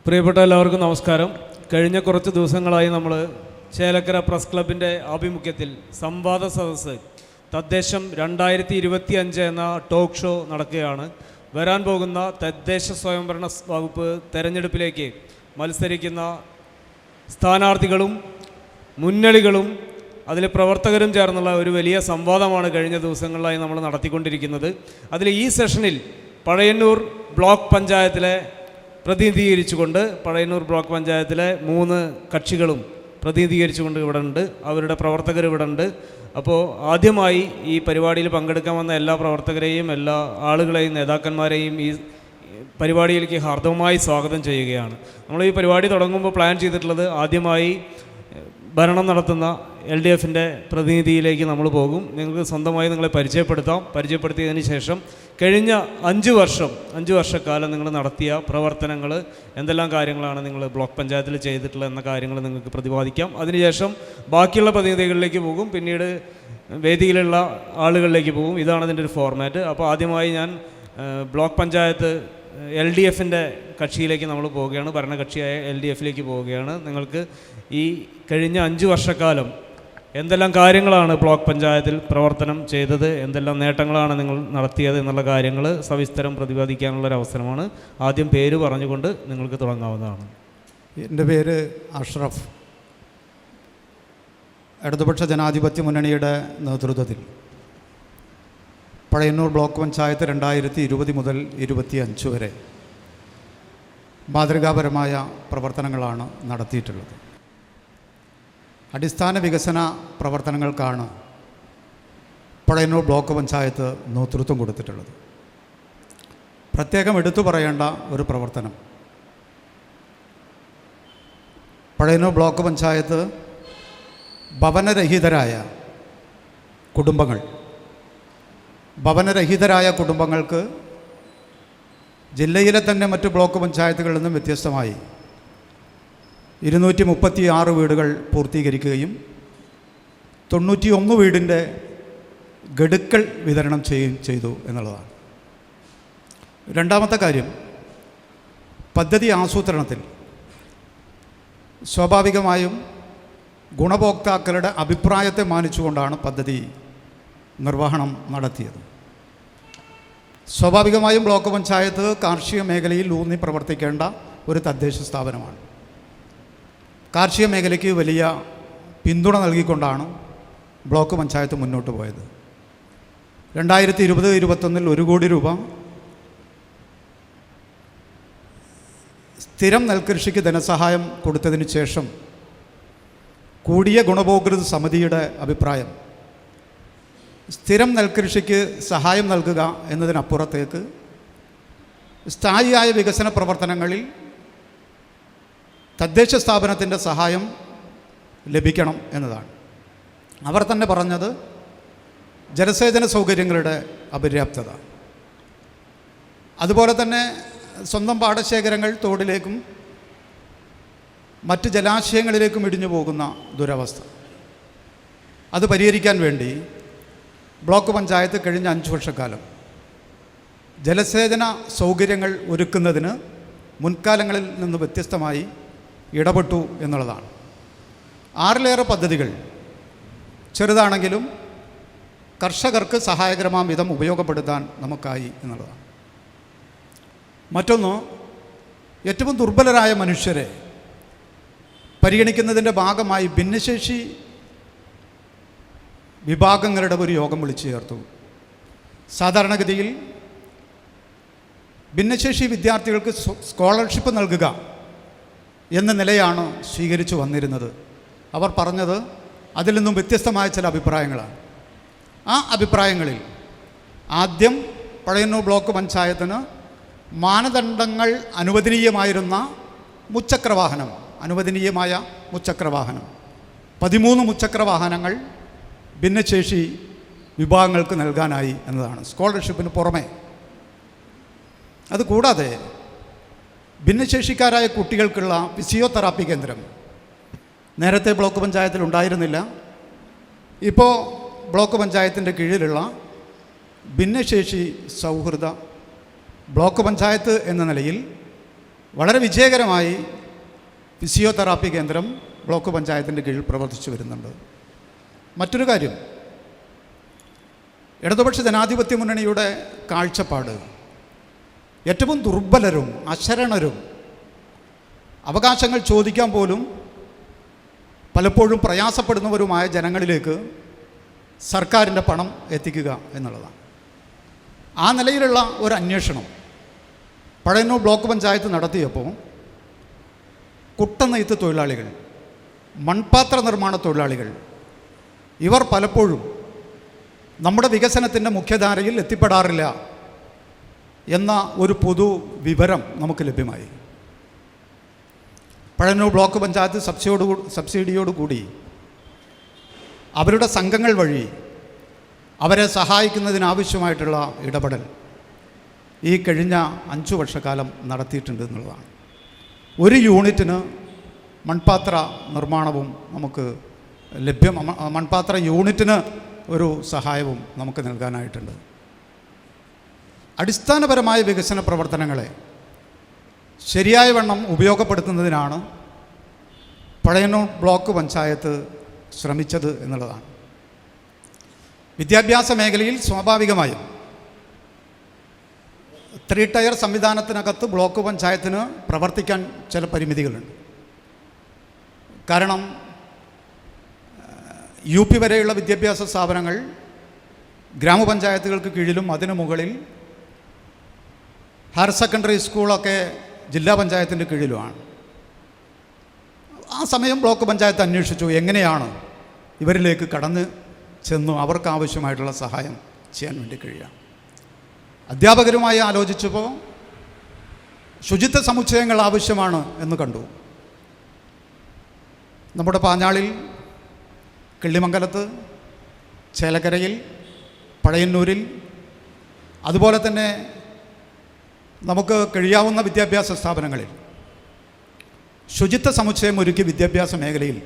പ്രിയപ്പെട്ട എല്ലാവർക്കും നമസ്കാരം. കഴിഞ്ഞ കുറച്ച് ദിവസങ്ങളായി നമ്മൾ ചേലക്കര പ്രസ് ക്ലബിൻ്റെ ആഭിമുഖ്യത്തിൽ സംവാദ സദസ്സ് തദ്ദേശം 2025 എന്ന ടോക്ക് ഷോ നടക്കുകയാണ്. വരാൻ പോകുന്ന തദ്ദേശ സ്വയംഭരണ വകുപ്പ് തെരഞ്ഞെടുപ്പിലേക്ക് മത്സരിക്കുന്ന സ്ഥാനാർത്ഥികളും മുന്നണികളും അതിലെ പ്രവർത്തകരും ചേർന്നുള്ള ഒരു വലിയ സംവാദമാണ് കഴിഞ്ഞ ദിവസങ്ങളിലായി നമ്മൾ നടത്തിക്കൊണ്ടിരിക്കുന്നത്. അതിൽ ഈ സെഷനിൽ പഴയന്നൂർ ബ്ലോക്ക് പഞ്ചായത്തിലെ പ്രതിനിധീകരിച്ചുകൊണ്ട് പഴയന്നൂർ ബ്ലോക്ക് പഞ്ചായത്തിലെ 3 കക്ഷികളും പ്രതിനിധീകരിച്ചുകൊണ്ട് ഇവിടെ ഉണ്ട്, അവരുടെ പ്രവർത്തകർ ഇവിടെ ഉണ്ട്. അപ്പോൾ ആദ്യമായി ഈ പരിപാടിയിൽ പങ്കെടുക്കാൻ വന്ന എല്ലാ പ്രവർത്തകരെയും എല്ലാ ആളുകളെയും നേതാക്കന്മാരെയും ഈ പരിപാടിയിലേക്ക് ഹാർദവമായി സ്വാഗതം ചെയ്യുകയാണ്. നമ്മൾ ഈ പരിപാടി തുടങ്ങുമ്പോൾ പ്ലാൻ ചെയ്തിട്ടുള്ളത് ആദ്യമായി ഭരണം നടത്തുന്ന LDFൻ്റെ പ്രതിനിധിയിലേക്ക് നമ്മൾ പോകും. നിങ്ങൾക്ക് സ്വന്തമായി നിങ്ങളെ പരിചയപ്പെടുത്തിയതിന് ശേഷം കഴിഞ്ഞ 5 വർഷക്കാലം നിങ്ങൾ നടത്തിയ പ്രവർത്തനങ്ങൾ എന്തെല്ലാം കാര്യങ്ങളാണ് നിങ്ങൾ ബ്ലോക്ക് പഞ്ചായത്തിൽ ചെയ്തിട്ടുള്ളത് എന്ന കാര്യങ്ങൾ നിങ്ങൾക്ക് പ്രതിപാദിക്കാം. അതിനുശേഷം ബാക്കിയുള്ള പ്രതിനിധികളിലേക്ക് പോകും, പിന്നീട് വേദിയിലുള്ള ആളുകളിലേക്ക് പോകും. ഇതാണ് ഇതിൻ്റെ ഒരു ഫോർമാറ്റ്. അപ്പോൾ ആദ്യമായി ഞാൻ ബ്ലോക്ക് പഞ്ചായത്ത് LDFൻ്റെ കക്ഷിയിലേക്ക് നമ്മൾ പോവുകയാണ്, ഭരണകക്ഷിയായ LDFിലേക്ക് പോവുകയാണ്. നിങ്ങൾക്ക് ഈ കഴിഞ്ഞ 5 വർഷക്കാലം എന്തെല്ലാം കാര്യങ്ങളാണ് ബ്ലോക്ക് പഞ്ചായത്തിൽ പ്രവർത്തനം ചെയ്തത്, എന്തെല്ലാം നേട്ടങ്ങളാണ് നിങ്ങൾ നടത്തിയത് എന്നുള്ള കാര്യങ്ങൾ സവിസ്തരം പ്രതിപാദിക്കാനുള്ളൊരവസരമാണ്. ആദ്യം പേര് പറഞ്ഞുകൊണ്ട് നിങ്ങൾക്ക് തുടങ്ങാവുന്നതാണ്. എൻ്റെ പേര് അഷ്റഫ്. ഇടതുപക്ഷ ജനാധിപത്യ മുന്നണിയുടെ നേതൃത്വത്തിൽ പഴയന്നൂർ ബ്ലോക്ക് പഞ്ചായത്ത് 2020 മുതൽ 2025 വരെ മാതൃകാപരമായ പ്രവർത്തനങ്ങളാണ് നടത്തിയിട്ടുള്ളത്. അടിസ്ഥാന വികസന പ്രവർത്തനങ്ങൾക്കാണ് പഴയന്നൂർ ബ്ലോക്ക് പഞ്ചായത്ത് നേതൃത്വം കൊടുത്തിട്ടുള്ളത്. പ്രത്യേകം എടുത്തു പറയേണ്ട ഒരു പ്രവർത്തനം, പഴയന്നൂർ ബ്ലോക്ക് പഞ്ചായത്ത് ഭവനരഹിതരായ കുടുംബങ്ങൾക്ക് ജില്ലയിലെ തന്നെ മറ്റ് ബ്ലോക്ക് പഞ്ചായത്തുകളിൽ നിന്നും വ്യത്യസ്തമായി 236 വീടുകൾ പൂർത്തീകരിക്കുകയും 91 വീടിൻ്റെ ഗഡുക്കൾ വിതരണം ചെയ്തു എന്നുള്ളതാണ്. രണ്ടാമത്തെ കാര്യം, പദ്ധതി ആസൂത്രണത്തിൽ സ്വാഭാവികമായും ഗുണഭോക്താക്കളുടെ അഭിപ്രായത്തെ മാനിച്ചുകൊണ്ടാണ് പദ്ധതി നിർവഹണം നടത്തിയത്. സ്വാഭാവികമായും ബ്ലോക്ക് പഞ്ചായത്ത് കാർഷിക മേഖലയിൽ ഊന്നി പ്രവർത്തിക്കേണ്ട ഒരു തദ്ദേശ സ്ഥാപനമാണ്. കാർഷിക മേഖലയ്ക്ക് വലിയ പിന്തുണ നൽകിക്കൊണ്ടാണ് ബ്ലോക്ക് പഞ്ചായത്ത് മുന്നോട്ട് പോയത്. 2020-21 1 കോടി രൂപ സ്ഥിരം നെൽകൃഷിക്ക് ധനസഹായം കൊടുത്തതിന് ശേഷം കൂടിയ ഗുണഭോക്തൃ സമിതിയുടെ അഭിപ്രായം സ്ഥിരം നെൽകൃഷിക്ക് സഹായം നൽകുക എന്നതിനപ്പുറത്തേക്ക് സ്ഥായിയായ വികസന പ്രവർത്തനങ്ങളിൽ തദ്ദേശ സ്ഥാപനത്തിൻ്റെ സഹായം ലഭിക്കണം എന്നതാണ്. അവർ തന്നെ പറഞ്ഞത് ജലസേചന സൗകര്യങ്ങളുടെ അപര്യാപ്തത, അതുപോലെ തന്നെ സ്വന്തം പാടശേഖരങ്ങൾ തോടിലേക്കും മറ്റ് ജലാശയങ്ങളിലേക്കും ഇടിഞ്ഞു പോകുന്ന ദുരവസ്ഥ, അത് പരിഹരിക്കാൻ വേണ്ടി ബ്ലോക്ക് പഞ്ചായത്ത് കഴിഞ്ഞ 5 വർഷക്കാലം ജലസേചന സൗകര്യങ്ങൾ ഒരുക്കുന്നതിന് മുൻകാലങ്ങളിൽ നിന്ന് വ്യത്യസ്തമായി ഇടപെട്ടു എന്നുള്ളതാണ്. 6ലേറെ പദ്ധതികൾ ചെറുതാണെങ്കിലും കർഷകർക്ക് സഹായകരമാം വിധം ഉപയോഗപ്പെടുത്താൻ നമുക്കായി എന്നുള്ളതാണ്. മറ്റൊന്ന്, ഏറ്റവും ദുർബലരായ മനുഷ്യരെ പരിഗണിക്കുന്നതിൻ്റെ ഭാഗമായി ഭിന്നശേഷി വിഭാഗങ്ങളുടെ ഒരു യോഗം വിളിച്ചു ചേർത്തു. സാധാരണഗതിയിൽ ഭിന്നശേഷി വിദ്യാർത്ഥികൾക്ക് സ്കോളർഷിപ്പ് നൽകുക എന്ന നിലയാണ് സ്വീകരിച്ചു വന്നിരുന്നത്. അവർ പറഞ്ഞത് അതിൽ നിന്നും വ്യത്യസ്തമായ ചില അഭിപ്രായങ്ങളാണ്. ആ അഭിപ്രായങ്ങളിൽ ആദ്യം പഴയന്നൂർ ബ്ലോക്ക് പഞ്ചായത്തിന് മാനദണ്ഡങ്ങൾ അനുവദനീയമായ മുച്ചക്രവാഹനം 13 മുച്ചക്രവാഹനങ്ങൾ ഭിന്നശേഷി വിഭാഗങ്ങൾക്ക് നൽകാനായി എന്നതാണ്, സ്കോളർഷിപ്പിന് പുറമെ. അതുകൂടാതെ ഭിന്നശേഷിക്കാരായ കുട്ടികൾക്കുള്ള ഫിസിയോതെറാപ്പി കേന്ദ്രം നേരത്തെ ബ്ലോക്ക് പഞ്ചായത്തിൽ ഉണ്ടായിരുന്നില്ല. ഇപ്പോൾ ബ്ലോക്ക് പഞ്ചായത്തിൻ്റെ കീഴിലുള്ള ഭിന്നശേഷി സൗഹൃദ ബ്ലോക്ക് പഞ്ചായത്ത് എന്ന നിലയിൽ വളരെ വിജയകരമായി ഫിസിയോതെറാപ്പി കേന്ദ്രം ബ്ലോക്ക് പഞ്ചായത്തിൻ്റെ കീഴിൽ പ്രവർത്തിച്ചു വരുന്നുണ്ട്. മറ്റൊരു കാര്യം, ഇടതുപക്ഷ ജനാധിപത്യ മുന്നണിയുടെ കാഴ്ചപ്പാട് ഏറ്റവും ദുർബലരും അശരണരും അവകാശങ്ങൾ ചോദിക്കാൻ പോലും പലപ്പോഴും പ്രയാസപ്പെടുന്നവരുമായ ജനങ്ങളിലേക്ക് സർക്കാരിൻ്റെ പണം എത്തിക്കുക എന്നുള്ളതാണ്. ആ നിലയിലുള്ള ഒരു അന്വേഷണം പഴയന്നൂർ ബ്ലോക്ക് പഞ്ചായത്ത് നടത്തിയപ്പോൾ കുട്ടനെയ്ത്ത് തൊഴിലാളികൾ, മൺപാത്ര നിർമ്മാണ തൊഴിലാളികൾ, ഇവർ പലപ്പോഴും നമ്മുടെ വികസനത്തിൻ്റെ മുഖ്യധാരയിൽ എത്തിപ്പെടാറില്ല എന്ന ഒരു പൊതു വിവരം നമുക്ക് ലഭ്യമായി. പഴയന്നൂർ ബ്ലോക്ക് പഞ്ചായത്ത് സബ്സിഡിയോടുകൂടി അവരുടെ സംഘങ്ങൾ വഴി അവരെ സഹായിക്കുന്നതിനാവശ്യമായിട്ടുള്ള ഇടപെടൽ ഈ കഴിഞ്ഞ 5 വർഷക്കാലം നടത്തിയിട്ടുണ്ട് എന്നുള്ളതാണ്. ഒരു യൂണിറ്റിന് മൺപാത്ര നിർമ്മാണവും നമുക്ക് മൺപാത്ര യൂണിറ്റിന് ഒരു സഹായവും നമുക്ക് നൽകാനായിട്ടുണ്ട്. അടിസ്ഥാനപരമായ വികസന പ്രവർത്തനങ്ങളെ ശരിയായ വണ്ണം ഉപയോഗപ്പെടുത്തുന്നതിനാണ് പഴയന്നൂർ ബ്ലോക്ക് പഞ്ചായത്ത് ശ്രമിച്ചത് എന്നുള്ളതാണ്. വിദ്യാഭ്യാസ മേഖലയിൽ സ്വാഭാവികമായും 3 ടയർ സംവിധാനത്തിനകത്ത് ബ്ലോക്ക് പഞ്ചായത്തിന് പ്രവർത്തിക്കാൻ ചില പരിമിതികളുണ്ട്. കാരണം UP വരെയുള്ള വിദ്യാഭ്യാസ സ്ഥാപനങ്ങൾ ഗ്രാമപഞ്ചായത്തുകൾക്ക് കീഴിലും അതിനു മുകളിൽ ഹയർ സെക്കൻഡറി സ്കൂളൊക്കെ ജില്ലാ പഞ്ചായത്തിൻ്റെ കീഴിലുമാണ്. ആ സമയം ബ്ലോക്ക് പഞ്ചായത്ത് അന്വേഷിച്ചു എങ്ങനെയാണ് ഇവരിലേക്ക് കടന്ന് ചെന്നു അവർക്ക് ആവശ്യമായിട്ടുള്ള സഹായം ചെയ്യാൻ വേണ്ടി കഴിയുക. അധ്യാപകരുമായി ആലോചിച്ചപ്പോൾ ശുചിത്വ സമുച്ചയങ്ങൾ ആവശ്യമാണ് എന്ന് കണ്ടു. നമ്മുടെ പാഞ്ഞാളിൽ, കിള്ളിമംഗലത്ത്, ചേലക്കരയിൽ, പഴയന്നൂരിൽ, അതുപോലെ തന്നെ നമുക്ക് കഴിയാവുന്ന വിദ്യാഭ്യാസ സ്ഥാപനങ്ങളിൽ ശുചിത്വ സമുച്ചയം ഒരുക്കി വിദ്യാഭ്യാസ മേഖലയിൽ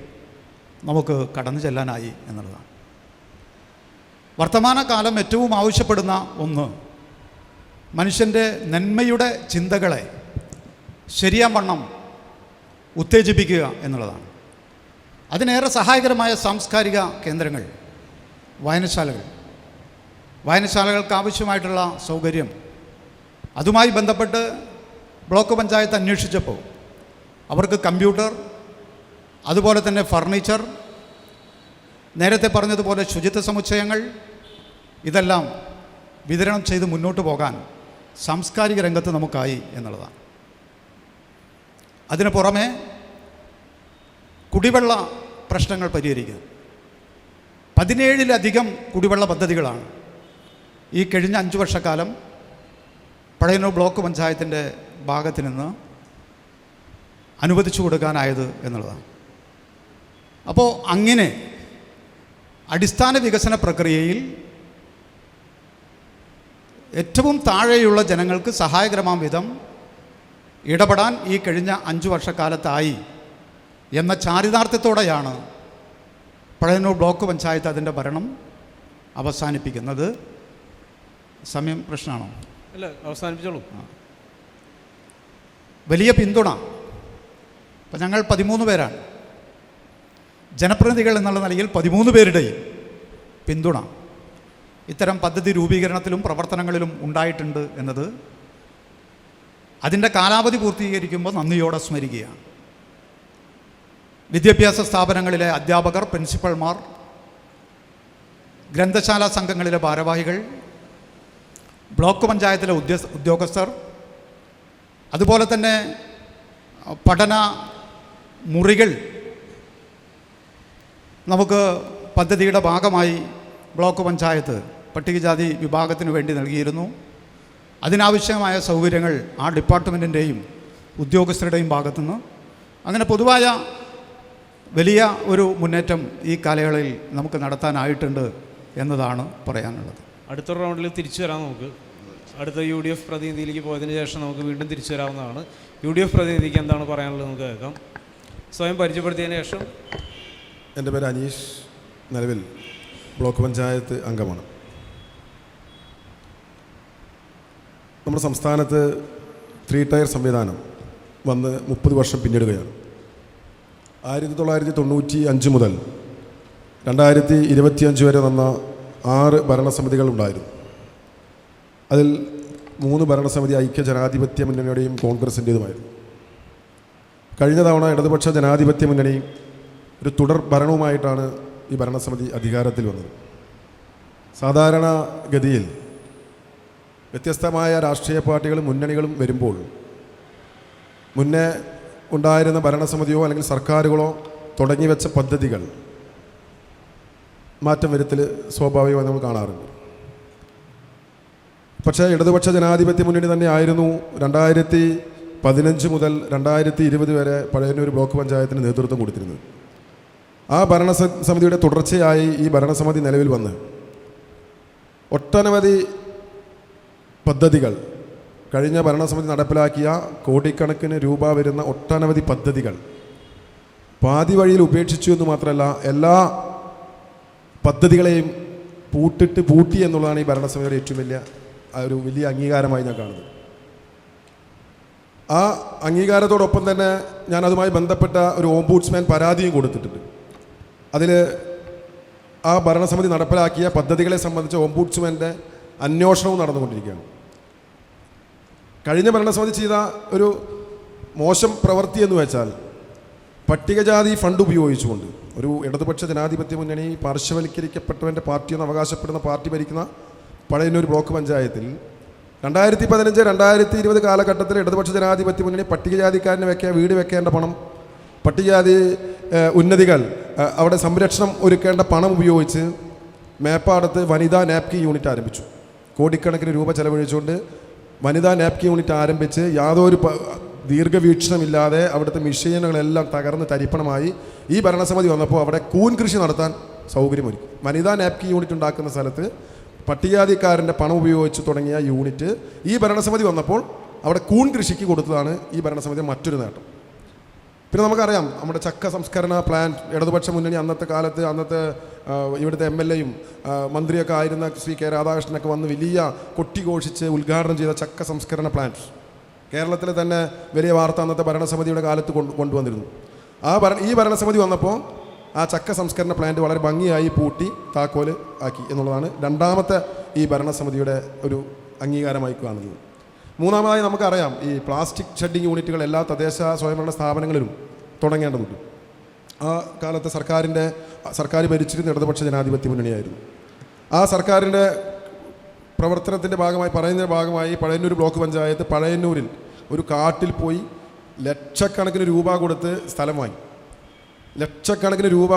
നമുക്ക് കടന്നു ചെല്ലാനായി എന്നുള്ളതാണ്. വർത്തമാനകാലം ഏറ്റവും ആവശ്യപ്പെടുന്ന ഒന്ന് മനുഷ്യൻ്റെ നന്മയുടെ ചിന്തകളെ ശരിയാവണ്ണം ഉത്തേജിപ്പിക്കുക എന്നുള്ളതാണ്. അതിനേറെ സഹായകരമായ സാംസ്കാരിക കേന്ദ്രങ്ങൾ, വായനശാലകൾക്ക് ആവശ്യമായിട്ടുള്ള സൗകര്യം, അതുമായി ബന്ധപ്പെട്ട് ബ്ലോക്ക് പഞ്ചായത്ത് അന്വേഷിച്ചപ്പോൾ അവർക്ക് കമ്പ്യൂട്ടർ, അതുപോലെ തന്നെ ഫർണിച്ചർ, നേരത്തെ പറഞ്ഞതുപോലെ ശുചിത്വ സമുച്ചയങ്ങൾ, ഇതെല്ലാം വിതരണം ചെയ്ത് മുന്നോട്ട് പോകാൻ സാംസ്കാരിക രംഗത്ത് നമുക്കായി എന്നുള്ളതാണ്. അതിന് പുറമെ കുടിവെള്ള പ്രശ്നങ്ങൾ പരിഹരിക്കുക. 17ലധികം കുടിവെള്ള പദ്ധതികളാണ് ഈ കഴിഞ്ഞ 5 വർഷക്കാലം പഴയന്നൂർ ബ്ലോക്ക് പഞ്ചായത്തിൻ്റെ ഭാഗത്ത് നിന്ന് അനുവദിച്ചു കൊടുക്കാനായത് എന്നുള്ളതാണ്. അപ്പോൾ അങ്ങനെ അടിസ്ഥാന വികസന പ്രക്രിയയിൽ ഏറ്റവും താഴെയുള്ള ജനങ്ങൾക്ക് സഹായകരമാം വിധം ഇടപെടാൻ ഈ കഴിഞ്ഞ 5 വർഷക്കാലത്തായി എന്ന ചാരിതാർത്ഥ്യത്തോടെയാണ് പഴയന്നൂർ ബ്ലോക്ക് പഞ്ചായത്ത് അതിൻ്റെ ഭരണം അവസാനിപ്പിക്കുന്നത്. സമയം പ്രശ്നമാണോ? അല്ല, അവസാനിപ്പിച്ചോളൂ. വലിയ പിന്തുണ. ഇപ്പം ഞങ്ങൾ 13 പേരാണ് ജനപ്രതിനിധികൾ എന്നുള്ള നിലയിൽ 13 പേരുടെയും പിന്തുണ ഇത്തരം പദ്ധതി രൂപീകരണത്തിലും പ്രവർത്തനങ്ങളിലും ഉണ്ടായിട്ടുണ്ട് എന്നത് അതിൻ്റെ കാലാവധി പൂർത്തീകരിക്കുമ്പോൾ നന്ദിയോടെ സ്മരിക്കുകയാണ്. വിദ്യാഭ്യാസ സ്ഥാപനങ്ങളിലെ അധ്യാപകർ, പ്രിൻസിപ്പൽമാർ, ഗ്രന്ഥശാല സംഘങ്ങളിലെ ഭാരവാഹികൾ, ബ്ലോക്ക് പഞ്ചായത്തിലെ ഉദ്യോഗസ്ഥർ, അതുപോലെ തന്നെ പഠന മുറികൾ നമുക്ക് പദ്ധതിയുടെ ഭാഗമായി ബ്ലോക്ക് പഞ്ചായത്ത് പട്ടികജാതി വിഭാഗത്തിന് വേണ്ടി നൽകിയിരുന്നു. അതിനാവശ്യമായ സൗകര്യങ്ങൾ ആ ഡിപ്പാർട്ട്മെൻറ്റിൻ്റെയും ഉദ്യോഗസ്ഥരുടെയും ഭാഗത്തുനിന്ന് അങ്ങനെ പൊതുവായ വലിയ ഒരു മുന്നേറ്റം ഈ കാലയളവിൽ നമുക്ക് നടത്താനായിട്ടുണ്ട് എന്നതാണ് പറയാനുള്ളത്. അടുത്ത റൗണ്ടിൽ തിരിച്ചു വരാം. നമുക്ക് അടുത്ത UDF പ്രതിനിധിയിലേക്ക് പോയതിന് ശേഷം നമുക്ക് വീണ്ടും തിരിച്ചു വരാവുന്നതാണ്. UDF പ്രതിനിധിക്ക് എന്താണ് പറയാനുള്ളത് നമുക്ക് കേൾക്കാം. സ്വയം പരിചയപ്പെടുത്തിയതിന് ശേഷം. എൻ്റെ പേര് അനീഷ്, നിലവിൽ ബ്ലോക്ക് പഞ്ചായത്ത് അംഗമാണ്. നമ്മുടെ സംസ്ഥാനത്ത് 3 ടയർ സംവിധാനം വന്ന് 30 വർഷം പിന്നിടുകയാണ്. 1995 മുതൽ 2025 വരെ വന്ന 6 ഭരണസമിതികൾ ഉണ്ടായിരുന്നു. അതിൽ 3 ഭരണസമിതി ഐക്യ ജനാധിപത്യ മുന്നണിയുടെയും കോൺഗ്രസിൻ്റേതുമായിരുന്നു. കഴിഞ്ഞ തവണ ഇടതുപക്ഷ ജനാധിപത്യ മുന്നണി ഒരു തുടർ ഭരണവുമായിട്ടാണ് ഈ ഭരണസമിതി അധികാരത്തിൽ വന്നത്. സാധാരണ ഗതിയിൽ വ്യത്യസ്തമായ രാഷ്ട്രീയ പാർട്ടികളും മുന്നണികളും വരുമ്പോൾ മുന്നേ ഉണ്ടായിരുന്ന ഭരണസമിതിയോ അല്ലെങ്കിൽ സർക്കാരുകളോ തുടങ്ങി വെച്ച പദ്ധതികൾ മാറ്റം വരുത്തൽ സ്വാഭാവികമായി നമ്മൾ കാണാറുണ്ട്. പക്ഷേ ഇടതുപക്ഷ ജനാധിപത്യ മുന്നണി തന്നെ ആയിരുന്നു 2015 മുതൽ 2020 വരെ പഴയന്നൂർ ബ്ലോക്ക് പഞ്ചായത്തിന് നേതൃത്വം കൊടുത്തിരുന്നത്. ആ ഭരണസമിതിയുടെ തുടർച്ചയായി ഈ ഭരണസമിതി നിലവിൽ വന്ന് ഒട്ടനവധി പദ്ധതികൾ, കഴിഞ്ഞ ഭരണസമിതി നടപ്പിലാക്കിയ കോടിക്കണക്കിന് രൂപ വരുന്ന ഒട്ടനവധി പദ്ധതികൾ പാതി വഴിയിൽ ഉപേക്ഷിച്ചു എന്ന് മാത്രമല്ല, എല്ലാ പദ്ധതികളെയും പൂട്ടി എന്നുള്ളതാണ് ഈ ഭരണസമിതിയുടെ ഏറ്റവും വലിയ അംഗീകാരമായി ഞാൻ കാണുന്നത്. ആ അംഗീകാരത്തോടൊപ്പം തന്നെ ഞാൻ അതുമായി ബന്ധപ്പെട്ട ഒരു ഓംബുഡ്സ്മാൻ പരാതിയും കൊടുത്തിട്ടുണ്ട്. അതിൽ ആ ഭരണസമിതി നടപ്പിലാക്കിയ പദ്ധതികളെ സംബന്ധിച്ച് ഓംബുഡ്സ്മാൻ്റെ അന്വേഷണവും നടന്നുകൊണ്ടിരിക്കുകയാണ്. കഴിഞ്ഞ ഭരണസമിതി ചെയ്ത ഒരു മോശം പ്രവൃത്തി എന്ന് വെച്ചാൽ, പട്ടികജാതി ഫണ്ട് ഉപയോഗിച്ചുകൊണ്ട് ഒരു ഇടതുപക്ഷ ജനാധിപത്യ മുന്നണി പാർശ്വവൽക്കരിക്കപ്പെട്ടവൻ്റെ പാർട്ടിയെന്ന് അവകാശപ്പെടുന്ന പാർട്ടി ഭരിക്കുന്ന പഴയന്നൂർ ബ്ലോക്ക് പഞ്ചായത്തിൽ 2015-2020 കാലഘട്ടത്തിൽ ഇടതുപക്ഷ ജനാധിപത്യ മുന്നണി പട്ടികജാതിക്കാരന് വീട് വെക്കേണ്ട പണം, പട്ടികജാതി ഉന്നതികൾ അവിടെ സംരക്ഷണം ഒരുക്കേണ്ട പണം ഉപയോഗിച്ച് മേപ്പാടത്ത് വനിതാ നാപ്കിൻ യൂണിറ്റ് ആരംഭിച്ചു. കോടിക്കണക്കിന് രൂപ ചെലവഴിച്ചുകൊണ്ട് വനിതാ നാപ്കിൻ യൂണിറ്റ് ആരംഭിച്ച് യാതൊരു ദീർഘവീക്ഷണമില്ലാതെ അവിടുത്തെ മിഷീനുകളെല്ലാം തകർന്ന് തരിപ്പണമായി. ഈ ഭരണസമിതി വന്നപ്പോൾ അവിടെ കൂൺ കൃഷി നടത്താൻ സൗകര്യമൊരുക്കി. വനിതാ നാപ്കിൻ യൂണിറ്റ് ഉണ്ടാക്കുന്ന സ്ഥലത്ത് പട്ടികജാതിക്കാരൻ്റെ പണം ഉപയോഗിച്ച് തുടങ്ങിയ യൂണിറ്റ് ഈ ഭരണസമിതി വന്നപ്പോൾ അവിടെ കൂൺ കൃഷിക്ക് കൊടുത്തതാണ് ഈ ഭരണസമിതി മറ്റൊരു നേട്ടം. പിന്നെ നമുക്കറിയാം, നമ്മുടെ ചക്ക സംസ്കരണ പ്ലാന്റ് ഇടതുപക്ഷ മുന്നണി അന്നത്തെ ഇവിടുത്തെ MLA-യും മന്ത്രിയൊക്കെ ആയിരുന്ന ശ്രീ K. രാധാകൃഷ്ണനൊക്കെ വന്ന് വലിയ കൊട്ടിഘോഷിച്ച് ഉദ്ഘാടനം ചെയ്ത ചക്ക സംസ്കരണ പ്ലാന്റ് കേരളത്തിൽ തന്നെ വലിയ വാർത്ത അന്നത്തെ ഭരണസമിതിയുടെ കാലത്ത് കൊണ്ടുവന്നിരുന്നു. ഈ ഭരണസമിതി വന്നപ്പോൾ ആ ചക്ക സംസ്കരണ പ്ലാന്റ് വളരെ ഭംഗിയായി പൂട്ടി താക്കോല് ആക്കി എന്നുള്ളതാണ് രണ്ടാമത്തെ ഈ ഭരണസമിതിയുടെ ഒരു അംഗീകാരമായി കാണുന്നത്. മൂന്നാമതായി നമുക്കറിയാം, ഈ പ്ലാസ്റ്റിക് ഷെഡിങ് യൂണിറ്റുകൾ എല്ലാ തദ്ദേശ സ്വയംഭരണ സ്ഥാപനങ്ങളിലും തുടങ്ങേണ്ടതുണ്ട്. ആ കാലത്ത് സർക്കാർ ഭരിച്ചിരുന്ന ഇടതുപക്ഷ ജനാധിപത്യ മുന്നണിയായിരുന്നു. ആ സർക്കാരിൻ്റെ പ്രവർത്തനത്തിൻ്റെ ഭാഗമായി പഴയന്നൂർ ബ്ലോക്ക് പഞ്ചായത്ത് പഴയന്നൂരിൽ ഒരു കാട്ടിൽ പോയി ലക്ഷക്കണക്കിന് രൂപ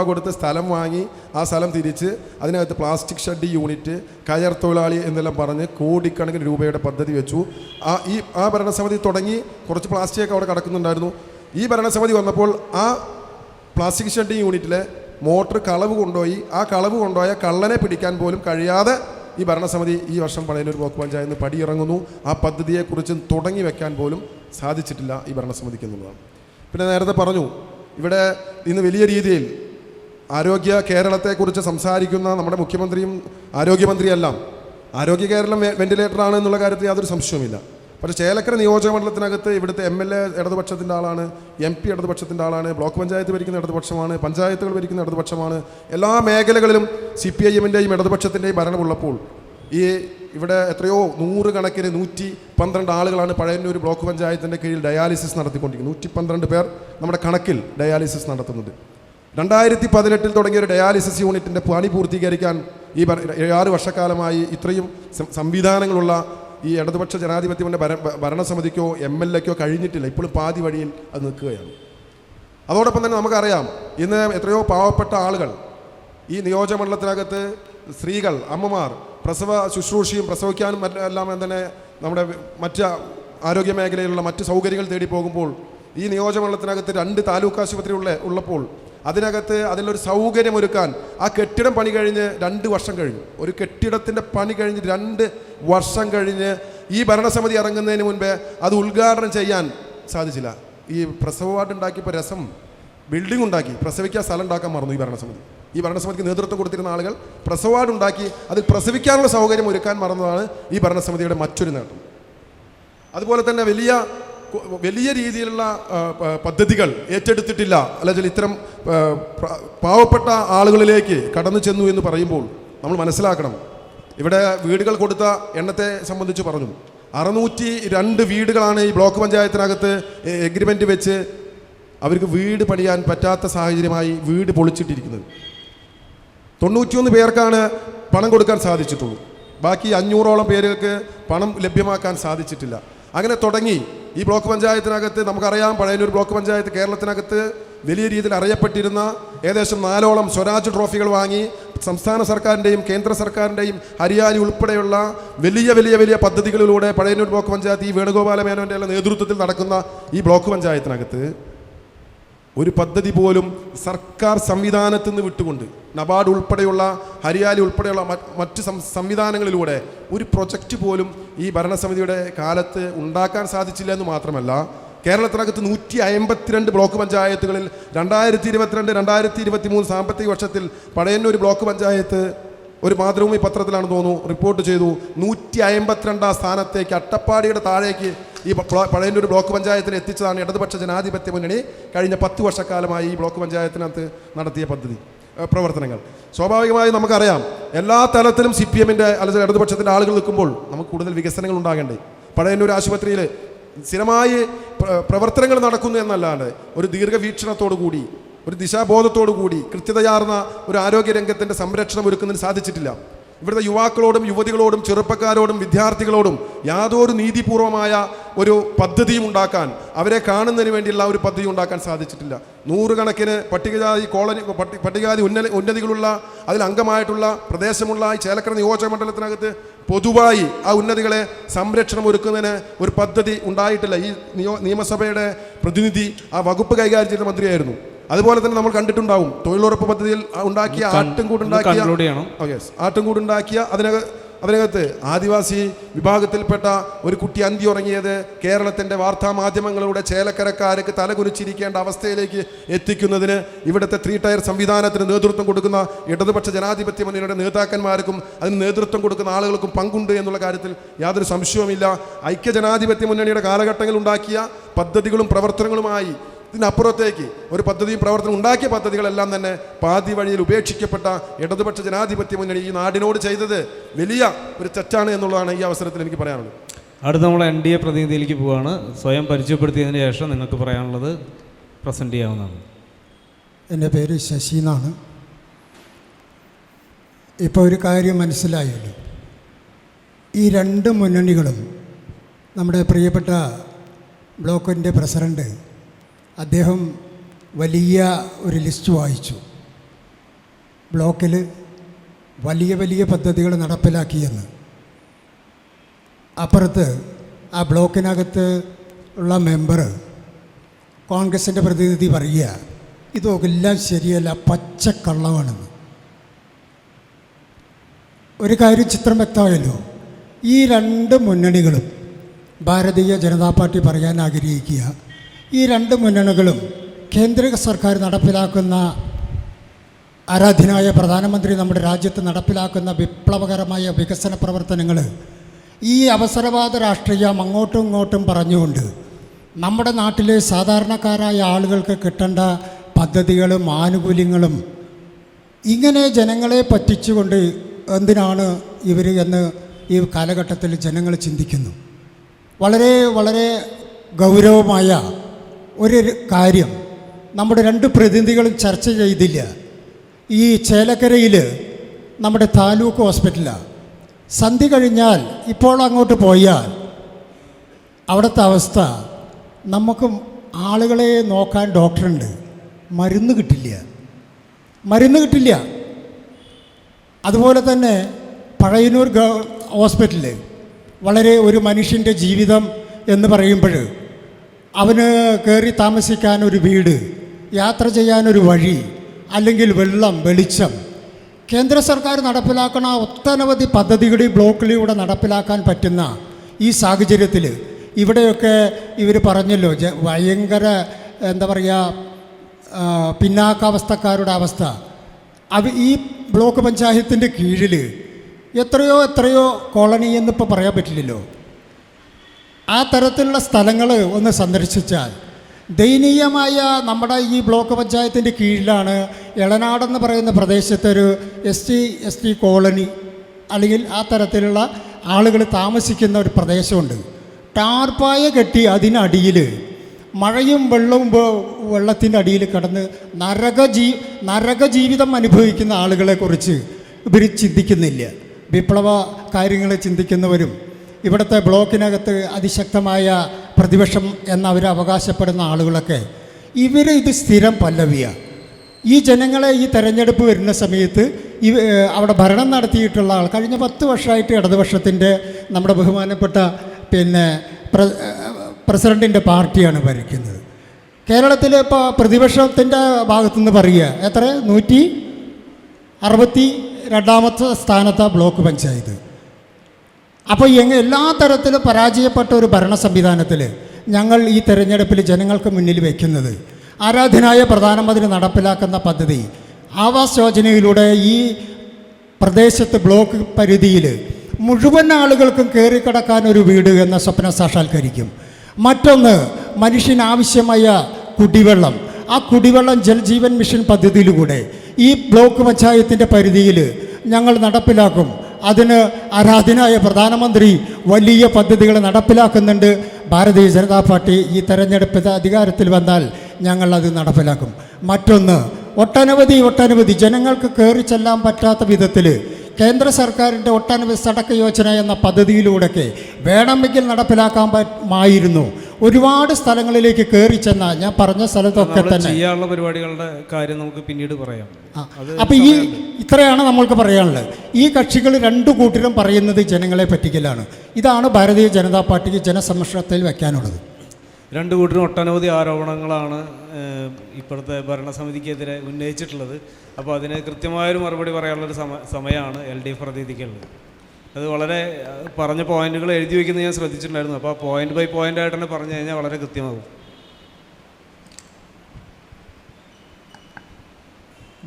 കൊടുത്ത് സ്ഥലം വാങ്ങി ആ സ്ഥലം തിരിച്ച് അതിനകത്ത് പ്ലാസ്റ്റിക് ഷെഡ് യൂണിറ്റ്, കയർ തൊഴിലാളി എന്നെല്ലാം പറഞ്ഞ് കോടിക്കണക്കിന് രൂപയുടെ പദ്ധതി വെച്ചു. ആ ഭരണസമിതി തുടങ്ങി. കുറച്ച് പ്ലാസ്റ്റിക്കൊക്കെ അവിടെ കിടക്കുന്നുണ്ടായിരുന്നു. ഈ ഭരണസമിതി വന്നപ്പോൾ ആ പ്ലാസ്റ്റിക് ഷെഡ് യൂണിറ്റിലെ മോട്ടർ കളവ് കൊണ്ടുപോയ കള്ളനെ പിടിക്കാൻ പോലും കഴിയാതെ ഈ ഭരണസമിതി ഈ വർഷം പഴയന്നൂർ ബ്ലോക്ക് പഞ്ചായത്ത് പടിയിറങ്ങുന്നു. ആ പദ്ധതിയെക്കുറിച്ച് തുടങ്ങി വെക്കാൻ പോലും സാധിച്ചിട്ടില്ല ഈ ഭരണസമിതിക്ക് എന്നുള്ളതാണ്. പിന്നെ നേരത്തെ പറഞ്ഞു, ഇവിടെ ഇന്ന് വലിയ രീതിയിൽ കേരളത്തെക്കുറിച്ച് സംസാരിക്കുന്ന നമ്മുടെ മുഖ്യമന്ത്രിയും ആരോഗ്യമന്ത്രിയെല്ലാം ആരോഗ്യ കേരളം വെന്റിലേറ്ററാണ് എന്നുള്ള കാര്യത്തിൽ യാതൊരു സംശയവുമില്ല. പക്ഷേ ചേലക്കര നിയോജക മണ്ഡലത്തിനകത്ത് ഇവിടുത്തെ MLA ഇടതുപക്ഷത്തിൻ്റെ ആളാണ്, MP ഇടതുപക്ഷത്തിൻ്റെ ആളാണ്, ബ്ലോക്ക് പഞ്ചായത്ത് ഭരിക്കുന്ന ഇടതുപക്ഷമാണ്, പഞ്ചായത്തുകൾ ഭരിക്കുന്ന ഇടതുപക്ഷമാണ്. എല്ലാ മേഖലകളിലും CPIM-ൻ്റെയും ഇടതുപക്ഷത്തിൻ്റെയും ഭരണമുള്ളപ്പോൾ ഇവിടെ എത്രയോ 100 കണക്കിന് 112 ആളുകളാണ് പഴയന്നൂർ ബ്ലോക്ക് പഞ്ചായത്തിൻ്റെ കീഴിൽ ഡയാലിസിസ് നടത്തിക്കൊണ്ടിരിക്കുന്നത്. 112 പേർ നമ്മുടെ കണക്കിൽ ഡയാലിസിസ് നടത്തുന്നുണ്ട്. 2018 തുടങ്ങിയ ഒരു ഡയാലിസിസ് യൂണിറ്റിൻ്റെ പണി പൂർത്തീകരിക്കാൻ ഈ 6 വർഷക്കാലമായി ഇത്രയും സംവിധാനങ്ങളുള്ള ഈ ഇടതുപക്ഷ ജനാധിപത്യത്തിൻ്റെ ഭരണസമിതിക്കോ MLA-ക്കോ കഴിഞ്ഞിട്ടില്ല. ഇപ്പോഴും പാതി വഴിയിൽ അത് നിൽക്കുകയാണ്. അതോടൊപ്പം തന്നെ നമുക്കറിയാം, ഇന്ന് എത്രയോ പാവപ്പെട്ട ആളുകൾ ഈ നിയോജകമണ്ഡലത്തിനകത്ത്, സ്ത്രീകൾ, അമ്മമാർ പ്രസവ ശുശ്രൂഷയും പ്രസവിക്കാനും എല്ലാം തന്നെ നമ്മുടെ മറ്റ് ആരോഗ്യ മേഖലയിലുള്ള മറ്റ് സൗകര്യങ്ങൾ തേടി പോകുമ്പോൾ ഈ നിയോജകമണ്ഡലത്തിനകത്ത് 2 താലൂക്ക് ആശുപത്രി ഉള്ളപ്പോൾ അതിലൊരു സൗകര്യമൊരുക്കാൻ ആ കെട്ടിടം പണി കഴിഞ്ഞ് 2 വർഷം കഴിഞ്ഞു. ഒരു കെട്ടിടത്തിൻ്റെ പണി കഴിഞ്ഞ് 2 വർഷം കഴിഞ്ഞ് ഈ ഭരണസമിതി ഇറങ്ങുന്നതിന് മുൻപേ അത് ഉദ്ഘാടനം ചെയ്യാൻ സാധിച്ചില്ല. ഈ പ്രസവ വാർഡ് ഉണ്ടാക്കിയപ്പോൾ ബിൽഡിംഗ് ഉണ്ടാക്കി, പ്രസവിക്കാൻ സ്ഥലം ഉണ്ടാക്കാൻ മറന്നു ഈ ഭരണസമിതിക്ക് നേതൃത്വം കൊടുത്തിരുന്ന ആളുകൾ. പ്രസവ വാർഡ് ഉണ്ടാക്കി അതിൽ പ്രസവിക്കാനുള്ള സൗകര്യം ഒരുക്കാൻ മറന്നതാണ് ഈ ഭരണസമിതിയുടെ മറ്റൊരു നേട്ടം. അതുപോലെ തന്നെ വലിയ വലിയ രീതിയിലുള്ള പദ്ധതികൾ ഏറ്റെടുത്തിട്ടില്ല, അല്ലെങ്കിൽ ഇത്തരം പാവപ്പെട്ട ആളുകളിലേക്ക് കടന്നു ചെന്നു എന്ന് പറയുമ്പോൾ നമ്മൾ മനസ്സിലാക്കണം. ഇവിടെ വീടുകൾ കൊടുത്ത എണ്ണത്തെ സംബന്ധിച്ച് പറഞ്ഞു, 602 വീടുകളാണ് ഈ ബ്ലോക്ക് പഞ്ചായത്തിനകത്ത് എഗ്രിമെൻ്റ് വെച്ച് അവർക്ക് വീട് പണിയാൻ പറ്റാത്ത സാഹചര്യമായി വീട് പൊളിച്ചിട്ടിരിക്കുന്നത്. 91 പേർക്കാണ് പണം കൊടുക്കാൻ സാധിച്ചിട്ടുള്ളൂ. ബാക്കി 500ഓളം പേർക്ക് പണം ലഭ്യമാക്കാൻ സാധിച്ചിട്ടില്ല. അങ്ങനെ തുടങ്ങി ഈ ബ്ലോക്ക് പഞ്ചായത്തിനകത്ത് നമുക്കറിയാം, പഴയന്നൂർ ബ്ലോക്ക് പഞ്ചായത്ത് കേരളത്തിനകത്ത് വലിയ രീതിയിൽ അറിയപ്പെട്ടിരുന്ന ഏകദേശം 4ഓളം സ്വരാജ് ട്രോഫികൾ വാങ്ങി സംസ്ഥാന സർക്കാരിൻ്റെയും കേന്ദ്ര സർക്കാരിൻ്റെയും ഹരിയാലി ഉൾപ്പെടെയുള്ള വലിയ വലിയ വലിയ പദ്ധതികളിലൂടെ പഴയന്നൂർ ബ്ലോക്ക് പഞ്ചായത്ത് ഈ വേണുഗോപാല മേനോൻ്റെ നേതൃത്വത്തിൽ നടക്കുന്ന ഈ ബ്ലോക്ക് പഞ്ചായത്തിനകത്ത് ഒരു പദ്ധതി പോലും സർക്കാർ സംവിധാനത്തിൽ നിന്ന് വിട്ടുകൊണ്ട് നബാർഡ് ഉൾപ്പെടെയുള്ള ഹരിയാലി ഉൾപ്പെടെയുള്ള മറ്റ് സംവിധാനങ്ങളിലൂടെ ഒരു പ്രൊജക്റ്റ് പോലും ഈ ഭരണസമിതിയുടെ കാലത്ത് ഉണ്ടാക്കാൻ സാധിച്ചില്ല എന്ന് മാത്രമല്ല, കേരളത്തിനകത്ത് 152 ബ്ലോക്ക് പഞ്ചായത്തുകളിൽ 2022-2023 സാമ്പത്തിക വർഷത്തിൽ പഴയന്നൂർ ബ്ലോക്ക് പഞ്ചായത്ത് ഒരു മാതൃഭൂമി പത്രത്തിലാണ് തോന്നുന്നു റിപ്പോർട്ട് ചെയ്തു, 152 സ്ഥാനത്തേക്ക് അട്ടപ്പാടിയുടെ താഴേക്ക് ഈ പഴയന്നൂർ ബ്ലോക്ക് പഞ്ചായത്തിന് എത്തിച്ചതാണ് ഇടതുപക്ഷ ജനാധിപത്യ മുന്നണി കഴിഞ്ഞ 10 വർഷക്കാലമായി ഈ ബ്ലോക്ക് പഞ്ചായത്തിനകത്ത് നടത്തിയ പ്രവർത്തനങ്ങൾ. സ്വാഭാവികമായി നമുക്കറിയാം, എല്ലാ തലത്തിലും CPM-ൻ്റെ അല്ലെങ്കിൽ ഇടതുപക്ഷത്തിൻ്റെ ആളുകൾ നിൽക്കുമ്പോൾ നമുക്ക് കൂടുതൽ വികസനങ്ങൾ ഉണ്ടാകേണ്ടേ. പഴയന്നൂർ ആശുപത്രിയിൽ സ്ഥിരമായി പ്രവർത്തനങ്ങൾ നടക്കുന്നു എന്നല്ലാണ്ട് ഒരു ദീർഘവീക്ഷണത്തോടു കൂടി, ഒരു ദിശാബോധത്തോടു കൂടി കൃത്യതയാർന്ന ഒരു ആരോഗ്യരംഗത്തിൻ്റെ സംരക്ഷണം ഒരുക്കുന്നതിന് സാധിച്ചിട്ടില്ല. ഇവിടുത്തെ യുവാക്കളോടും യുവതികളോടും ചെറുപ്പക്കാരോടും വിദ്യാർത്ഥികളോടും യാതൊരു നീതിപൂർവമായ ഒരു പദ്ധതിയും ഉണ്ടാക്കാൻ, അവരെ കാണുന്നതിന് വേണ്ടിയുള്ള ഒരു പദ്ധതി ഉണ്ടാക്കാൻ സാധിച്ചിട്ടില്ല. 100 കണക്കിന് പട്ടികജാതി ഉന്നതികളുള്ള അതിൽ അംഗമായിട്ടുള്ള പ്രദേശമുള്ള ഈ ചേലക്കര നിയോജക മണ്ഡലത്തിനകത്ത് പൊതുവായി ആ ഉന്നതികളെ സംരക്ഷണം ഒരുക്കുന്നതിന് ഒരു പദ്ധതി ഉണ്ടായിട്ടില്ല. ഈ നിയമസഭയുടെ പ്രതിനിധി ആ വകുപ്പ് കൈകാര്യം ചെയ്ത മന്ത്രിയായിരുന്നു. അതുപോലെ തന്നെ നമ്മൾ കണ്ടിട്ടുണ്ടാവും, തൊഴിലുറപ്പ് പദ്ധതിയിൽ ഉണ്ടാക്കിയ ആട്ടുംകൂടുണ്ടാക്കിയ അതിനകത്ത് ആദിവാസി വിഭാഗത്തിൽപ്പെട്ട ഒരു കുട്ടി അന്തി ഉറങ്ങിയത് കേരളത്തിൻ്റെ വാർത്താ മാധ്യമങ്ങളുടെ ചേലക്കരക്കാർക്ക് തലകുനിച്ചിരിക്കേണ്ട അവസ്ഥയിലേക്ക് എത്തിക്കുന്നതിന് ഇവിടുത്തെ 3 ടയർ സംവിധാനത്തിന് നേതൃത്വം കൊടുക്കുന്ന ഇടതുപക്ഷ ജനാധിപത്യ മുന്നണിയുടെ നേതാക്കന്മാർക്കും അതിന് നേതൃത്വം കൊടുക്കുന്ന ആളുകൾക്കും പങ്കുണ്ട് എന്നുള്ള കാര്യത്തിൽ യാതൊരു സംശയവുമില്ല. ഐക്യജനാധിപത്യ മുന്നണിയുടെ കാലഘട്ടങ്ങളിൽ ഉണ്ടാക്കിയ പദ്ധതികളും പ്രവർത്തനങ്ങളുമായി ഇതിനപ്പുറത്തേക്ക് ഒരു പദ്ധതിയും പ്രവർത്തനം ഉണ്ടാക്കിയ പദ്ധതികളെല്ലാം തന്നെ പാതി വഴിയിൽ ഉപേക്ഷിക്കപ്പെട്ട ഇടതുപക്ഷ ജനാധിപത്യ മുന്നണി ഈ നാടിനോട് ചെയ്തത് വലിയ ഒരു തെറ്റാണ് എന്നുള്ളതാണ് ഈ അവസരത്തിൽ എനിക്ക് പറയാനുള്ളത്. അടുത്ത നമ്മൾ NDA പ്രതിനിധിയിലേക്ക് പോവുകയാണ്. സ്വയം പരിചയപ്പെടുത്തിയതിന് ശേഷം നിങ്ങൾക്ക് പറയാനുള്ളത് പ്രസൻറ്റ് ചെയ്യാവുന്നതാണ്. എൻ്റെ പേര് ശശി എന്നാണ്. ഇപ്പോൾ ഒരു കാര്യം മനസ്സിലായല്ലോ, ഈ 2 മുന്നണികളും നമ്മുടെ പ്രിയപ്പെട്ട ബ്ലോക്കിൻ്റെ പ്രസിഡൻറ്റ് അദ്ദേഹം വലിയ ഒരു ലിസ്റ്റ് വായിച്ചു. ബ്ലോക്കിൽ വലിയ വലിയ പദ്ധതികൾ നടപ്പിലാക്കിയെന്ന്. അപ്പുറത്ത് ആ ബ്ലോക്കിനകത്ത് ഉള്ള മെമ്പർ കോൺഗ്രസിൻ്റെ പ്രതിനിധി പറയുക ഇതൊക്കെല്ലാം ശരിയല്ല, പച്ചക്കള്ളമാണെന്ന്. ഒരു കാര്യം ചിത്രം വ്യക്തമായല്ലോ, ഈ 2 മുന്നണികളും ഭാരതീയ ജനതാ പാർട്ടി പറയാൻ ആഗ്രഹിക്കുക, ഈ 2 മുന്നണികളും കേന്ദ്ര സർക്കാർ നടപ്പിലാക്കുന്ന ആരാധ്യനായ പ്രധാനമന്ത്രി നമ്മുടെ രാജ്യത്ത് നടപ്പിലാക്കുന്ന വിപ്ലവകരമായ വികസന പ്രവർത്തനങ്ങൾ ഈ അവസരവാദ രാഷ്ട്രീയം അങ്ങോട്ടും ഇങ്ങോട്ടും പറഞ്ഞുകൊണ്ട് നമ്മുടെ നാട്ടിലെ സാധാരണക്കാരായ ആളുകൾക്ക് കിട്ടേണ്ട പദ്ധതികളും ആനുകൂല്യങ്ങളും ഇങ്ങനെ ജനങ്ങളെ പറ്റിച്ചുകൊണ്ട് എന്തിനാണ് ഇവർ എന്ന് ഈ കാലഘട്ടത്തിൽ ജനങ്ങൾ ചിന്തിക്കുന്നു. വളരെ വളരെ ഗൗരവമായ ഒരു കാര്യം നമ്മുടെ 2 പ്രതിനിധികളും ചർച്ച ചെയ്തില്ല. ഈ ചേലക്കരയിൽ നമ്മുടെ താലൂക്ക് ഹോസ്പിറ്റലാണ്. സന്ധ്യ കഴിഞ്ഞാൽ ഇപ്പോൾ അങ്ങോട്ട് പോയാൽ അവിടുത്തെ അവസ്ഥ, നമുക്ക് ആളുകളെ നോക്കാൻ ഡോക്ടറുണ്ട്, മരുന്ന് കിട്ടില്ല. അതുപോലെ തന്നെ പഴയന്നൂർ ഹോസ്പിറ്റലിൽ വളരെ ഒരു മനുഷ്യൻ്റെ ജീവിതം എന്ന് പറയുമ്പോൾ അവന് കയറി താമസിക്കാൻ ഒരു വീട്, യാത്ര ചെയ്യാനൊരു വഴി, അല്ലെങ്കിൽ വെള്ളം, വെളിച്ചം, കേന്ദ്ര സർക്കാർ നടപ്പിലാക്കുന്ന ഒട്ടനവധി പദ്ധതികൾ ഈ ബ്ലോക്കിലൂടെ നടപ്പിലാക്കാൻ പറ്റുന്ന ഈ സാഹചര്യത്തിൽ ഇവിടെയൊക്കെ ഇവർ പറഞ്ഞല്ലോ ഭയങ്കര എന്താ പറയുക പിന്നാക്കാവസ്ഥക്കാരുടെ അവസ്ഥ. ഈ ബ്ലോക്ക് പഞ്ചായത്തിൻ്റെ കീഴിൽ എത്രയോ കോളനി എന്നിപ്പോൾ പറയാൻ പറ്റില്ലല്ലോ. ആ തരത്തിലുള്ള സ്ഥലങ്ങൾ ഒന്ന് സന്ദർശിച്ചാൽ ദയനീയമായ നമ്മുടെ ഈ ബ്ലോക്ക് പഞ്ചായത്തിൻ്റെ കീഴിലാണ് എളനാടെന്ന് പറയുന്ന പ്രദേശത്തൊരു എസ് ടി കോളനി അല്ലെങ്കിൽ ആ തരത്തിലുള്ള ആളുകൾ താമസിക്കുന്ന ഒരു പ്രദേശമുണ്ട്. ടാർപ്പായ കെട്ടി അതിനടിയിൽ മഴയും വെള്ളവും വെള്ളത്തിൻ്റെ അടിയിൽ കിടന്ന് നരകജീവിതം അനുഭവിക്കുന്ന ആളുകളെക്കുറിച്ച് ഇവർ ചിന്തിക്കുന്നില്ല. വിപ്ലവ കാര്യങ്ങൾ ചിന്തിക്കുന്നവരും ഇവിടുത്തെ ബ്ലോക്കിനകത്ത് അതിശക്തമായ പ്രതിപക്ഷം എന്നവർ അവകാശപ്പെടുന്ന ആളുകളൊക്കെ ഇത് സ്ഥിരം പല്ലവിയാണ്. ഈ ജനങ്ങളെ ഈ തെരഞ്ഞെടുപ്പ് വരുന്ന സമയത്ത് അവിടെ ഭരണം നടത്തിയിട്ടുള്ള ആൾ കഴിഞ്ഞ 10 വർഷമായിട്ട് ഇടതുപക്ഷത്തിൻ്റെ നമ്മുടെ ബഹുമാനപ്പെട്ട പ്രസിഡൻറ്റിൻ്റെ പാർട്ടിയാണ് ഭരിക്കുന്നത്. കേരളത്തിൽ ഇപ്പോൾ പ്രതിപക്ഷത്തിൻ്റെ ഭാഗത്തുനിന്ന് പറയുക എത്ര 162ാമത്തെ സ്ഥാനത്താണ് ബ്ലോക്ക് പഞ്ചായത്ത്. അപ്പോൾ എല്ലാ തരത്തിലും പരാജയപ്പെട്ട ഒരു ഭരണ സംവിധാനത്തിൽ ഞങ്ങൾ ഈ തെരഞ്ഞെടുപ്പിൽ ജനങ്ങൾക്ക് മുന്നിൽ വയ്ക്കുന്നത് ആരാധനായ പ്രധാനമന്ത്രി നടപ്പിലാക്കുന്ന പദ്ധതി ആവാസ് യോജനയിലൂടെ ഈ പ്രദേശത്ത് ബ്ലോക്ക് പരിധിയിൽ മുഴുവൻ ആളുകൾക്കും കയറിക്കിടക്കാൻ ഒരു വീട് എന്ന സ്വപ്നം സാക്ഷാത്കരിക്കും. മറ്റൊന്ന് മനുഷ്യനാവശ്യമായ കുടിവെള്ളം, ആ കുടിവെള്ളം ജൽജീവൻ മിഷൻ പദ്ധതിയിലൂടെ ഈ ബ്ലോക്ക് പഞ്ചായത്തിൻ്റെ പരിധിയിൽ ഞങ്ങൾ നടപ്പിലാക്കും. അതിന് ആരാധനായ പ്രധാനമന്ത്രി വലിയ പദ്ധതികൾ നടപ്പിലാക്കുന്നുണ്ട്. ഭാരതീയ ജനതാ പാർട്ടി ഈ തെരഞ്ഞെടുപ്പ് അധികാരത്തിൽ വന്നാൽ ഞങ്ങൾ അത് നടപ്പിലാക്കും. മറ്റൊന്ന് ഒട്ടനവധി ജനങ്ങൾക്ക് കയറി ചെല്ലാൻ പറ്റാത്ത വിധത്തിൽ കേന്ദ്ര സർക്കാരിൻ്റെ ഒട്ടനവധി സടക്ക് യോജന എന്ന പദ്ധതിയിലൂടെയൊക്കെ വേണമെങ്കിൽ നടപ്പിലാക്കാമായിരുന്നു. ഒരുപാട് സ്ഥലങ്ങളിലേക്ക് കയറി ചെന്ന ഞാൻ പറഞ്ഞ സ്ഥലത്തൊക്കെ തന്നെ ചെയ്യാനുള്ള പരിപാടികളുടെ കാര്യം നമുക്ക് പിന്നീട് പറയാം. അപ്പോൾ ഇത്രയാണ് നമ്മൾക്ക് പറയാനുള്ളത്. ഈ കക്ഷികൾ രണ്ടു കൂട്ടരും പറയുന്നത് ജനങ്ങളെ പറ്റിക്കലാണ്. ഇതാണ് ഭാരതീയ ജനതാ പാർട്ടിക്ക് ജനസമക്ഷത്തിൽ വയ്ക്കാനുള്ളത്. രണ്ടു കൂട്ടരും ഒട്ടനവധി ആരോപണങ്ങളാണ് ഇപ്പോഴത്തെ ഭരണസമിതിക്കെതിരെ ഉന്നയിച്ചിട്ടുള്ളത്. അപ്പോൾ അതിന് കൃത്യമായൊരു മറുപടി പറയാനുള്ളൊരു സമയമാണ് LDF പ്രതിനിധിക്കുള്ളത്. അത് വളരെ പറഞ്ഞ പോയിന്റുകൾ എഴുതി വയ്ക്കുന്നത് ഞാൻ ശ്രദ്ധിച്ചിട്ടുണ്ടായിരുന്നു. അപ്പോൾ പോയിന്റ് ബൈ പോയിന്റ് ആയിട്ട് തന്നെ പറഞ്ഞു കഴിഞ്ഞാൽ വളരെ കൃത്യമാകും.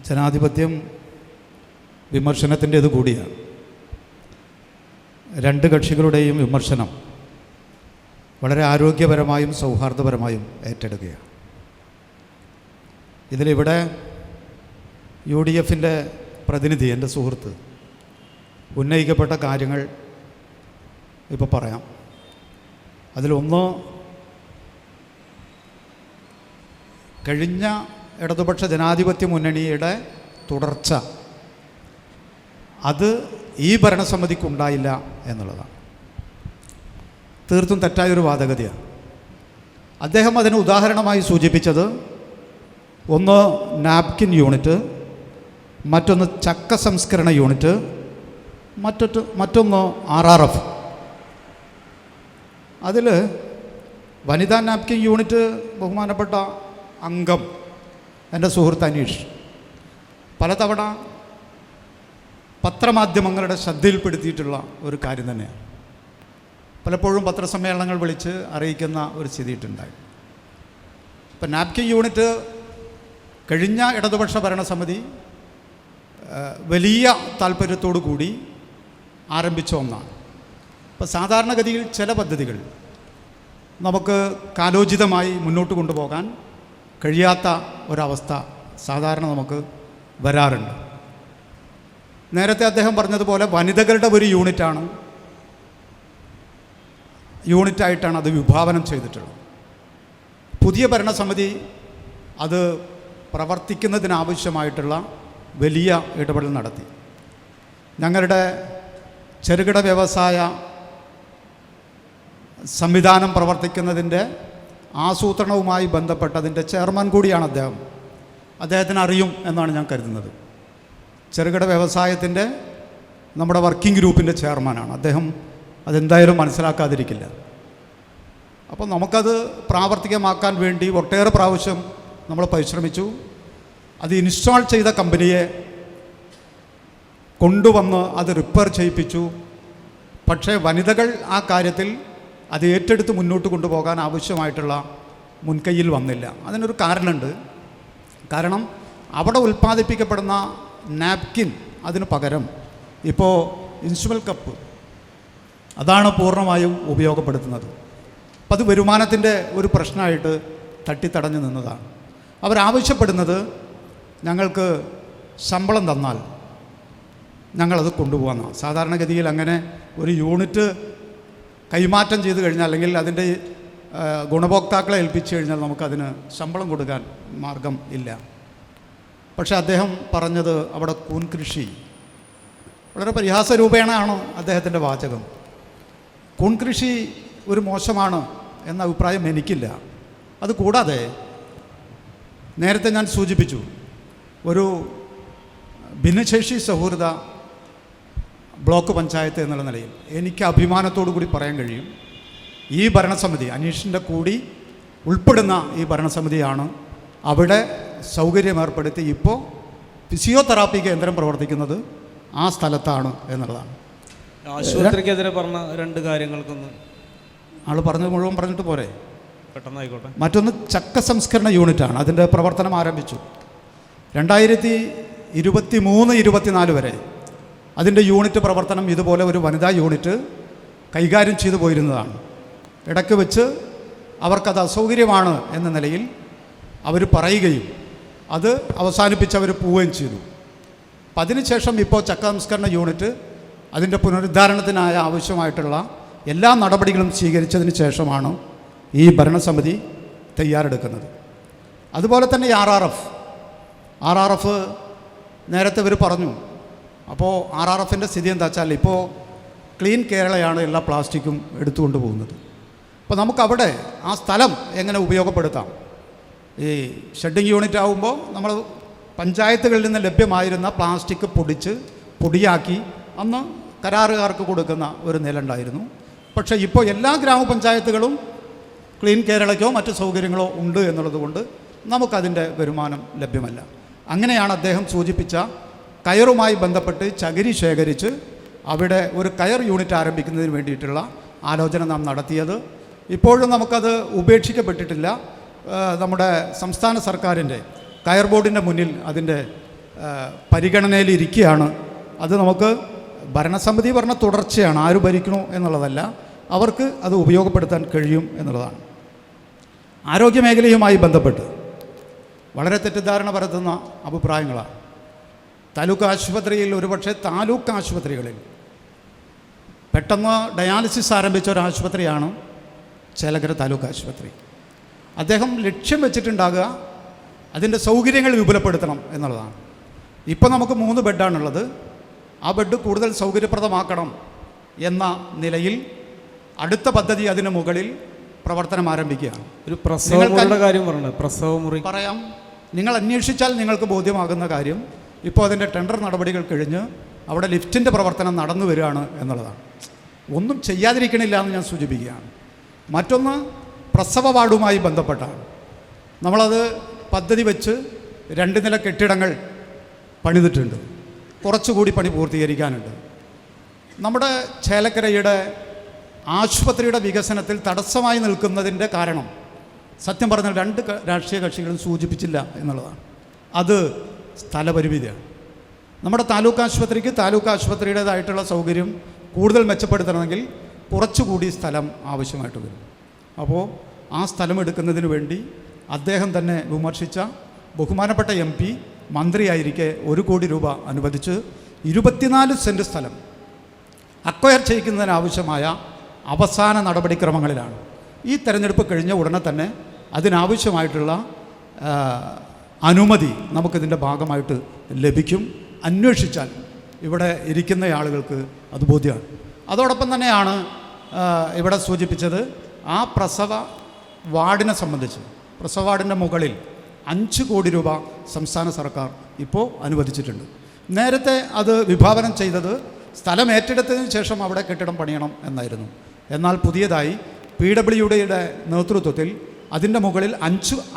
ജനാധിപത്യം വിമർശനത്തിൻ്റേത് കൂടിയാണ്. രണ്ട് കക്ഷികളുടെയും വിമർശനം വളരെ ആരോഗ്യപരമായും സൗഹാർദ്ദപരമായും ഏറ്റെടുക്കുകയാണ്. ഇതിലിവിടെ UDFൻ്റെ പ്രതിനിധി എൻ്റെ സുഹൃത്ത് ഉന്നയിക്കപ്പെട്ട കാര്യങ്ങൾ ഇപ്പോൾ പറയാം. അതിലൊന്ന്, കഴിഞ്ഞ ഇടതുപക്ഷ ജനാധിപത്യ മുന്നണിയുടെ തുടർച്ച അത് ഈ ഭരണസമിതിക്കുണ്ടായില്ല എന്നുള്ളതാണ്. തീർത്തും തെറ്റായൊരു വാദഗതിയാണ്. അദ്ദേഹം അതിന് ഉദാഹരണമായി സൂചിപ്പിച്ചത് ഒന്ന് നാപ്കിൻ യൂണിറ്റ്, മറ്റൊന്ന് ചക്ക സംസ്കരണ യൂണിറ്റ്, മറ്റൊന്ന് RRF. അതിൽ വനിതാ നാപ്കിൻ യൂണിറ്റ് ബഹുമാനപ്പെട്ട അംഗം എൻ്റെ സുഹൃത്ത് അനീഷ് പലതവണ പത്രമാധ്യമങ്ങളുടെ ശ്രദ്ധയിൽപ്പെടുത്തിയിട്ടുള്ള ഒരു കാര്യം തന്നെയാണ്. പലപ്പോഴും പത്രസമ്മേളനങ്ങൾ വിളിച്ച് അറിയിക്കുന്ന ഒരു സ്ഥിതിയിട്ടുണ്ടായി. ഇപ്പം നാപ്കിൻ യൂണിറ്റ് കഴിഞ്ഞ ഇടതുപക്ഷ ഭരണസമിതി വലിയ താല്പര്യത്തോടു കൂടി ആരംഭിച്ച ഒന്നാണ്. ഇപ്പോൾ സാധാരണഗതിയിൽ ചില പദ്ധതികൾ നമുക്ക് കാലോചിതമായി മുന്നോട്ട് കൊണ്ടുപോകാൻ കഴിയാത്ത ഒരവസ്ഥ സാധാരണ നമുക്ക് വരാറുണ്ട്. നേരത്തെ അദ്ദേഹം പറഞ്ഞതുപോലെ വനിതകളുടെ ഒരു യൂണിറ്റായിട്ടാണ് അത് വിഭാവനം ചെയ്തിട്ടുള്ളത്. പുതിയ ഭരണസമിതി അത് പ്രവർത്തിക്കുന്നതിനാവശ്യമായിട്ടുള്ള വലിയ ഇടപെടൽ നടത്തി. ഞങ്ങളുടെ ചെറുകിട വ്യവസായ സംവിധാനം പ്രവർത്തിക്കുന്നതിൻ്റെ ആസൂത്രണവുമായി ബന്ധപ്പെട്ടതിൻ്റെ ചെയർമാൻ കൂടിയാണ് അദ്ദേഹം. അദ്ദേഹത്തിന് അറിയും എന്നാണ് ഞാൻ കരുതുന്നത്. ചെറുകിട വ്യവസായത്തിൻ്റെ നമ്മുടെ വർക്കിംഗ് ഗ്രൂപ്പിൻ്റെ ചെയർമാനാണ് അദ്ദേഹം. അതെന്തായാലും മനസ്സിലാക്കാതിരിക്കില്ല. അപ്പോൾ നമുക്കത് പ്രാവർത്തികമാക്കാൻ വേണ്ടി ഒട്ടേറെ പ്രാവശ്യം നമ്മൾ പരിശ്രമിച്ചു. അത് ഇൻസ്റ്റാൾ ചെയ്ത കമ്പനിയെ കൊണ്ടുവന്ന് അത് റിപ്പയർ ചെയ്യിപ്പിച്ചു. പക്ഷേ വനിതകൾ ആ കാര്യത്തിൽ അത് ഏറ്റെടുത്ത് മുന്നോട്ട് കൊണ്ടുപോകാൻ ആവശ്യമായിട്ടുള്ള മുൻകൈയിൽ വന്നില്ല. അതിനൊരു കാരണമുണ്ട്. കാരണം അവിടെ ഉൽപ്പാദിപ്പിക്കപ്പെടുന്ന നാപ്കിൻ അതിന് പകരം ഇപ്പോൾ ഇൻസുവൽ കപ്പ് അതാണ് പൂർണ്ണമായും ഉപയോഗപ്പെടുത്തുന്നത്. അപ്പം അത് വരുമാനത്തിൻ്റെ ഒരു പ്രശ്നമായിട്ട് തട്ടിത്തടഞ്ഞു നിന്നതാണ്. അവരാവശ്യപ്പെടുന്നത് ഞങ്ങൾക്ക് ശമ്പളം തന്നാൽ ഞങ്ങളത് കൊണ്ടുപോകാമെന്നാണ്. സാധാരണഗതിയിൽ അങ്ങനെ ഒരു യൂണിറ്റ് കൈമാറ്റം ചെയ്ത് കഴിഞ്ഞാൽ, അല്ലെങ്കിൽ അതിൻ്റെ ഗുണഭോക്താക്കളെ ഏൽപ്പിച്ചു കഴിഞ്ഞാൽ നമുക്കതിന് ശമ്പളം കൊടുക്കാൻ മാർഗം ഇല്ല. പക്ഷേ അദ്ദേഹം പറഞ്ഞത് അവിടെ കൂൺ കൃഷി, വളരെ പരിഹാസരൂപേണയാണ് അദ്ദേഹത്തിൻ്റെ വാചകം. കൂൺ കൃഷി ഒരു മോശമാണ് എന്ന അഭിപ്രായം എനിക്കില്ല. അതുകൂടാതെ നേരത്തെ ഞാൻ സൂചിപ്പിച്ചു, ഒരു ഭിന്നശേഷി സൗഹൃദ ബ്ലോക്ക് പഞ്ചായത്ത് എന്നുള്ള നിലയിൽ എനിക്ക് അഭിമാനത്തോടു കൂടി പറയാൻ കഴിയും, ഈ ഭരണസമിതി, അനീഷിൻ്റെ കൂടി ഉൾപ്പെടുന്ന ഈ ഭരണസമിതിയാണ് അവിടെ സൗകര്യമേർപ്പെടുത്തി ഇപ്പോൾ ഫിസിയോതെറാപ്പി കേന്ദ്രം പ്രവർത്തിക്കുന്നത് ആ സ്ഥലത്താണ് എന്നുള്ളതാണ്. ആശുപത്രിക്കെതിരെ പറഞ്ഞ 2 കാര്യങ്ങൾക്കൊന്ന് ആൾ പറഞ്ഞത് മുഴുവൻ പറഞ്ഞിട്ട് പോരെ? പെട്ടെന്നായിക്കോട്ടെ. മറ്റൊന്ന് ചക്ക സംസ്കരണ യൂണിറ്റാണ്. അതിൻ്റെ പ്രവർത്തനം ആരംഭിച്ചു 2023-24 വരെ. അതിൻ്റെ യൂണിറ്റ് പ്രവർത്തനം ഇതുപോലെ ഒരു വനിതാ യൂണിറ്റ് കൈകാര്യം ചെയ്തു പോയിരുന്നതാണ്. ഇടയ്ക്ക് വെച്ച് അവർക്കത് അസൗകര്യമാണ് എന്ന നിലയിൽ അവർ പറയുകയും അത് അവസാനിപ്പിച്ച് അവർ പോവുകയും ചെയ്തു. അപ്പം അതിനുശേഷം ഇപ്പോൾ ചക്ക സംസ്കരണ യൂണിറ്റ് അതിൻ്റെ പുനരുദ്ധാരണത്തിനായ ആവശ്യമായിട്ടുള്ള എല്ലാ നടപടികളും സ്വീകരിച്ചതിന് ശേഷമാണ് ഈ ഭരണസമിതി തയ്യാറെടുക്കുന്നത്. അതുപോലെ തന്നെ ആർ ആർ എഫ് നേരത്തെ ഇവർ പറഞ്ഞു. അപ്പോൾ ആർ ആർ എഫിൻ്റെ സ്ഥിതി എന്താ വെച്ചാൽ ഇപ്പോൾ ക്ലീൻ കേരളയാണ് എല്ലാ പ്ലാസ്റ്റിക്കും എടുത്തുകൊണ്ട് പോകുന്നത്. അപ്പോൾ നമുക്കവിടെ ആ സ്ഥലം എങ്ങനെ ഉപയോഗപ്പെടുത്താം? ഈ ഷെഡിങ് യൂണിറ്റ് ആകുമ്പോൾ നമ്മൾ പഞ്ചായത്തുകളിൽ നിന്ന് ലഭ്യമായിരുന്ന പ്ലാസ്റ്റിക് പൊടിയാക്കി അന്ന് കരാറുകാർക്ക് കൊടുക്കുന്ന ഒരു നിലയുണ്ടായിരുന്നു. പക്ഷേ ഇപ്പോൾ എല്ലാ ഗ്രാമപഞ്ചായത്തുകളും ക്ലീൻ കേരളയ്ക്കോ മറ്റ് സൗകര്യങ്ങളോ ഉണ്ട് എന്നുള്ളത് കൊണ്ട് നമുക്കതിൻ്റെ വരുമാനം ലഭ്യമല്ല. അങ്ങനെയാണ് അദ്ദേഹം സൂചിപ്പിച്ച കയറുമായി ബന്ധപ്പെട്ട് ചകിരി ശേഖരിച്ച് അവിടെ ഒരു കയർ യൂണിറ്റ് ആരംഭിക്കുന്നതിന് വേണ്ടിയിട്ടുള്ള ആലോചന നാം നടത്തിയത്. ഇപ്പോഴും നമുക്കത് ഉപേക്ഷിക്കപ്പെട്ടിട്ടില്ല. നമ്മുടെ സംസ്ഥാന സർക്കാരിൻ്റെ കയർ ബോർഡിൻ്റെ മുന്നിൽ അതിൻ്റെ പരിഗണനയിലിരിക്കുകയാണ്. അത് നമുക്ക് ഭരണസമിതി പറഞ്ഞ തുടർച്ചയാണ്, ആര് ഭരിക്കണോ എന്നുള്ളതല്ല, അവർക്ക് അത് ഉപയോഗപ്പെടുത്താൻ കഴിയും എന്നുള്ളതാണ്. ആരോഗ്യമേഖലയുമായി ബന്ധപ്പെട്ട് വളരെ തെറ്റിദ്ധാരണ പരത്തുന്ന അഭിപ്രായങ്ങളാണ്. താലൂക്ക് ആശുപത്രിയിൽ, ഒരുപക്ഷെ താലൂക്ക് ആശുപത്രികളിൽ പെട്ടെന്ന് ഡയാലിസിസ് ആരംഭിച്ച ഒരു ആശുപത്രിയാണ് ചേലക്കര താലൂക്ക് ആശുപത്രി. അദ്ദേഹം ലക്ഷ്യം വെച്ചിട്ടുണ്ടാകുക അതിൻ്റെ സൗകര്യങ്ങൾ വിപുലപ്പെടുത്തണം എന്നുള്ളതാണ്. ഇപ്പോൾ നമുക്ക് 3 ബെഡാണുള്ളത്. ആ ബെഡ് കൂടുതൽ സൗകര്യപ്രദമാക്കണം എന്ന നിലയിൽ അടുത്ത പദ്ധതി അതിന് മുകളിൽ പ്രവർത്തനം ആരംഭിക്കുകയാണ്. ഒരു പ്രസവമുറിയുടെ കാര്യം പറഞ്ഞു. പ്രസവമുറി പറയാം, നിങ്ങൾ അന്വേഷിച്ചാൽ നിങ്ങൾക്ക് ബോധ്യമാകുന്ന കാര്യം, ഇപ്പോൾ അതിൻ്റെ ടെൻഡർ നടപടികൾ കഴിഞ്ഞ് അവിടെ ലിഫ്റ്റിൻ്റെ പ്രവർത്തനം നടന്നു വരികയാണ് എന്നുള്ളതാണ്. ഒന്നും ചെയ്യാതിരിക്കണില്ല എന്ന് ഞാൻ സൂചിപ്പിക്കുകയാണ്. മറ്റൊന്ന് പ്രസവ വാർഡുമായി ബന്ധപ്പെട്ടാണ്. നമ്മളത് പദ്ധതി വെച്ച് 2 നില കെട്ടിടങ്ങൾ പണിതിട്ടുണ്ട്. കുറച്ചുകൂടി പണി പൂർത്തീകരിക്കാനുണ്ട്. നമ്മുടെ ചേലക്കരയുടെ ആശുപത്രിയുടെ വികസനത്തിൽ തടസ്സമായി നിൽക്കുന്നതിൻ്റെ കാരണം സത്യം പറഞ്ഞാൽ 2 രാഷ്ട്രീയ കക്ഷികളും സൂചിപ്പിച്ചില്ല എന്നുള്ളതാണ്. അത് സ്ഥലപരിമിതിയാണ്. നമ്മുടെ താലൂക്ക് ആശുപത്രിക്ക് താലൂക്ക് ആശുപത്രിയുടേതായിട്ടുള്ള സൗകര്യം കൂടുതൽ മെച്ചപ്പെടുത്തണമെങ്കിൽ കുറച്ചുകൂടി സ്ഥലം ആവശ്യമായിട്ട് വരും. അപ്പോൾ ആ സ്ഥലം എടുക്കുന്നതിന് വേണ്ടി അദ്ദേഹം തന്നെ വിമർശിച്ച ബഹുമാനപ്പെട്ട MP മന്ത്രിയായിരിക്കെ 1 കോടി രൂപ അനുവദിച്ച് 24 സെൻറ്റ് സ്ഥലം അക്വയർ ചെയ്യിക്കുന്നതിനാവശ്യമായ അവസാന നടപടിക്രമങ്ങളിലാണ്. ഈ തെരഞ്ഞെടുപ്പ് കഴിഞ്ഞ ഉടനെ തന്നെ അതിനാവശ്യമായിട്ടുള്ള അനുമതി നമുക്കിതിൻ്റെ ഭാഗമായിട്ട് ലഭിക്കും. അന്വേഷിച്ചാൽ ഇവിടെ ഇരിക്കുന്ന ആളുകൾക്ക് അത് ബോധ്യമാണ്. അതോടൊപ്പം തന്നെയാണ് ഇവിടെ സൂചിപ്പിച്ചത് ആ പ്രസവ വാർഡിനെ സംബന്ധിച്ച്. പ്രസവ വാർഡിൻ്റെ മുകളിൽ 5 കോടി രൂപ സംസ്ഥാന സർക്കാർ ഇപ്പോൾ അനുവദിച്ചിട്ടുണ്ട്. നേരത്തെ അത് വിഭാവനം ചെയ്തത് സ്ഥലം ഏറ്റെടുത്തതിന് ശേഷം അവിടെ കെട്ടിടം പണിയണം എന്നായിരുന്നു. എന്നാൽ പുതിയതായി PWDയുടെ നേതൃത്വത്തിൽ അതിൻ്റെ മുകളിൽ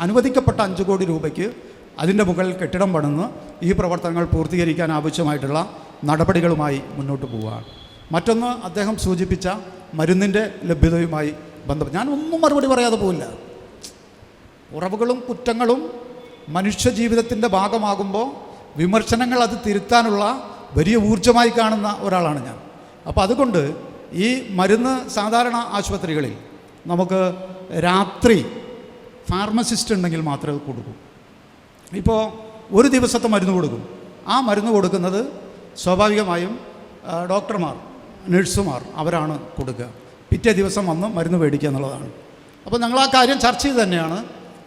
അനുവദിക്കപ്പെട്ട 5 കോടി രൂപയ്ക്ക് അതിൻ്റെ മുകളിൽ കെട്ടിടം പണിന്ന് ഈ പ്രവർത്തനങ്ങൾ പൂർത്തീകരിക്കാൻ ആവശ്യമായിട്ടുള്ള നടപടികളുമായി മുന്നോട്ട് പോവുകയാണ്. മറ്റൊന്ന് അദ്ദേഹം സൂചിപ്പിച്ച മരുന്നിൻ്റെ ലഭ്യതയുമായി ബന്ധപ്പെട്ട് ഞാൻ ഒന്നും മറുപടി പറയാതെ പോവില്ല. കുറവുകളും കുറ്റങ്ങളും മനുഷ്യജീവിതത്തിൻ്റെ ഭാഗമാകുമ്പോൾ വിമർശനങ്ങൾ അത് തിരുത്താനുള്ള വലിയ ഊർജ്ജമായി കാണുന്ന ഒരാളാണ് ഞാൻ. അപ്പോൾ അതുകൊണ്ട് ഈ മരുന്ന് സാധാരണ ആശുപത്രികളിൽ നമുക്ക് രാത്രി ഫാർമസിസ്റ്റ് ഉണ്ടെങ്കിൽ മാത്രമേ അത് കൊടുക്കൂ. ഇപ്പോൾ ഒരു ദിവസത്തെ മരുന്ന് കൊടുക്കും. ആ മരുന്ന് കൊടുക്കുന്നത് സ്വാഭാവികമായും ഡോക്ടർമാർ, നഴ്സുമാർ അവരാണ് കൊടുക്കുക. പിറ്റേ ദിവസം വന്ന് മരുന്ന് മേടിക്കുക എന്നുള്ളതാണ്. അപ്പോൾ ഞങ്ങൾ ആ കാര്യം ചർച്ച ചെയ്ത് തന്നെയാണ്.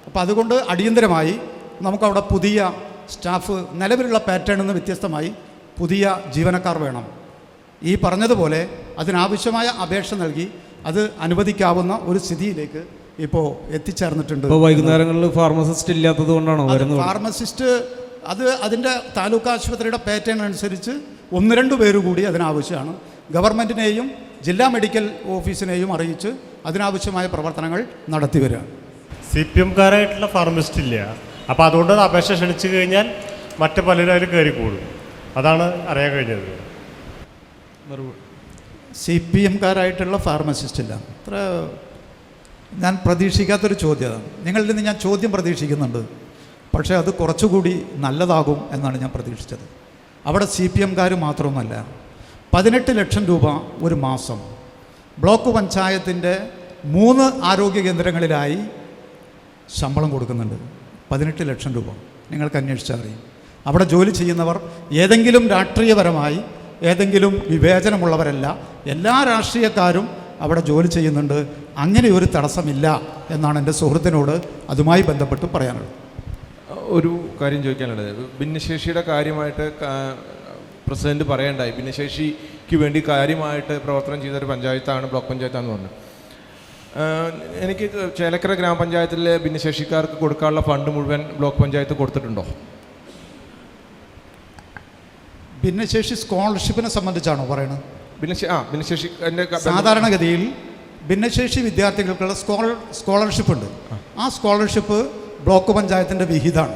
അപ്പോൾ അതുകൊണ്ട് അടിയന്തരമായി നമുക്കവിടെ പുതിയ സ്റ്റാഫ്, നിലവിലുള്ള പാറ്റേണിൽ നിന്ന് വ്യത്യസ്തമായി പുതിയ ജീവനക്കാർ വേണം. ഈ പറഞ്ഞതുപോലെ അതിനാവശ്യമായ അപേക്ഷ നൽകി അത് അനുവദിക്കാവുന്ന ഒരു സ്ഥിതിയിലേക്ക് ഇപ്പോൾ എത്തിച്ചേർന്നിട്ടുണ്ട്. ഇപ്പോൾ വൈകുന്നേരങ്ങളിൽ ഫാർമസിസ്റ്റ് ഇല്ലാത്തത് കൊണ്ടാണോ വരുന്നത്? ഫാർമസിസ്റ്റ് അതിൻ്റെ താലൂക്ക് ആശുപത്രിയുടെ പാറ്റേൺ അനുസരിച്ച് 1-2 പേര് കൂടി അതിനാവശ്യമാണ്. ഗവൺമെൻറ്റിനെയും ജില്ലാ മെഡിക്കൽ ഓഫീസിനെയും അറിയിച്ച് അതിനാവശ്യമായ പ്രവർത്തനങ്ങൾ നടത്തി വരിക. CPM-കാരായിട്ടുള്ള ഫാർമസിസ്റ്റ് ഇല്ല. അപ്പോൾ അതുകൊണ്ട് അപേക്ഷ ക്ഷണിച്ചു കഴിഞ്ഞാൽ മറ്റ് പലരും അതിൽ കയറിക്കൂടും. അതാണ് അറിയാൻ കഴിഞ്ഞത്. CPM-കാരായിട്ടുള്ള ഫാർമസിസ്റ്റ് ഇല്ല. അത്ര ഞാൻ പ്രതീക്ഷിക്കാത്തൊരു ചോദ്യമാണ്. നിങ്ങളിൽ നിന്ന് ഞാൻ ചോദ്യം പ്രതീക്ഷിക്കുന്നുണ്ട്, പക്ഷേ അത് കുറച്ചുകൂടി നല്ലതാകും എന്നാണ് ഞാൻ പ്രതീക്ഷിച്ചത്. അവിടെ CPM-കാർ മാത്രമൊന്നുമല്ല, 18 ലക്ഷം രൂപ ഒരു മാസം ബ്ലോക്ക് പഞ്ചായത്തിൻ്റെ 3 ആരോഗ്യ കേന്ദ്രങ്ങളിലായി ശമ്പളം കൊടുക്കുന്നുണ്ട്. 18 ലക്ഷം രൂപ നിങ്ങൾക്ക് അന്വേഷിച്ചാൽ അറിയും. അവിടെ ജോലി ചെയ്യുന്നവർ ഏതെങ്കിലും രാഷ്ട്രീയപരമായി ഏതെങ്കിലും വിവേചനമുള്ളവരല്ല, എല്ലാ രാഷ്ട്രീയക്കാരും അവിടെ ജോലി ചെയ്യുന്നുണ്ട്. അങ്ങനെ ഒരു തടസ്സമില്ല എന്നാണ് എൻ്റെ സുഹൃത്തിനോട് അതുമായി ബന്ധപ്പെട്ട് പറയാനുള്ളത്. ഒരു കാര്യം ചോദിക്കാനുള്ളത്, ഭിന്നശേഷിയുടെ കാര്യമായിട്ട് പ്രസിഡന്റ് പറയണ്ടായി, ഭിന്നശേഷിക്ക് വേണ്ടി കാര്യമായിട്ട് പ്രവർത്തനം ചെയ്തൊരു പഞ്ചായത്താണ് ബ്ലോക്ക് പഞ്ചായത്താണെന്ന് പറഞ്ഞു. എനിക്ക് ചേലക്കര ഗ്രാമപഞ്ചായത്തിലെ ഭിന്നശേഷിക്കാർക്ക് കൊടുക്കാനുള്ള ഫണ്ട് മുഴുവൻ ബ്ലോക്ക് പഞ്ചായത്ത് കൊടുത്തിട്ടുണ്ടോ? ഭിന്നശേഷി സ്കോളർഷിപ്പിനെ സംബന്ധിച്ചാണോ പറയുന്നത്? ഭിന്നശേഷി സാധാരണഗതിയിൽ ഭിന്നശേഷി വിദ്യാർത്ഥികൾക്കുള്ള സ്കോളർഷിപ്പ് ഉണ്ട്. ആ സ്കോളർഷിപ്പ് ബ്ലോക്ക് പഞ്ചായത്തിൻ്റെ വിഹിതമാണ്.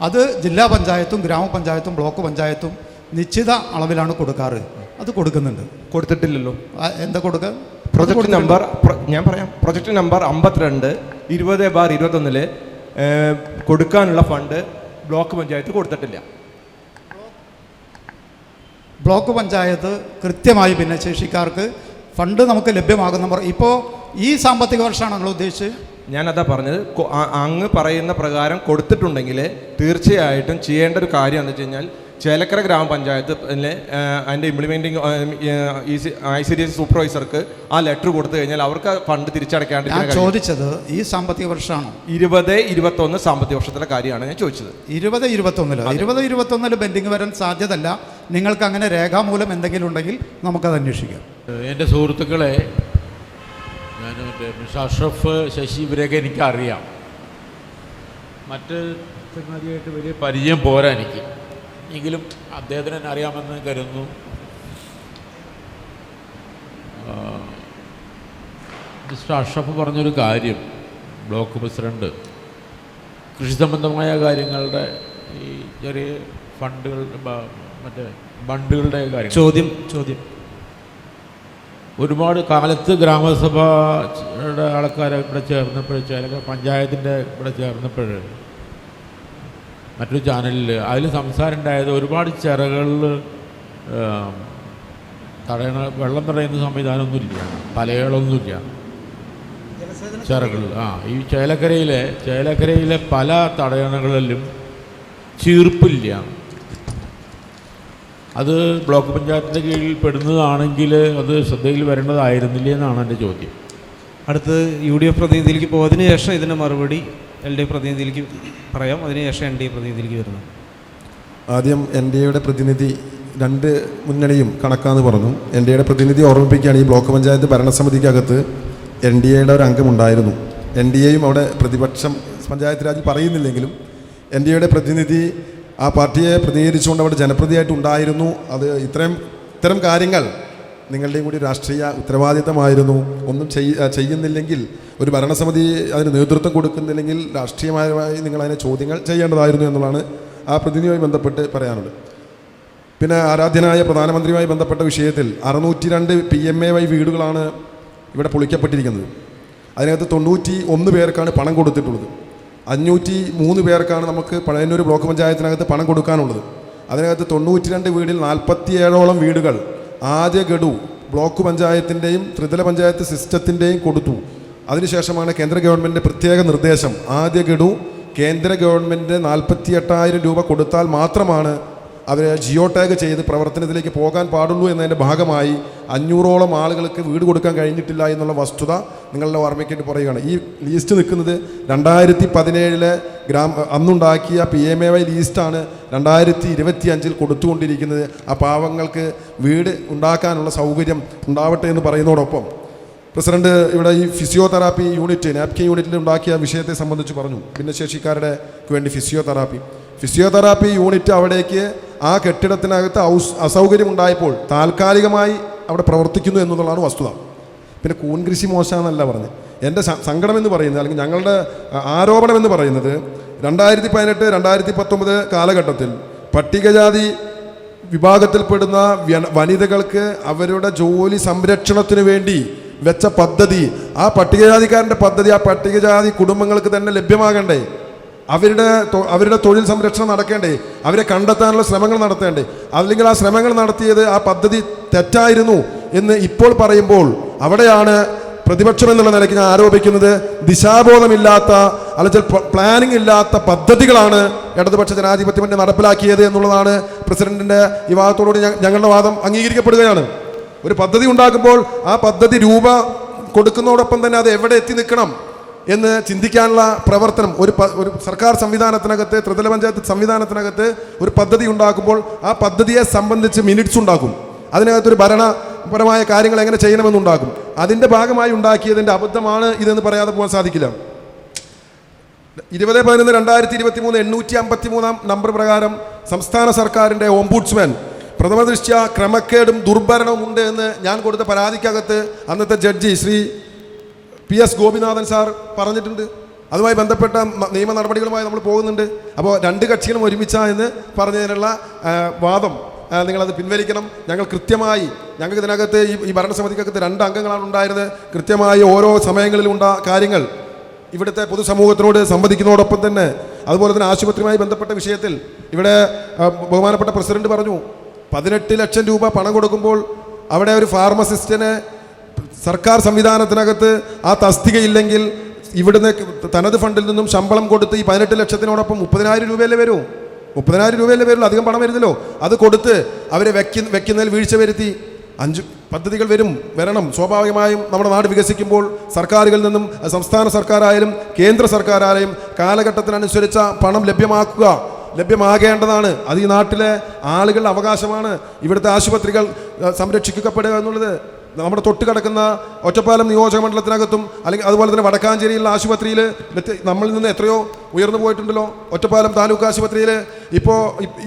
അത് ജില്ലാ പഞ്ചായത്തും ഗ്രാമപഞ്ചായത്തും ബ്ലോക്ക് പഞ്ചായത്തും നിശ്ചിത അളവിലാണ് കൊടുക്കാറ്. അത് കൊടുക്കുന്നുണ്ട്. കൊടുത്തിട്ടില്ലല്ലോ. എന്താ കൊടുക്കുക? പ്രൊജക്ട് നമ്പർ ഞാൻ പറയാം. പ്രൊജക്ട് നമ്പർ 52 20/21 കൊടുക്കാനുള്ള ഫണ്ട് ബ്ലോക്ക് പഞ്ചായത്ത് കൊടുത്തിട്ടില്ല. ബ്ലോക്ക് പഞ്ചായത്ത് കൃത്യമായി ഭിന്നശേഷിക്കാർക്ക് ഫണ്ട് നമുക്ക് ലഭ്യമാകുന്ന ഇപ്പോൾ ഈ സാമ്പത്തിക വർഷമാണല്ലോ ഉദ്ദേശിച്ചത്. ഞാനതാ പറഞ്ഞത്, അങ്ങ് പറയുന്ന പ്രകാരം കൊടുത്തിട്ടുണ്ടെങ്കിൽ തീർച്ചയായിട്ടും ചെയ്യേണ്ട ഒരു കാര്യം എന്ന് വെച്ച് കഴിഞ്ഞാൽ ചേലക്കര ഗ്രാമപഞ്ചായത്ത് അതിൻ്റെ ഇംപ്ലിമെൻറ്റിംഗ് ICDS സൂപ്പർവൈസർക്ക് ആ ലെറ്റർ കൊടുത്തു കഴിഞ്ഞാൽ അവർക്ക് ഫണ്ട് തിരിച്ചടയ്ക്കാണ്ട്. ഞാൻ ചോദിച്ചത് ഈ സാമ്പത്തിക വർഷമാണോ? 20-21 സാമ്പത്തിക വർഷത്തിലെ കാര്യമാണ് ഞാൻ ചോദിച്ചത്. 20-21 ബെൻഡിങ് വരാൻ സാധ്യതയല്ല. നിങ്ങൾക്ക് അങ്ങനെ രേഖാമൂലം എന്തെങ്കിലും ഉണ്ടെങ്കിൽ നമുക്കത് അന്വേഷിക്കാം. എൻ്റെ സുഹൃത്തുക്കളെ, ഞാൻ മിസ്റ്റർ അഷ്റഫ്, ശശി ഇവരെയൊക്കെ എനിക്കറിയാം. മറ്റ് ചങ്ങാതിയായിട്ട് വലിയ പരിചയം പോരാ എനിക്ക്, എങ്കിലും അദ്ദേഹത്തിന് എന്നെ അറിയാമെന്ന് കരുതുന്നു. മിസ്റ്റർ അഷ്റഫ് പറഞ്ഞൊരു കാര്യം, ബ്ലോക്ക് പ്രസിഡന്റ് കൃഷി സംബന്ധമായ കാര്യങ്ങളുടെ ഈ ചെറിയ ഫണ്ടുകൾ, മറ്റേ ബണ്ടുകളുടെ കാര്യം. ചോദ്യം ഒരുപാട് കാലത്ത് ഗ്രാമസഭയുടെ ആൾക്കാരെ ഇവിടെ ചേർന്നപ്പോൾ, ചില പഞ്ചായത്തിൻ്റെ ഇവിടെ ചേർന്നപ്പോൾ മറ്റൊരു ചാനലിൽ അതിൽ സംസാരം ഉണ്ടായത് ഒരുപാട് ചിറകളിൽ വെള്ളം തടയുന്ന സംവിധാനമൊന്നുമില്ല, പലകളൊന്നുമില്ല ചിറകൾ. ഈ ചേലക്കരയിലെ പല തടയണകളിലും ചീർപ്പില്ല. അത് ബ്ലോക്ക് പഞ്ചായത്തിൻ്റെ കീഴിൽ പെടുന്നതാണെങ്കിൽ അത് ശ്രദ്ധയിൽ വരേണ്ടതായിരുന്നില്ല എന്നാണ് എൻ്റെ ചോദ്യം. അടുത്ത് UDF പ്രതിനിധിയിലേക്ക് പോകും. അതിനുശേഷം ഇതിൻ്റെ മറുപടി LDF പ്രതിനിധിയിലേക്ക് പറയാം. അതിനുശേഷം NDA പ്രതിനിധിയിലേക്ക് വരുന്നത്. ആദ്യം NDAയുടെ പ്രതിനിധി 2 മുന്നണിയും കണക്കാന്ന് പറഞ്ഞു. NDAയുടെ പ്രതിനിധി ഓർമ്മിപ്പിക്കുകയാണ്, ഈ ബ്ലോക്ക് പഞ്ചായത്ത് ഭരണസമിതിക്കകത്ത് NDAയുടെ ഒരു അംഗമുണ്ടായിരുന്നു. NDAയും അവിടെ പ്രതിപക്ഷം പഞ്ചായത്ത് രാജ് പറയുന്നില്ലെങ്കിലും NDAയുടെ പ്രതിനിധി ആ പാർട്ടിയെ പ്രതിനിധീകരിച്ചുകൊണ്ട് അവിടെ ജനപ്രതിയായിട്ട് ഉണ്ടായിരുന്നു. അത് ഇത്തരം കാര്യങ്ങൾ നിങ്ങളുടെയും കൂടി രാഷ്ട്രീയ ഉത്തരവാദിത്തമായിരുന്നു. ഒന്നും ചെയ്യുന്നില്ലെങ്കിൽ, ഒരു ഭരണസമിതി അതിന് നേതൃത്വം കൊടുക്കുന്നില്ലെങ്കിൽ രാഷ്ട്രീയമായി നിങ്ങൾ അതിനെ ചോദ്യങ്ങൾ ചെയ്യേണ്ടതായിരുന്നു എന്നുള്ളതാണ് ആ പ്രതിനിധിയുമായി ബന്ധപ്പെട്ട് പറയാനുള്ളത്. പിന്നെ ആരാധ്യനായ പ്രധാനമന്ത്രിയുമായി ബന്ധപ്പെട്ട വിഷയത്തിൽ 602 PMAY വീടുകളാണ് ഇവിടെ പൊളിക്കപ്പെട്ടിരിക്കുന്നത്. അതിനകത്ത് 91 പേർക്കാണ് പണം കൊടുത്തിട്ടുള്ളത്. 503 പേർക്കാണ് നമുക്ക് പഴയന്നൂർ ബ്ലോക്ക് പഞ്ചായത്തിനകത്ത് പണം കൊടുക്കാനുള്ളത്. അതിനകത്ത് 92 വീടിൽ 47ഓളം വീടുകൾ ആദ്യ ഗഡു ബ്ലോക്ക് പഞ്ചായത്തിൻ്റെയും ത്രിതല പഞ്ചായത്ത് സിസ്റ്റത്തിൻ്റെയും കൊടുത്തു. അതിനുശേഷമാണ് കേന്ദ്ര ഗവൺമെൻറ്റിൻ്റെ പ്രത്യേക നിർദ്ദേശം. ആദ്യ ഗഡു കേന്ദ്ര ഗവൺമെൻറ് 48,000 രൂപ കൊടുത്താൽ മാത്രമാണ് അവരെ ജിയോ ടാഗ് ചെയ്ത് പ്രവർത്തനത്തിലേക്ക് പോകാൻ പാടുള്ളൂ എന്നതിൻ്റെ ഭാഗമായി 500ഓളം ആളുകൾക്ക് വീട് കൊടുക്കാൻ കഴിഞ്ഞിട്ടില്ല എന്നുള്ള വസ്തുത നിങ്ങളുടെ ഓർമ്മയ്ക്കേണ്ടി പറയുകയാണ്. ഈ ലീസ്റ്റ് നിൽക്കുന്നത് 2017 അന്നുണ്ടാക്കിയ PMAY ലീസ്റ്റാണ് 2025 കൊടുത്തുകൊണ്ടിരിക്കുന്നത്. ആ പാവങ്ങൾക്ക് വീട് ഉണ്ടാക്കാനുള്ള സൗകര്യം ഉണ്ടാവട്ടെ എന്ന് പറയുന്നതോടൊപ്പം പ്രസിഡന്റ് ഇവിടെ ഈ ഫിസിയോതെറാപ്പി യൂണിറ്റ് നാപ്കിൻ യൂണിറ്റിൽ ഉണ്ടാക്കിയ വിഷയത്തെ സംബന്ധിച്ച് പറഞ്ഞു. ഭിന്നശേഷിക്കാരുടെ വേണ്ടി ഫിസിയോതെറാപ്പി യൂണിറ്റ് അവിടേക്ക് ആ കെട്ടിടത്തിനകത്ത് അസൗകര്യം ഉണ്ടായപ്പോൾ താൽക്കാലികമായി അവിടെ പ്രവർത്തിക്കുന്നു എന്നുള്ളതാണ് വസ്തുത. പിന്നെ കൂൺ കൃഷി മോശമെന്നല്ല പറഞ്ഞ് എൻ്റെ സങ്കടം എന്ന് പറയുന്നത്, അല്ലെങ്കിൽ ഞങ്ങളുടെ ആരോപണം എന്ന് പറയുന്നത് 2018-2019 കാലഘട്ടത്തിൽ പട്ടികജാതി വിഭാഗത്തിൽപ്പെടുന്ന വനിതകൾക്ക് അവരുടെ ജോലി സംരക്ഷണത്തിന് വേണ്ടി വെച്ച പദ്ധതി, ആ പട്ടികജാതിക്കാരൻ്റെ പദ്ധതി ആ പട്ടികജാതി കുടുംബങ്ങൾക്ക് തന്നെ ലഭ്യമാകണ്ടേ? അവരുടെ തൊഴിൽ സംരക്ഷണം നടക്കേണ്ടേ? അവരെ കണ്ടെത്താനുള്ള ശ്രമങ്ങൾ നടത്തേണ്ടേ? അല്ലെങ്കിൽ ആ ശ്രമങ്ങൾ നടത്തിയത് ആ പദ്ധതി തെറ്റായിരുന്നു എന്ന് ഇപ്പോൾ പറയുമ്പോൾ അവിടെയാണ് പ്രതിപക്ഷം എന്നുള്ള നിലയ്ക്ക് ഞാൻ ആരോപിക്കുന്നത്. ദിശാബോധമില്ലാത്ത അല്ലെങ്കിൽ പ്ലാനിങ് ഇല്ലാത്ത പദ്ധതികളാണ് ഇടതുപക്ഷ ജനാധിപത്യം മുന്നണി നടപ്പിലാക്കിയത് എന്നുള്ളതാണ് പ്രസിഡന്റിൻ്റെ ഈ വാദത്തോടുകൂടി ഞങ്ങളുടെ വാദം അംഗീകരിക്കപ്പെടുകയാണ്. ഒരു പദ്ധതി ഉണ്ടാക്കുമ്പോൾ ആ പദ്ധതി രൂപ കൊടുക്കുന്നതോടൊപ്പം തന്നെ അത് എവിടെ എത്തി നിൽക്കണം എന്ന് ചിന്തിക്കാനുള്ള പ്രവർത്തനം ഒരു സർക്കാർ സംവിധാനത്തിനകത്ത്, ത്രിതല പഞ്ചായത്ത് സംവിധാനത്തിനകത്ത് ഒരു പദ്ധതി ഉണ്ടാക്കുമ്പോൾ ആ പദ്ധതിയെ സംബന്ധിച്ച് മിനിറ്റ്സ് ഉണ്ടാക്കും. അതിനകത്തൊരു ഭരണപരമായ കാര്യങ്ങൾ എങ്ങനെ ചെയ്യണമെന്നുണ്ടാക്കും. അതിൻ്റെ ഭാഗമായി ഉണ്ടാക്കിയതിൻ്റെ അബദ്ധമാണ് ഇതെന്ന് പറയാതെ പോകാൻ സാധിക്കില്ല. 20/11/2023 853 നമ്പർ പ്രകാരം സംസ്ഥാന സർക്കാരിൻ്റെ ഓംബുഡ്സ്മാൻ പ്രഥമ ദൃഷ്ട്യാ ക്രമക്കേടും ദുർഭരണവും ഉണ്ട് എന്ന് ഞാൻ കൊടുത്ത പരാതിക്കകത്ത് അന്നത്തെ judge Shri PS Gopinathan sir പറഞ്ഞിട്ടുണ്ട്. അതുമായി ബന്ധപ്പെട്ട നിയമ നടപടികളുമായി നമ്മൾ പോകുന്നുണ്ട്. അപ്പോൾ രണ്ട് കക്ഷികളും ഒരുമിച്ചാ എന്ന് പറഞ്ഞതിനുള്ള വാദം നിങ്ങളത് പിൻവലിക്കണം. ഞങ്ങൾ കൃത്യമായി, ഞങ്ങൾക്ക് ഇതിനകത്ത് ഈ ഭരണസമിതിക്കകത്ത് 2 അംഗങ്ങളാണ് ഉണ്ടായിരുന്നത്. കൃത്യമായി ഓരോ സമയങ്ങളിലും കാര്യങ്ങൾ ഇവിടുത്തെ പൊതുസമൂഹത്തിനോട് സംവദിക്കുന്നതോടൊപ്പം തന്നെ അതുപോലെ തന്നെ ആശുപത്രിയുമായി ബന്ധപ്പെട്ട വിഷയത്തിൽ ഇവിടെ ബഹുമാനപ്പെട്ട പ്രസിഡന്റ് പറഞ്ഞു 18 ലക്ഷം രൂപ പണം കൊടുക്കുമ്പോൾ അവിടെ ഒരു ഫാർമസിസ്റ്റിന് സർക്കാർ സംവിധാനത്തിനകത്ത് ആ തസ്തികയില്ലെങ്കിൽ ഇവിടുന്ന് തനത് ഫണ്ടിൽ നിന്നും ശമ്പളം കൊടുത്ത് ഈ 18 ലക്ഷത്തിനോടൊപ്പം 30,000 രൂപയല്ലേ വരൂ, 30,000 രൂപയല്ലേ വരുള്ളൂ, അധികം പണം വരുന്നല്ലോ. അത് കൊടുത്ത് അവരെ വെക്കുന്നതിൽ വീഴ്ച വരുത്തി 5 പദ്ധതികൾ വരണം. സ്വാഭാവികമായും നമ്മുടെ നാട് വികസിക്കുമ്പോൾ സർക്കാരുകളിൽ നിന്നും സംസ്ഥാന സർക്കാരായാലും കേന്ദ്ര സർക്കാരായാലും കാലഘട്ടത്തിനനുസരിച്ച പണം ലഭ്യമാകേണ്ടതാണ്. അത് ഈ നാട്ടിലെ ആളുകളുടെ അവകാശമാണ്. ഇവിടുത്തെ ആശുപത്രികൾ സംരക്ഷിക്കപ്പെടുക എന്നുള്ളത് നമ്മുടെ തൊട്ട് കിടക്കുന്ന ഒറ്റപ്പാലം നിയോജക മണ്ഡലത്തിനകത്തും അല്ലെങ്കിൽ അതുപോലെ തന്നെ വടക്കാഞ്ചേരിയിലുള്ള ആശുപത്രിയിൽ നമ്മളിൽ നിന്ന് എത്രയോ ഉയർന്നു പോയിട്ടുണ്ടല്ലോ. ഒറ്റപ്പാലം താലൂക്ക് ആശുപത്രിയിൽ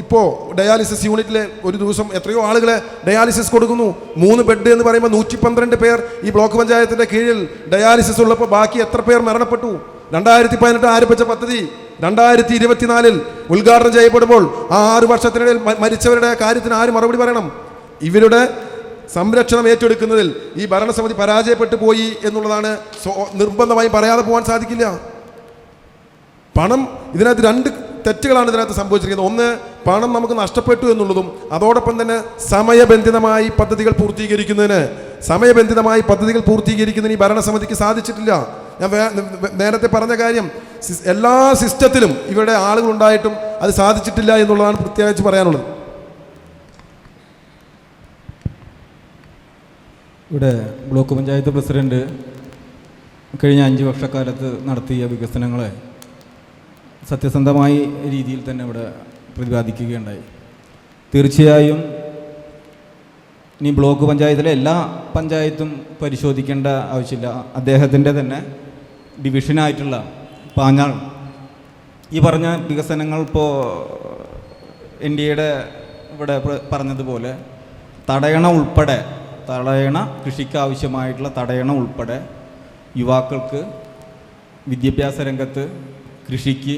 ഇപ്പോൾ ഡയാലിസിസ് യൂണിറ്റിൽ ഒരു ദിവസം എത്രയോ ആളുകളെ ഡയാലിസിസ് കൊടുക്കുന്നു. 3 ബെഡ് എന്ന് പറയുമ്പോൾ 112 പേർ ഈ ബ്ലോക്ക് പഞ്ചായത്തിൻ്റെ കീഴിൽ ഡയാലിസിസ് ഉള്ളപ്പോൾ ബാക്കി എത്ര പേർ മരണപ്പെട്ടു? 2018 ആരംഭിച്ച പദ്ധതി 2024 ഉദ്ഘാടനം ചെയ്യപ്പെടുമ്പോൾ ആ 6 വർഷത്തിനിടയിൽ മരിച്ചവരുടെ കാര്യത്തിന് ആര് മറുപടി പറയണം? ഇവരുടെ സംരക്ഷണം ഏറ്റെടുക്കുന്നതിൽ ഈ ഭരണസമിതി പരാജയപ്പെട്ടു പോയി എന്നുള്ളതാണ് നിർബന്ധമായും പറയാതെ പോകാൻ സാധിക്കില്ല. പണം ഇതിനകത്ത് 2 തെറ്റുകളാണ് ഇതിനകത്ത് സംഭവിച്ചിരിക്കുന്നത്. ഒന്ന്, പണം നമുക്ക് നഷ്ടപ്പെട്ടു എന്നുള്ളതും അതോടൊപ്പം തന്നെ സമയബന്ധിതമായി പദ്ധതികൾ പൂർത്തീകരിക്കുന്നതിന് ഈ ഭരണസമിതിക്ക് സാധിച്ചിട്ടില്ല. ഞാൻ നേരത്തെ പറഞ്ഞ കാര്യം, എല്ലാ സിസ്റ്റത്തിലും ഇവിടെ ആളുകളുണ്ടായിട്ടും അത് സാധിച്ചിട്ടില്ല എന്നുള്ളതാണ് പ്രത്യേകിച്ച് പറയാനുള്ളത്. ഇവിടെ ബ്ലോക്ക് പഞ്ചായത്ത് പ്രസിഡന്റ് കഴിഞ്ഞ 5 വർഷക്കാലത്ത് നടത്തിയ വികസനങ്ങളെ സത്യസന്ധമായ രീതിയിൽ തന്നെ ഇവിടെ പ്രതിപാദിക്കുകയുണ്ടായി. തീർച്ചയായും ഇനി ബ്ലോക്ക് പഞ്ചായത്തിലെ എല്ലാ പഞ്ചായത്തും പരിശോധിക്കേണ്ട ആവശ്യമില്ല. അദ്ദേഹത്തിൻ്റെ തന്നെ ഡിവിഷനായിട്ടുള്ള പാഞ്ഞാൾ ഈ പറഞ്ഞ വികസനങ്ങൾ ഇപ്പോൾ NDAയുടെ ഇവിടെ പറഞ്ഞതുപോലെ കൃഷിക്ക് ആവശ്യമായിട്ടുള്ള തടയണ ഉൾപ്പെടെ യുവാക്കൾക്ക് വിദ്യാഭ്യാസ രംഗത്ത്, കൃഷിക്ക്,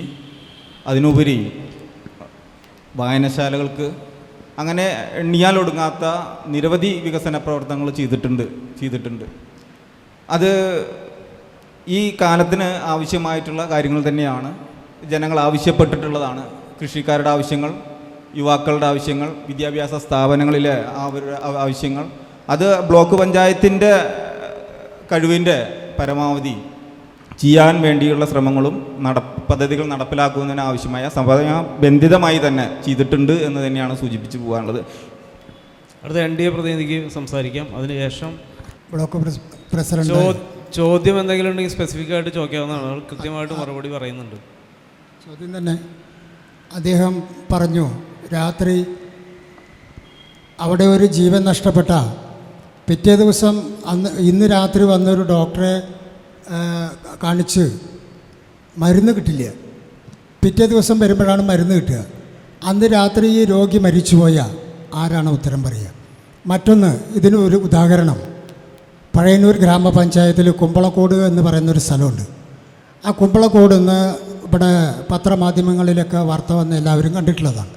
അതിനുപരി വായനശാലകൾക്ക്, അങ്ങനെ എണ്ണിയാലൊടുങ്ങാത്ത നിരവധി വികസന പ്രവർത്തനങ്ങൾ ചെയ്തിട്ടുണ്ട്. അത് ഈ കാലത്തിന് ആവശ്യമായിട്ടുള്ള കാര്യങ്ങൾ തന്നെയാണ്. ജനങ്ങൾ ആവശ്യപ്പെട്ടിട്ടുള്ളതാണ്. കൃഷിക്കാരുടെ ആവശ്യങ്ങൾ, യുവാക്കളുടെ ആവശ്യങ്ങൾ, വിദ്യാഭ്യാസ സ്ഥാപനങ്ങളിലെ അവരുടെ ആവശ്യങ്ങൾ, അത് ബ്ലോക്ക് പഞ്ചായത്തിൻ്റെ കഴിവിൻ്റെ പരമാവധി ചെയ്യാൻ വേണ്ടിയുള്ള ശ്രമങ്ങളും പദ്ധതികൾ നടപ്പിലാക്കുന്നതിന് ആവശ്യമായ സമയബന്ധിതമായി തന്നെ ചെയ്തിട്ടുണ്ട് എന്ന് തന്നെയാണ് സൂചിപ്പിച്ചു പോകാനുള്ളത്. അടുത്ത NDA പ്രതിനിധിക്ക് സംസാരിക്കാം. അതിനുശേഷം ബ്ലോക്ക് പ്രസിഡന്റ് ചോദ്യം എന്തെങ്കിലും ഉണ്ടെങ്കിൽ സ്പെസിഫിക് ആയിട്ട് ചോദിക്കാവുന്നതാണ്. ആൾ കൃത്യമായിട്ട് മറുപടി പറയുന്നുണ്ട്. ചോദ്യം തന്നെ അദ്ദേഹം പറഞ്ഞു, രാത്രി അവിടെ ഒരു ജീവൻ നഷ്ടപ്പെട്ട പിറ്റേ ദിവസം ഇന്ന് രാത്രി വന്നൊരു ഡോക്ടറെ കാണിച്ച് മരുന്ന് കിട്ടില്ല. പിറ്റേ ദിവസം വരുമ്പോഴാണ് മരുന്ന് കിട്ടുക. അന്ന് രാത്രി ഈ രോഗി മരിച്ചുപോയ ആരാണ് ഉത്തരം പറയുക? മറ്റൊന്ന്, ഇതിന് ഒരു ഉദാഹരണം, പഴയന്നൂർ ഗ്രാമപഞ്ചായത്തിൽ കുമ്പളക്കോട് എന്ന് പറയുന്നൊരു സ്ഥലമുണ്ട്. ആ കുമ്പളക്കോട് നിന്ന് ഇവിടെ പത്രമാധ്യമങ്ങളിലൊക്കെ വാർത്ത വന്ന് എല്ലാവരും കണ്ടിട്ടുള്ളതാണ്.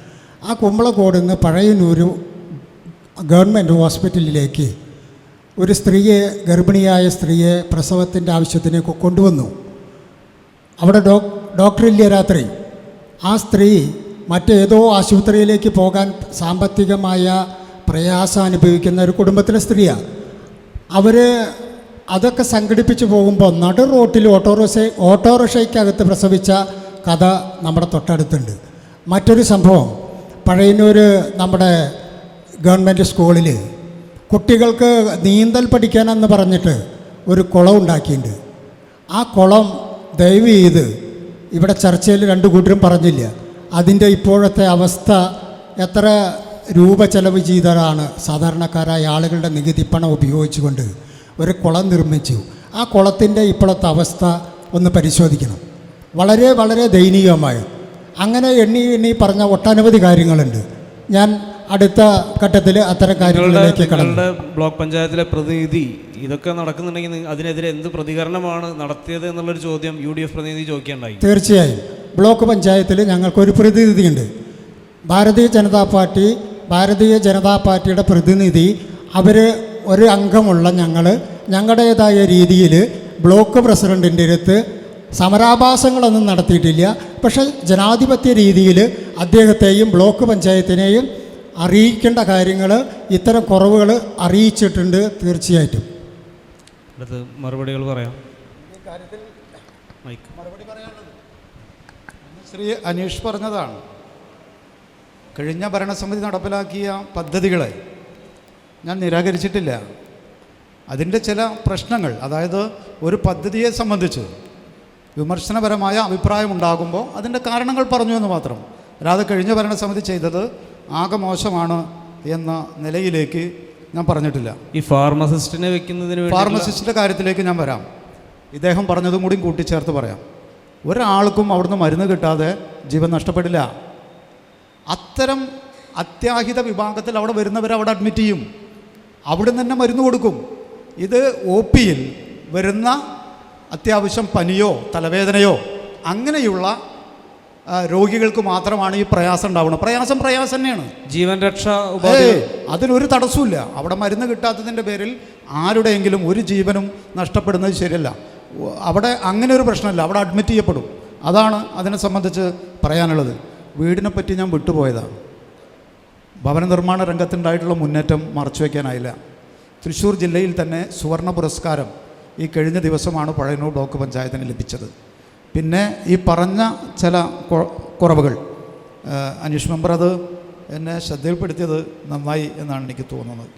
ആ കുമ്പളക്കോട് നിന്ന് പഴയന്നൂർ ഗവൺമെൻറ് ഹോസ്പിറ്റലിലേക്ക് ഒരു സ്ത്രീയെ, ഗർഭിണിയായ സ്ത്രീയെ പ്രസവത്തിൻ്റെ ആവശ്യത്തിന് കൊണ്ടുവന്നു. അവിടെ ഡോക്ടറില്ല രാത്രി. ആ സ്ത്രീ മറ്റേതോ ആശുപത്രിയിലേക്ക് പോകാൻ സാമ്പത്തികമായ പ്രയാസം അനുഭവിക്കുന്ന ഒരു കുടുംബത്തിലെ സ്ത്രീയാണ്. അവർ അതൊക്കെ സംഘടിപ്പിച്ച് പോകുമ്പോൾ നടു റോട്ടിൽ ഓട്ടോറിക്ഷയ്ക്കകത്ത് പ്രസവിച്ച കഥ നമ്മുടെ തൊട്ടടുത്തുണ്ട്. മറ്റൊരു സംഭവം, പഴയന്നൂർ നമ്മുടെ ഗവൺമെൻറ് സ്കൂളിൽ കുട്ടികൾക്ക് നീന്തൽ പഠിക്കാനെന്ന് പറഞ്ഞിട്ട് ഒരു കുളം ഉണ്ടാക്കിയിട്ടുണ്ട്. ആ കുളം ദയവ് ചെയ്ത് ഇവിടെ ചർച്ചയിൽ രണ്ടു കൂട്ടരും പറഞ്ഞില്ല. അതിൻ്റെ ഇപ്പോഴത്തെ അവസ്ഥ, എത്ര രൂപ ചെലവ് ചെയ്തതാണ് സാധാരണക്കാരായ ആളുകളുടെ നികുതി പണം ഉപയോഗിച്ചുകൊണ്ട് ഒരു കുളം നിർമ്മിച്ചു. ആ കുളത്തിൻ്റെ ഇപ്പോഴത്തെ അവസ്ഥ ഒന്ന് പരിശോധിക്കണം. വളരെ വളരെ ദയനീയമായ, അങ്ങനെ എണ്ണി പറഞ്ഞ ഒട്ടനവധി കാര്യങ്ങളുണ്ട്. ഞാൻ അടുത്ത ഘട്ടത്തിൽ അത്തരം കാര്യങ്ങളിലേക്ക് കടന്നു. ബ്ലോക്ക് പഞ്ചായത്തിലെ പ്രതിനിധി ഇതൊക്കെ നടക്കുന്നുണ്ടെങ്കിൽ അതിനെതിരെ എന്ത് പ്രതികരണമാണ് നടത്തിയത് എന്നുള്ളൊരു ചോദ്യം UDF പ്രതിനിധി ചോദിക്കേണ്ടായി. തീർച്ചയായും ബ്ലോക്ക് പഞ്ചായത്തിൽ ഞങ്ങൾക്കൊരു പ്രതിനിധിയുണ്ട്. ഭാരതീയ ജനതാ പാർട്ടിയുടെ പ്രതിനിധി. അവർ ഒരു അംഗമുള്ള ഞങ്ങളുടേതായ രീതിയിൽ ബ്ലോക്ക് പ്രസിഡൻറ്റിൻ്റെ അടുത്ത് സമരാഭാസങ്ങളൊന്നും നടത്തിയിട്ടില്ല. പക്ഷേ ജനാധിപത്യ രീതിയിൽ അദ്ദേഹത്തെയും ബ്ലോക്ക് പഞ്ചായത്തിനെയും അറിയിക്കേണ്ട കാര്യങ്ങൾ, ഇത്തരം കുറവുകൾ അറിയിച്ചിട്ടുണ്ട്. തീർച്ചയായിട്ടും അടുത്ത് മറുപടികൾ പറയാം. ശ്രീ അനീഷ് പറഞ്ഞതാണ്, കഴിഞ്ഞ ഭരണസമിതി നടപ്പിലാക്കിയ പദ്ധതികളെ ഞാൻ നിരാകരിച്ചിട്ടില്ല. അതിൻ്റെ ചില പ്രശ്നങ്ങൾ, അതായത് ഒരു പദ്ധതിയെ സംബന്ധിച്ച് വിമർശനപരമായ അഭിപ്രായം ഉണ്ടാകുമ്പോൾ അതിൻ്റെ കാരണങ്ങൾ പറഞ്ഞു എന്ന് മാത്രം. അല്ലാതെ കഴിഞ്ഞ ഭരണസമിതി ചെയ്തത് ആകെ മോശമാണ് എന്ന നിലയിലേക്ക് ഞാൻ പറഞ്ഞിട്ടില്ല. ഈ ഫാർമസിസ്റ്റിനെ വെക്കുന്നതിന് ഫാർമസിസ്റ്റിൻ്റെ കാര്യത്തിലേക്ക് ഞാൻ വരാം. ഇദ്ദേഹം പറഞ്ഞതും കൂടി കൂട്ടിച്ചേർത്ത് പറയാം. ഒരാൾക്കും അവിടുന്ന് മരുന്ന് കിട്ടാതെ ജീവൻ നഷ്ടപ്പെടില്ല. അത്തരം അത്യാഹിത വിഭാഗത്തിൽ അവിടെ വരുന്നവരെ അവിടെ അഡ്മിറ്റ് ചെയ്യും, അവിടെ തന്നെ മരുന്ന് കൊടുക്കും. ഇത് OPയിൽ വരുന്ന അത്യാവശ്യം പനിയോ തലവേദനയോ അങ്ങനെയുള്ള രോഗികൾക്ക് മാത്രമാണ് ഈ പ്രയാസം ഉണ്ടാവുന്നത്. പ്രയാസം തന്നെയാണ്, ജീവൻ രക്ഷാ അതിനൊരു തടസ്സമില്ല. അവിടെ മരുന്ന് കിട്ടാത്തതിൻ്റെ പേരിൽ ആരുടെയെങ്കിലും ഒരു ജീവനും നഷ്ടപ്പെടുന്നത് ശരിയല്ല. അവിടെ അങ്ങനെ ഒരു പ്രശ്നമില്ല, അവിടെ അഡ്മിറ്റ് ചെയ്യപ്പെടും. അതാണ് അതിനെ സംബന്ധിച്ച് പറയാനുള്ളത്. വീടിനെ പറ്റി ഞാൻ വിട്ടുപോയതാണ്. ഭവന നിർമ്മാണ രംഗത്തുണ്ടായിട്ടുള്ള മുന്നേറ്റം മറച്ചു വയ്ക്കാനായില്ല. തൃശ്ശൂർ ജില്ലയിൽ തന്നെ സുവർണ പുരസ്കാരം ഈ കഴിഞ്ഞ ദിവസമാണ് പഴയന്നൂർ ബ്ലോക്ക് പഞ്ചായത്തിന് ലഭിച്ചത്. പിന്നെ ഈ പറഞ്ഞ ചില കുറവുകൾ അനീഷ് മെമ്പർ അത് എന്നെ ശ്രദ്ധയിൽപ്പെടുത്തിയത് നന്നായി എന്നാണ് എനിക്ക് തോന്നുന്നത്.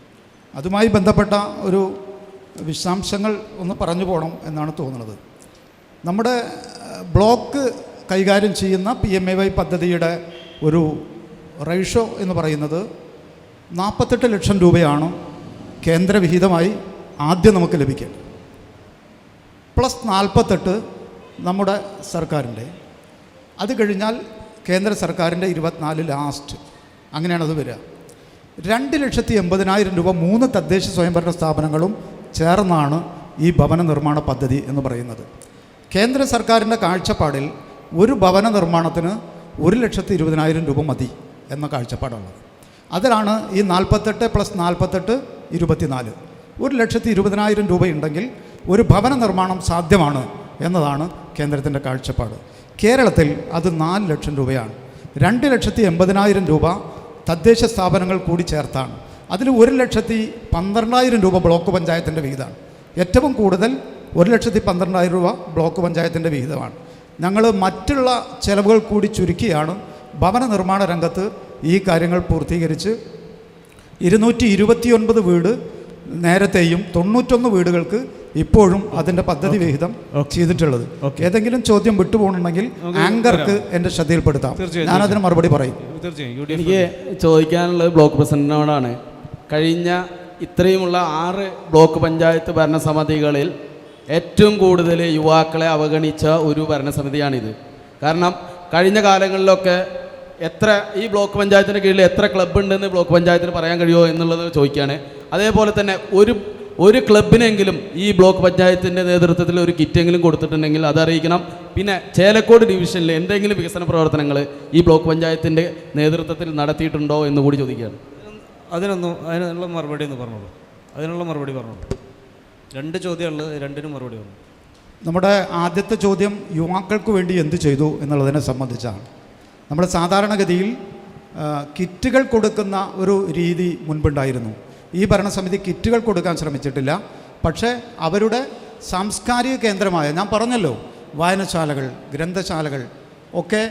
അതുമായി ബന്ധപ്പെട്ട ഒരു വിശദാംശങ്ങൾ ഒന്ന് പറഞ്ഞു പോകണം എന്നാണ് തോന്നുന്നത്. നമ്മുടെ ബ്ലോക്ക് കൈകാര്യം ചെയ്യുന്ന PMAY പദ്ധതിയുടെ ഒരു റേഷ്യോ എന്ന് പറയുന്നത് 48 ലക്ഷം രൂപയാണ് കേന്ദ്രവിഹിതമായി ആദ്യം നമുക്ക് ലഭിക്കുക, പ്ലസ് 48 നമ്മുടെ സർക്കാരിൻ്റെ. അത് കഴിഞ്ഞാൽ കേന്ദ്ര സർക്കാരിൻ്റെ 24 ലാസ്റ്റ്, അങ്ങനെയാണത് വരിക. 2,80,000 രൂപ 3 തദ്ദേശ സ്വയംഭരണ സ്ഥാപനങ്ങളും ചേർന്നാണ് ഈ ഭവന നിർമ്മാണ പദ്ധതി എന്ന് പറയുന്നത്. കേന്ദ്ര സർക്കാരിൻ്റെ കാഴ്ചപ്പാടിൽ ഒരു ഭവന നിർമ്മാണത്തിന് 1,20,000 രൂപ മതി എന്ന കാഴ്ചപ്പാടുള്ളത്. അതിലാണ് ഈ 48 + 48 24, 1,20,000 രൂപയുണ്ടെങ്കിൽ ഒരു ഭവന നിർമ്മാണം സാധ്യമാണ് എന്നതാണ് കേന്ദ്രത്തിൻ്റെ കാഴ്ചപ്പാട്. കേരളത്തിൽ അത് 4 ലക്ഷം രൂപയാണ്. 2,80,000 രൂപ തദ്ദേശ സ്ഥാപനങ്ങൾ കൂടി ചേർത്താണ്. അതിൽ 1,12,000 രൂപ ബ്ലോക്ക് പഞ്ചായത്തിൻ്റെ വിഹിതമാണ്. ഏറ്റവും കൂടുതൽ 1,12,000 രൂപ ബ്ലോക്ക് പഞ്ചായത്തിൻ്റെ വിഹിതമാണ്. ഞങ്ങൾ മറ്റുള്ള ചെലവുകൾ കൂടി ചുരുക്കിയാണ് ഭവന നിർമ്മാണ രംഗത്ത് ഈ കാര്യങ്ങൾ പൂർത്തീകരിച്ച് 229 വീട് നേരത്തെയും 91 വീടുകൾക്ക് ഇപ്പോഴും അതിൻ്റെ പദ്ധതി വിഹിതം ചെയ്തിട്ടുള്ളത്. ഏതെങ്കിലും ചോദ്യം വിട്ടുപോകണമെങ്കിൽ ആങ്കർക്ക് എൻ്റെ ശ്രദ്ധയിൽപ്പെടുത്താം, ഞാനതിന് മറുപടി പറയും. എനിക്ക് ചോദിക്കാനുള്ളത് ബ്ലോക്ക് പ്രസിഡന്റിനോടാണ്. കഴിഞ്ഞ ഇത്രയുമുള്ള 6 ബ്ലോക്ക് പഞ്ചായത്ത് ഭരണസമിതികളിൽ ഏറ്റവും കൂടുതൽ യുവാക്കളെ അവഗണിച്ച ഒരു ഭരണസമിതിയാണിത്. കാരണം കഴിഞ്ഞ കാലങ്ങളിലൊക്കെ ഈ ബ്ലോക്ക് പഞ്ചായത്തിൻ്റെ കീഴിൽ എത്ര ക്ലബ്ബ് ഉണ്ടെന്ന് ബ്ലോക്ക് പഞ്ചായത്തിന് പറയാൻ കഴിയുമോ എന്നുള്ളത് ചോദിക്കുകയാണ്. അതേപോലെ തന്നെ ഒരു ക്ലബിനെങ്കിലും ഈ ബ്ലോക്ക് പഞ്ചായത്തിൻ്റെ നേതൃത്വത്തിൽ ഒരു കിറ്റെങ്കിലും കൊടുത്തിട്ടുണ്ടെങ്കിൽ അതറിയിക്കണം. പിന്നെ ചേലക്കോട് ഡിവിഷനിൽ എന്തെങ്കിലും വികസന പ്രവർത്തനങ്ങൾ ഈ ബ്ലോക്ക് പഞ്ചായത്തിൻ്റെ നേതൃത്വത്തിൽ നടത്തിയിട്ടുണ്ടോ എന്ന് കൂടി ചോദിക്കുകയാണ്. അതിനുള്ള മറുപടി ഒന്ന് പറഞ്ഞോളൂ. അതിനുള്ള മറുപടി പറഞ്ഞോളൂ. 2 ചോദ്യമുള്ളത്, 2നും മറുപടി പറഞ്ഞു. നമ്മുടെ ആദ്യത്തെ ചോദ്യം യുവാക്കൾക്ക് വേണ്ടി എന്ത് ചെയ്തു എന്നുള്ളതിനെ സംബന്ധിച്ചാണ്. നമ്മൾ സാധാരണഗതിയിൽ കിറ്റുകൾ കൊടുക്കുന്ന ഒരു രീതി മുൻപുണ്ടായിരുന്നു. ഈ ഭരണസമിതി കിറ്റുകൾ കൊടുക്കാൻ ശ്രമിച്ചിട്ടില്ല. പക്ഷേ അവരുടെ സാംസ്കാരിക കേന്ദ്രമായ, ഞാൻ പറഞ്ഞല്ലോ, വായനശാലകൾ, ഗ്രന്ഥശാലകൾ ഒക്കെ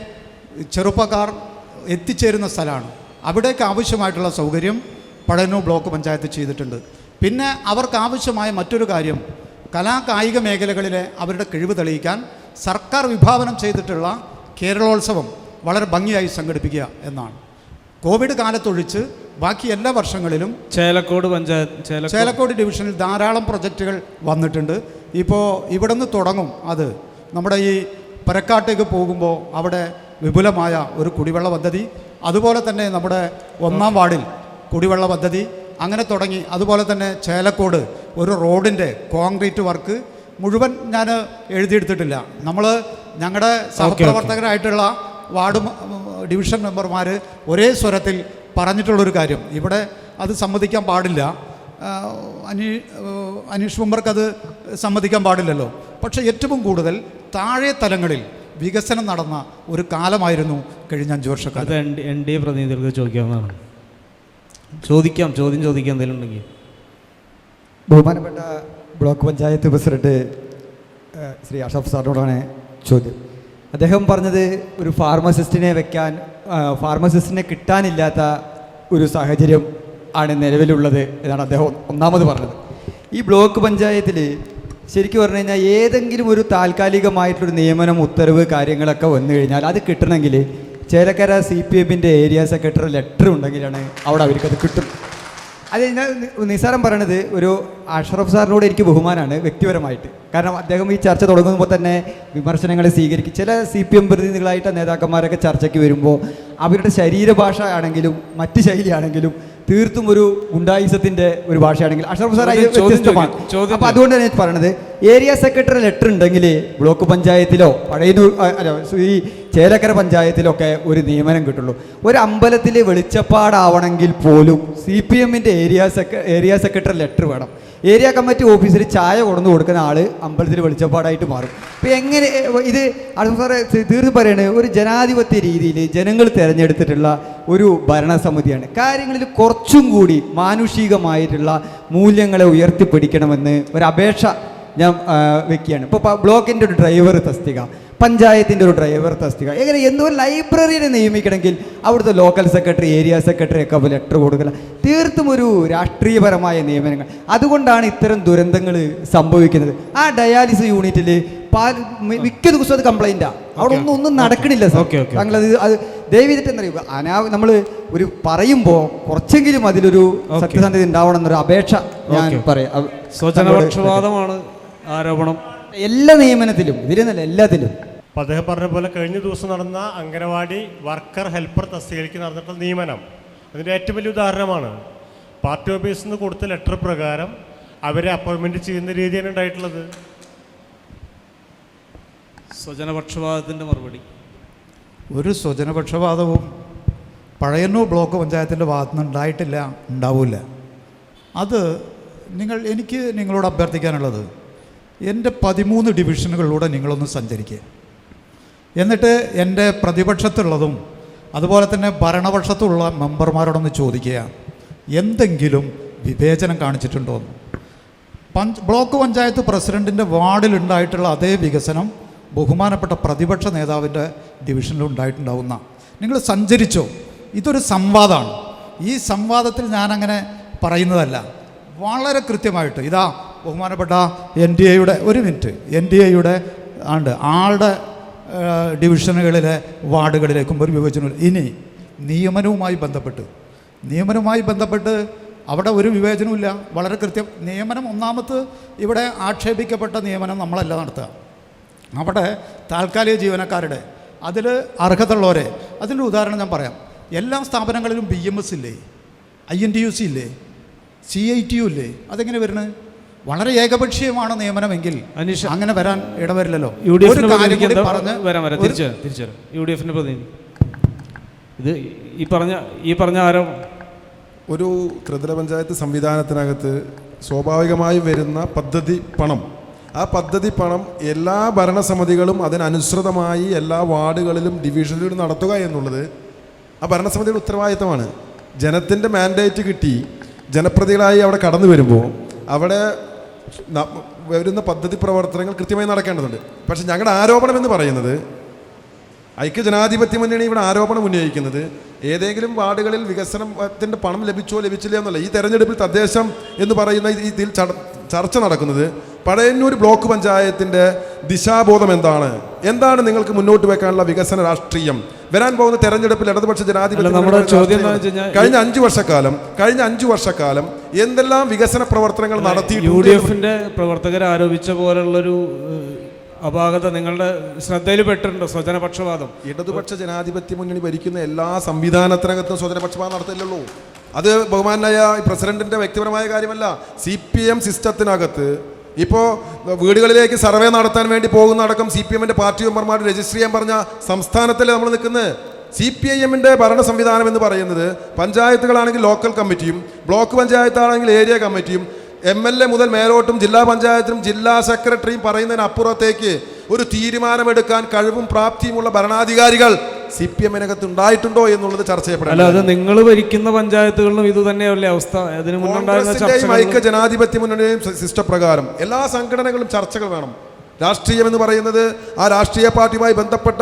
ചെറുപ്പക്കാർ എത്തിച്ചേരുന്ന സ്ഥലമാണ്. അവിടേക്ക് ആവശ്യമായിട്ടുള്ള സൗകര്യം പഴയന്നൂർ ബ്ലോക്ക് പഞ്ചായത്ത് ചെയ്തിട്ടുണ്ട്. പിന്നെ അവർക്കാവശ്യമായ മറ്റൊരു കാര്യം, കലാകായിക മേഖലകളിലെ അവരുടെ കഴിവ് തെളിയിക്കാൻ സർക്കാർ വിഭാവനം ചെയ്തിട്ടുള്ള കേരളോത്സവം വളരെ ഭംഗിയായി സംഘടിപ്പിക്കുക എന്നാണ്. കോവിഡ് കാലത്തൊഴിച്ച് ബാക്കി എല്ലാ വർഷങ്ങളിലും ചേലക്കോട് ഡിവിഷനിൽ ധാരാളം പ്രൊജക്റ്റുകൾ വന്നിട്ടുണ്ട്. ഇപ്പോൾ ഇവിടെ നിന്ന് തുടങ്ങും. അത് നമ്മുടെ ഈ പരക്കാട്ടേക്ക് പോകുമ്പോൾ അവിടെ വിപുലമായ ഒരു കുടിവെള്ള പദ്ധതി, അതുപോലെ തന്നെ നമ്മുടെ 1-ാം വാർഡിൽ കുടിവെള്ള പദ്ധതി, അങ്ങനെ തുടങ്ങി. അതുപോലെ തന്നെ ചേലക്കോട് ഒരു റോഡിൻ്റെ കോൺക്രീറ്റ് വർക്ക് മുഴുവൻ ഞാൻ എഴുതിയെടുത്തിട്ടില്ല. നമ്മൾ ഞങ്ങളുടെ സഹപ്രവർത്തകരായിട്ടുള്ള വാർഡ് ഡിവിഷൻ മെമ്പർമാർ ഒരേ സ്വരത്തിൽ പറഞ്ഞിട്ടുള്ളൊരു കാര്യം, ഇവിടെ അത് സമ്മതിക്കാൻ പാടില്ല, അനീഷ് മെമ്പർക്കത് സമ്മതിക്കാൻ പാടില്ലല്ലോ. പക്ഷേ ഏറ്റവും കൂടുതൽ താഴെ തലങ്ങളിൽ വികസനം നടന്ന ഒരു കാലമായിരുന്നു കഴിഞ്ഞ 5 വർഷക്കാലം. അത് NDA പ്രതിനിധികൾക്ക് ചോദിക്കാവുന്നതാണ്. ചോദിക്കാം എന്തെങ്കിലും ഉണ്ടെങ്കിൽ. ബഹുമാനപ്പെട്ട ബ്ലോക്ക് പഞ്ചായത്ത് പ്രസിഡന്റ് ശ്രീ അഷഫ് സാറിനോടാണ് ചോദ്യം. അദ്ദേഹം പറഞ്ഞത് ഒരു ഫാർമസിസ്റ്റിനെ കിട്ടാനില്ലാത്ത ഒരു സാഹചര്യം ആണ് നിലവിലുള്ളത് എന്നാണ് അദ്ദേഹം ഒന്നാമത് പറഞ്ഞത്. ഈ ബ്ലോക്ക് പഞ്ചായത്തിൽ ശരിക്കും പറഞ്ഞു കഴിഞ്ഞാൽ ഏതെങ്കിലും ഒരു താൽക്കാലികമായിട്ടൊരു നിയമനം, ഉത്തരവ്, കാര്യങ്ങളൊക്കെ വന്നു കഴിഞ്ഞാൽ അത് കിട്ടണമെങ്കിൽ ചേലക്കര CPMൻ്റെ ഏരിയ സെക്രട്ടറി ലെറ്റർ ഉണ്ടെങ്കിലാണ് അവിടെ അവർക്കത് കിട്ടും. അത് നിസാരം പറയണത് ഒരു അഷ്റഫ് സാറിനോട് എനിക്ക് ബഹുമാനമാണ് വ്യക്തിപരമായിട്ട്. കാരണം അദ്ദേഹം ഈ ചർച്ച തുടങ്ങുമ്പോൾ തന്നെ വിമർശനങ്ങളെ സ്വീകരിക്കും. ചില CPM പ്രതിനിധികളായിട്ട് നേതാക്കന്മാരൊക്കെ ചർച്ചയ്ക്ക് വരുമ്പോൾ അവരുടെ ശരീരഭാഷ ആണെങ്കിലും മറ്റ് ശൈലിയാണെങ്കിലും തീർത്തും ഒരു ഗുണ്ടായിസത്തിൻ്റെ ഒരു ഭാഷയാണെങ്കിൽ അഷ്റഫ് സാർ വ്യത്യസ്തമാണ്. അപ്പോൾ അതുകൊണ്ട് തന്നെ പറയണത്, ഏരിയ സെക്രട്ടറി ലെറ്റർ ഉണ്ടെങ്കിൽ ബ്ലോക്ക് പഞ്ചായത്തിലോ ഈ ചേലക്കര പഞ്ചായത്തിലൊക്കെ ഒരു നിയമനം കിട്ടുള്ളൂ. ഒരു അമ്പലത്തിൽ വെളിച്ചപ്പാടാവണമെങ്കിൽ പോലും CPMൻ്റെ ഏരിയ സെക്രട്ടറി ലെറ്റർ വേണം. ഏരിയ കമ്മിറ്റി ഓഫീസിൽ ചായ കൊണ്ടു കൊടുക്കുന്ന ആൾ അമ്പലത്തിൽ വെളിച്ചപ്പാടായിട്ട് മാറും. അപ്പോൾ എങ്ങനെ ഇത് അഷ്റഫ് സാറ് തീർത്ത് പറയണത്, ഒരു ജനാധിപത്യ രീതിയിൽ ജനങ്ങൾ തിരഞ്ഞെടുത്തിട്ടുള്ള ഒരു ഭരണസമിതിയാണ്. കാര്യങ്ങളിൽ കുറച്ചും കൂടി മാനുഷികമായിട്ടുള്ള മൂല്യങ്ങളെ ഉയർത്തിപ്പിടിക്കണമെന്ന് ഒരു അപേക്ഷ ഞാൻ വെക്കുകയാണ്. ഇപ്പോൾ ബ്ലോക്കിൻ്റെ ഒരു ഡ്രൈവർ തസ്തിക, പഞ്ചായത്തിൻ്റെ ഒരു ഡ്രൈവർ തസ്തിക, എങ്ങനെ എന്തോ ലൈബ്രറിയെ നിയമിക്കണമെങ്കിൽ അവിടുത്തെ ലോക്കൽ സെക്രട്ടറി, ഏരിയ സെക്രട്ടറി ഒക്കെ ലെറ്റർ കൊടുക്കില്ല. തീർത്തും ഒരു രാഷ്ട്രീയപരമായ നിയമനങ്ങൾ. അതുകൊണ്ടാണ് ഇത്തരം ദുരന്തങ്ങൾ സംഭവിക്കുന്നത്. ആ ഡയാലിസിസ് യൂണിറ്റിൽ മിക്ക ദിവസവും അത് കംപ്ലൈൻറ്റാണ്. അവിടെ ഒന്നും നടക്കണില്ല സാർ. താങ്കളത് അത് ദയവീതിട്ട് എന്നറിയുക, നമ്മൾ ഒരു പറയുമ്പോൾ കുറച്ചെങ്കിലും അതിലൊരു സത്യസന്ധത ഉണ്ടാവണം എന്നൊരു അപേക്ഷ ഞാൻ പറയാം. സ്വജനപക്ഷപാതമാണ് ആരോപണം എല്ലാ നിയമനത്തിലും, ഇതിലെന്നല്ല എല്ലാത്തിലും. അപ്പോൾ അദ്ദേഹം പറഞ്ഞ പോലെ കഴിഞ്ഞ ദിവസം നടന്ന അംഗനവാടി വർക്കർ ഹെൽപ്പർ തസ്തികയിലേക്ക് നടന്നിട്ടുള്ള നിയമനം അതിൻ്റെ ഏറ്റവും വലിയ ഉദാഹരണമാണ്. പാർട്ടി ഓഫീസിൽ നിന്ന് കൊടുത്ത ലെറ്റർ പ്രകാരം അവരെ അപ്പോയിൻമെൻറ്റ് ചെയ്യുന്ന രീതിയാണ് ഉണ്ടായിട്ടുള്ളത്. സ്വജനപക്ഷപാതത്തിൻ്റെ മറുപടി. ഒരു സ്വജനപക്ഷപാതവും പഴയന്നൂർ ബ്ലോക്ക് പഞ്ചായത്തിൻ്റെ ഭാഗത്തുനിന്ന് ഉണ്ടായിട്ടില്ല, ഉണ്ടാവില്ല. അത് എനിക്ക് നിങ്ങളോട് അഭ്യർത്ഥിക്കാനുള്ളത്, എൻ്റെ 13 ഡിവിഷനുകളിലൂടെ നിങ്ങളൊന്ന് സഞ്ചരിക്കുക. എന്നിട്ട് എൻ്റെ പ്രതിപക്ഷത്തുള്ളതും അതുപോലെ തന്നെ ഭരണപക്ഷത്തുള്ള മെമ്പർമാരോടൊന്ന് ചോദിക്കുക, എന്തെങ്കിലും വിവേചനം കാണിച്ചിട്ടുണ്ടോ എന്ന്. ബ്ലോക്ക് പഞ്ചായത്ത് പ്രസിഡൻറ്റിൻ്റെ വാർഡിലുണ്ടായിട്ടുള്ള അതേ വികസനം ബഹുമാനപ്പെട്ട പ്രതിപക്ഷ നേതാവിൻ്റെ ഡിവിഷനിൽ ഉണ്ടായിട്ടുണ്ടാവുന്ന. നിങ്ങൾ സഞ്ചരിച്ചോ? ഇതൊരു സംവാദമാണ്. ഈ സംവാദത്തിൽ ഞാനങ്ങനെ പറയുന്നതല്ല, വളരെ കൃത്യമായിട്ട് ഇതാ ബഹുമാനപ്പെട്ട NDAയുടെ ഒരു മിനിറ്റ് NDAയുടെ ആളുടെ ഡിവിഷനുകളിലെ വാർഡുകളിലേക്കും ഒരു വിവേചനം. ഇനി നിയമനവുമായി ബന്ധപ്പെട്ട് അവിടെ ഒരു വിവേചനവുമില്ല, വളരെ കൃത്യം നിയമനം. ഒന്നാമത് ഇവിടെ ആക്ഷേപിക്കപ്പെട്ട നിയമനം നമ്മളല്ല നടത്തുക, അവിടെ താൽക്കാലിക ജീവനക്കാരുടെ അതിൽ അർഹതയുള്ളവരെ. അതിൻ്റെ ഉദാഹരണം ഞാൻ പറയാം. എല്ലാ സ്ഥാപനങ്ങളിലും BMS ഇല്ലേ, INTUC ഇല്ലേ, CITU ഇല്ലേ? അതെങ്ങനെ വരുന്നത്? വളരെ ഏകപക്ഷീയമാണ് നിയമനമെങ്കിൽ അങ്ങനെ വരാൻ ഇടവരില്ലല്ലോ. UDFിൻ്റെ പ്രതിനിധി ഇത് ഈ പറഞ്ഞ ആരോ ഒരു ത്രിതല പഞ്ചായത്ത് സംവിധാനത്തിനകത്ത് സ്വാഭാവികമായി വരുന്ന പദ്ധതി പണം, ആ പദ്ധതി പണം എല്ലാ ഭരണസമിതികളും അതിനനുസൃതമായി എല്ലാ വാർഡുകളിലും ഡിവിഷനിലും നടത്തുക എന്നുള്ളത് ആ ഭരണസമിതിയുടെ ഉത്തരവാദിത്തമാണ്. ജനത്തിൻ്റെ മാൻഡേറ്റ് കിട്ടി ജനപ്രതികളായി അവിടെ കടന്നു വരുമ്പോൾ അവിടെ വരുന്ന പദ്ധതി പ്രവർത്തനങ്ങൾ കൃത്യമായി നടക്കേണ്ടതുണ്ട്. പക്ഷേ ഞങ്ങളുടെ ആരോപണം എന്ന് പറയുന്നത്, ഐക്യജനാധിപത്യ മുന്നണി ഇവിടെ ആരോപണം ഉന്നയിക്കുന്നത് ഏതെങ്കിലും വാർഡുകളിൽ വികസനത്തിൻ്റെ പണം ലഭിച്ചോ ലഭിച്ചില്ല എന്നല്ല. ഈ തെരഞ്ഞെടുപ്പിൽ തദ്ദേശം എന്ന് പറയുന്ന ഇതിൽ ചർച്ച നടക്കുന്നത് പഴയന്നൂർ ബ്ലോക്ക് പഞ്ചായത്തിൻ്റെ ദിശാബോധം എന്താണ് നിങ്ങൾക്ക് മുന്നോട്ട് വെക്കാനുള്ള വികസന രാഷ്ട്രീയം. വരാൻ പോകുന്ന തെരഞ്ഞെടുപ്പിൽ ഇടതുപക്ഷ ജനാധിപത്യ കഴിഞ്ഞ 5 വർഷക്കാലം എന്തെല്ലാം വികസന പ്രവർത്തനങ്ങൾ നടത്തി UDFിൻ്റെ പ്രവർത്തകർ ആരോപിച്ച പോലുള്ളൊരു അപാകത നിങ്ങളുടെ ശ്രദ്ധയിൽ പെട്ടിട്ടുണ്ടോ? സ്വജനപക്ഷപാതം. ഇടതുപക്ഷ ജനാധിപത്യ മുന്നണി ഭരിക്കുന്ന എല്ലാ സംവിധാനത്തിനകത്തും സ്വജനപക്ഷപാതം നടത്തില്ലല്ലോ. അത് ബഹുമാനായ പ്രസിഡന്റിന്റെ വ്യക്തിപരമായ കാര്യമല്ല. CPM സിസ്റ്റത്തിനകത്ത് ഇപ്പോൾ വീടുകളിലേക്ക് സർവേ നടത്താൻ വേണ്ടി പോകുന്നടക്കം CPMന്റെ പാർട്ടി മെമ്പർമാർ രജിസ്റ്റർ ചെയ്യാൻ പറഞ്ഞ സംസ്ഥാനത്തല്ലേ നമ്മൾ നിൽക്കുന്നത്. CPIMന്റെ ഭരണ സംവിധാനം എന്ന് പറയുന്നത് പഞ്ചായത്തുകളാണെങ്കിൽ ലോക്കൽ കമ്മിറ്റിയും ബ്ലോക്ക് പഞ്ചായത്താണെങ്കിൽ ഏരിയ കമ്മിറ്റിയും MLA മുതൽ മേലോട്ടും ജില്ലാ പഞ്ചായത്തിനും ജില്ലാ സെക്രട്ടറിയും പറയുന്നതിനപ്പുറത്തേക്ക് ഒരു തീരുമാനമെടുക്കാൻ കഴിവും പ്രാപ്തിയുമുള്ള ഭരണാധികാരികൾ CPMനകത്ത് ഉണ്ടായിട്ടുണ്ടോ എന്നുള്ളത് ചർച്ച ചെയ്യപ്പെടാം. അല്ലാതെ നിങ്ങൾ ഭരിക്കുന്ന പഞ്ചായത്തുകളിലും ഇത് തന്നെയല്ലേ അവസ്ഥ? ഐക്യ ജനാധിപത്യ മുന്നണിയും സിസ്റ്റം പ്രകാരം എല്ലാ സംഘടനകളും ചർച്ചകൾ വേണം. രാഷ്ട്രീയം എന്ന് പറയുന്നത് ആ രാഷ്ട്രീയ പാർട്ടിയുമായി ബന്ധപ്പെട്ട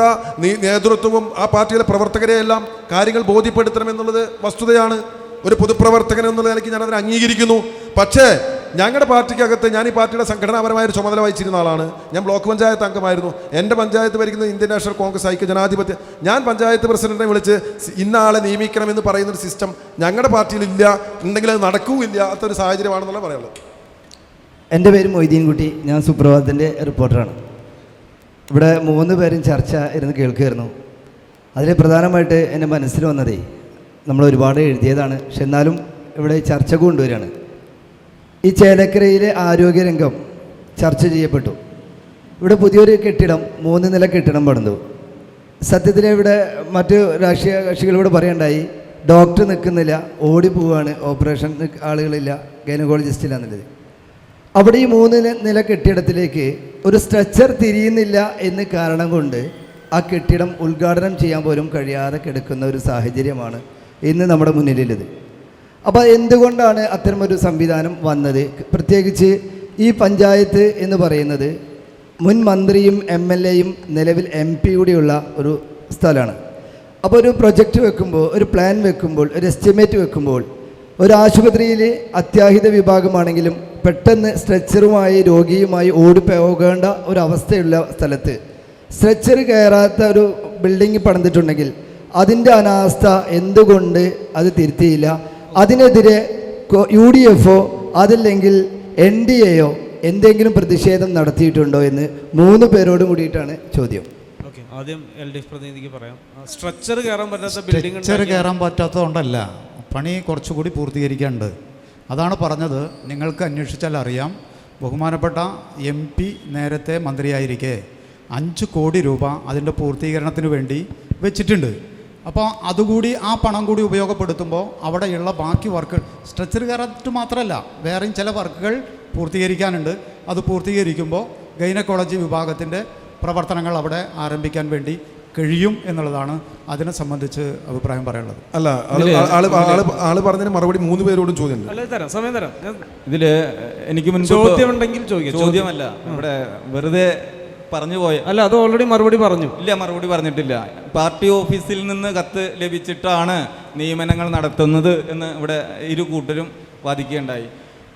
നേതൃത്വവും ആ പാർട്ടിയിലെ പ്രവർത്തകരെയെല്ലാം കാര്യങ്ങൾ ബോധ്യപ്പെടുത്തണമെന്നുള്ളത് വസ്തുതയാണ്. ഒരു പൊതുപ്രവർത്തകൻ എന്നുള്ള നിലയ്ക്ക് ഞാനതിനെ അംഗീകരിക്കുന്നു. പക്ഷേ ഞങ്ങളുടെ പാർട്ടിക്കകത്ത് ഞാൻ ഈ പാർട്ടിയുടെ സംഘടനാപരമായ ഒരു ചുമതല വഹിച്ചിരുന്ന ആളാണ്. ഞാൻ ബ്ലോക്ക് പഞ്ചായത്ത് അംഗമായിരുന്നു. എൻ്റെ പഞ്ചായത്ത് ഭരിക്കുന്നത് ഇന്ത്യൻ നാഷണൽ കോൺഗ്രസ് ഐക്യ ജനാധിപത്യ. ഞാൻ പഞ്ചായത്ത് പ്രസിഡന്റിനെ വിളിച്ച് ഇന്ന ആളെ നിയമിക്കണമെന്ന് പറയുന്നൊരു സിസ്റ്റം ഞങ്ങളുടെ പാർട്ടിയിലില്ല. ഉണ്ടെങ്കിൽ അത് നടക്കുകയില്ല. അതൊരു സാഹചര്യമാണെന്നുള്ള പറയുള്ളത്. എൻ്റെ പേര് മൊയ്തീൻകുട്ടി, ഞാൻ സുപ്രഭാതത്തിൻ്റെ റിപ്പോർട്ടറാണ്. ഇവിടെ 3 പേരും ചർച്ച ഇരുന്ന് കേൾക്കുകയായിരുന്നു. അതിൽ പ്രധാനമായിട്ട് എൻ്റെ മനസ്സിൽ വന്നതേ, നമ്മൾ ഒരുപാട് എഴുതിയതാണ്, പക്ഷെ എന്നാലും ഇവിടെ ചർച്ച കൊണ്ടുവരികയാണ്. ഈ ചേലക്കരയിലെ ആരോഗ്യരംഗം ചർച്ച ചെയ്യപ്പെട്ടു. ഇവിടെ പുതിയൊരു കെട്ടിടം 3 നില കെട്ടിടം പണിതു. സത്യത്തിൽ ഇവിടെ മറ്റ് രാഷ്ട്രീയ കക്ഷികളിവിടെ പറയണ്ടായി, ഡോക്ടർ നിൽക്കുന്നില്ല, ഓടിപ്പോവാണ്, ഓപ്പറേഷൻ ആളുകളില്ല, ഗൈനക്കോളജിസ്റ്റ് ഇല്ല എന്നുള്ളത്. അവിടെ ഈ 3 നില കെട്ടിടത്തിലേക്ക് ഒരു സ്ട്രെച്ചർ തിരിയുന്നില്ല എന്ന് കാരണം കൊണ്ട് ആ കെട്ടിടം ഉദ്ഘാടനം ചെയ്യാൻ പോലും കഴിയാതെ കിടക്കുന്ന ഒരു സാഹചര്യമാണ് ഇന്ന് നമ്മുടെ മുന്നിലുള്ളത്. അപ്പോൾ എന്തുകൊണ്ടാണ് അത്തരമൊരു സംവിധാനം വന്നത്? പ്രത്യേകിച്ച് ഈ പഞ്ചായത്ത് എന്ന് പറയുന്നത് മുൻ മന്ത്രിയും MLAയും നിലവിൽ MP കൂടിയുള്ള ഒരു സ്ഥലമാണ്. അപ്പോൾ ഒരു പ്രൊജക്റ്റ് വെക്കുമ്പോൾ, ഒരു പ്ലാൻ വെക്കുമ്പോൾ, ഒരു എസ്റ്റിമേറ്റ് വെക്കുമ്പോൾ, ഒരു ആശുപത്രിയിൽ അത്യാഹിത വിഭാഗമാണെങ്കിലും പെട്ടെന്ന് സ്ട്രെച്ചറുമായി രോഗിയുമായി ഓടിപ്പോകേണ്ട ഒരവസ്ഥയുള്ള സ്ഥലത്ത് സ്ട്രെച്ചർ കയറാത്ത ഒരു ബിൽഡിംഗ് പണിതിട്ടുണ്ടെങ്കിൽ അതിൻ്റെ അനാസ്ഥ എന്തുകൊണ്ട് അത് തിരുത്തിയില്ല? അതിനെതിരെ UDFോ അതല്ലെങ്കിൽ NDAയോ എന്തെങ്കിലും പ്രതിഷേധം നടത്തിയിട്ടുണ്ടോ എന്ന് 3 പേരോടും കൂടിയിട്ടാണ് ചോദ്യം. ആദ്യം LDF പ്രതിനിധിക്ക് പറയാം. സ്ട്രക്ചർ കയറാൻ പറ്റാത്തതുകൊണ്ടല്ല, പണി കുറച്ചുകൂടി പൂർത്തീകരിക്കാനുണ്ട്. അതാണ് പറഞ്ഞത്. നിങ്ങൾക്ക് അന്വേഷിച്ചാൽ അറിയാം. ബഹുമാനപ്പെട്ട MP നേരത്തെ മന്ത്രിയായിരിക്കെ 5 കോടി രൂപ അതിൻ്റെ പൂർത്തീകരണത്തിന് വേണ്ടി വെച്ചിട്ടുണ്ട്. അപ്പോൾ അതുകൂടി ആ പണം കൂടി ഉപയോഗപ്പെടുത്തുമ്പോൾ അവിടെയുള്ള ബാക്കി വർക്കുകൾ സ്ട്രെച്ചർ കയറാറ്റ് മാത്രമല്ല, വേറെയും ചില വർക്കുകൾ പൂർത്തീകരിക്കാനുണ്ട്. അത് പൂർത്തീകരിക്കുമ്പോൾ ഗൈനക്കോളജി വിഭാഗത്തിൻ്റെ പ്രവർത്തനങ്ങൾ അവിടെ ആരംഭിക്കാൻ വേണ്ടി കഴിയും എന്നുള്ളതാണ് അതിനെ സംബന്ധിച്ച് അഭിപ്രായം പറയാനുള്ളത്. അല്ല, ആള് പറഞ്ഞതിന് മറുപടി 3 പേരോടും ചോദ്യമുണ്ട്. അല്ല, തരാം, സമയം തരാം. ഇതിൽ എനിക്ക് മുൻപ് ചോദ്യമുണ്ടെങ്കിൽ ചോദിക്കാം. ചോദ്യമല്ല, ഇവിടെ വെറുതെ പറഞ്ഞു പോയ അല്ല, അത് ഓൾറെഡി മറുപടി പറഞ്ഞു. ഇല്ല, മറുപടി പറഞ്ഞിട്ടില്ല. പാർട്ടി ഓഫീസിൽ നിന്ന് കത്ത് ലഭിച്ചിട്ടാണ് നിയമനങ്ങൾ നടത്തുന്നത് എന്ന് ഇവിടെ ഇരു കൂട്ടരും വാദിക്കുകയുണ്ടായി.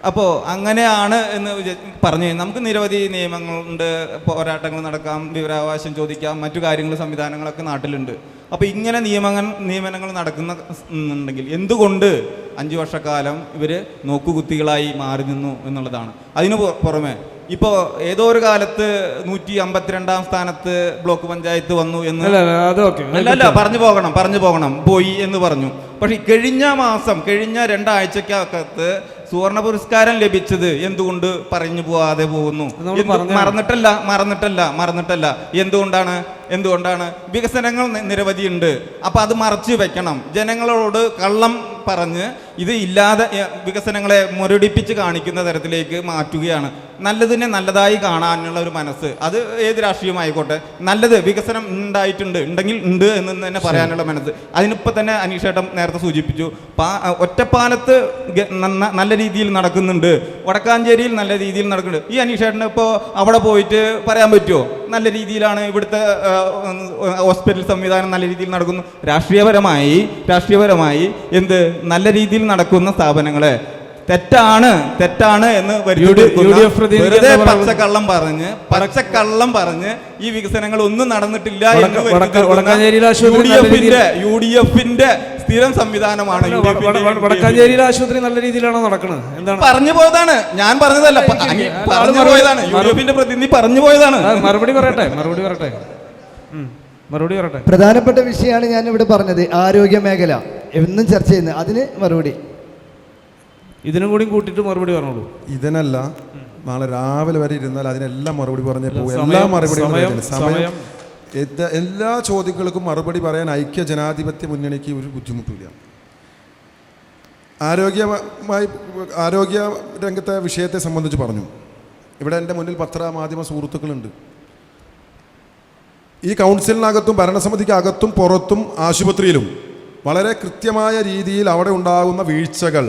അപ്പോൾ അങ്ങനെയാണ് എന്ന് പറഞ്ഞു. നമുക്ക് നിരവധി നിയമങ്ങളുണ്ട്, പോരാട്ടങ്ങൾ നടക്കാം, വിവരാവകാശം ചോദിക്കാം, മറ്റു കാര്യങ്ങൾ സംവിധാനങ്ങളൊക്കെ നാട്ടിലുണ്ട്. അപ്പോൾ ഇങ്ങനെ നിയമനങ്ങൾ നടക്കുന്നുണ്ടെങ്കിൽ എന്തുകൊണ്ട് 5 വർഷക്കാലം ഇവർ നോക്കുകുത്തികളായി മാറി നിന്നു എന്നുള്ളതാണ്. അതിനു പുറമെ ഇപ്പോൾ ഏതോ ഒരു കാലത്ത് 152-ാം സ്ഥാനത്ത് ബ്ലോക്ക് പഞ്ചായത്ത് വന്നു എന്ന് അല്ല, പറഞ്ഞു പോകണം പോയി എന്ന് പറഞ്ഞു. പക്ഷേ കഴിഞ്ഞ 2 ആഴ്ചക്കകത്ത് സുവർണ പുരസ്കാരം ലഭിച്ചത് എന്തുകൊണ്ട് പറഞ്ഞു പോവാതെ പോകുന്നു? മറന്നിട്ടല്ല. എന്തുകൊണ്ടാണ് വികസനങ്ങൾ നിരവധിയുണ്ട്. അപ്പം അത് മറച്ചു വെക്കണം. ജനങ്ങളോട് കള്ളം പറഞ്ഞ് ഇത് ഇല്ലാതെ വികസനങ്ങളെ മുരടിപ്പിച്ച് കാണിക്കുന്ന തരത്തിലേക്ക് മാറ്റുകയാണ്. നല്ലതിനെ നല്ലതായി കാണാനുള്ള ഒരു മനസ്സ്, അത് ഏത് രാഷ്ട്രീയമായിക്കോട്ടെ, നല്ലത് വികസനം ഉണ്ടെങ്കിൽ ഉണ്ട് എന്ന് തന്നെ പറയാനുള്ള മനസ്സ്. അതിനിപ്പോൾ തന്നെ അനീഷേട്ടൻ നേരത്തെ സൂചിപ്പിച്ചു, ഒറ്റപ്പാലത്ത് നല്ല രീതിയിൽ നടക്കുന്നുണ്ട്, വടക്കാഞ്ചേരിയിൽ നല്ല രീതിയിൽ നടക്കുന്നുണ്ട്. ഈ അനീഷേട്ടന് ഇപ്പോൾ അവിടെ പോയിട്ട് പറയാൻ പറ്റുമോ നല്ല രീതിയിലാണ് ഇവിടുത്തെ ഹോസ്പിറ്റൽ സംവിധാനം നല്ല രീതിയിൽ നടക്കുന്നു? രാഷ്ട്രീയപരമായി എന്ത് നല്ല രീതിയിൽ നടക്കുന്ന സ്ഥാപനങ്ങളെ തെറ്റാണ് എന്ന് പച്ചക്കള്ളം പറഞ്ഞ് ഈ വികസനങ്ങൾ ഒന്നും നടന്നിട്ടില്ല UDF-ന്റെ സ്ഥിരം സംവിധാനമാണ്. വടക്കാഞ്ചേരിയിലെ ആശുപത്രി നല്ല രീതിയിലാണോ നടക്കുന്നത്? എന്താണ് പറഞ്ഞു പോയതാണ്, ഞാൻ പറഞ്ഞതല്ല, പറഞ്ഞു പോയതാണ്. UDF-ന്റെ പ്രതിനിധി പറഞ്ഞു പോയതാണ്. മറുപടി പറയട്ടെ. പ്രധാനപ്പെട്ട വിഷയമാണ് ഞാൻ ഇവിടെ പറഞ്ഞത്. ആരോഗ്യ മേഖല എന്നും ചർച്ച ചെയ്യുന്നത്, അതിന് മറുപടി ഇതിനും കൂടി കൂട്ടിയിട്ട് മറുപടി പറഞ്ഞോളൂ. ഇതിനല്ല, നാളെ രാവിലെ വരെ ഇരുന്നാൽ അതിനെല്ലാം മറുപടി പറഞ്ഞേ പോകും. എല്ലാ മറുപടികളും സമയം എല്ലാ ചോദ്യങ്ങൾക്കും മറുപടി പറയാൻ ഐക്യ ജനാധിപത്യ മുന്നണിക്ക് ഒരു ബുദ്ധിമുട്ടില്ല. ആരോഗ്യ രംഗത്തെ വിഷയത്തെ സംബന്ധിച്ച് പറഞ്ഞു. ഇവിടെ എൻ്റെ മുന്നിൽ പത്രമാധ്യമ സുഹൃത്തുക്കളുണ്ട്. ഈ കൗൺസിലിനകത്തും ഭരണസമിതിക്കകത്തും പുറത്തും ആശുപത്രിയിലും വളരെ കൃത്യമായ രീതിയിൽ അവിടെ ഉണ്ടാകുന്ന വീഴ്ചകൾ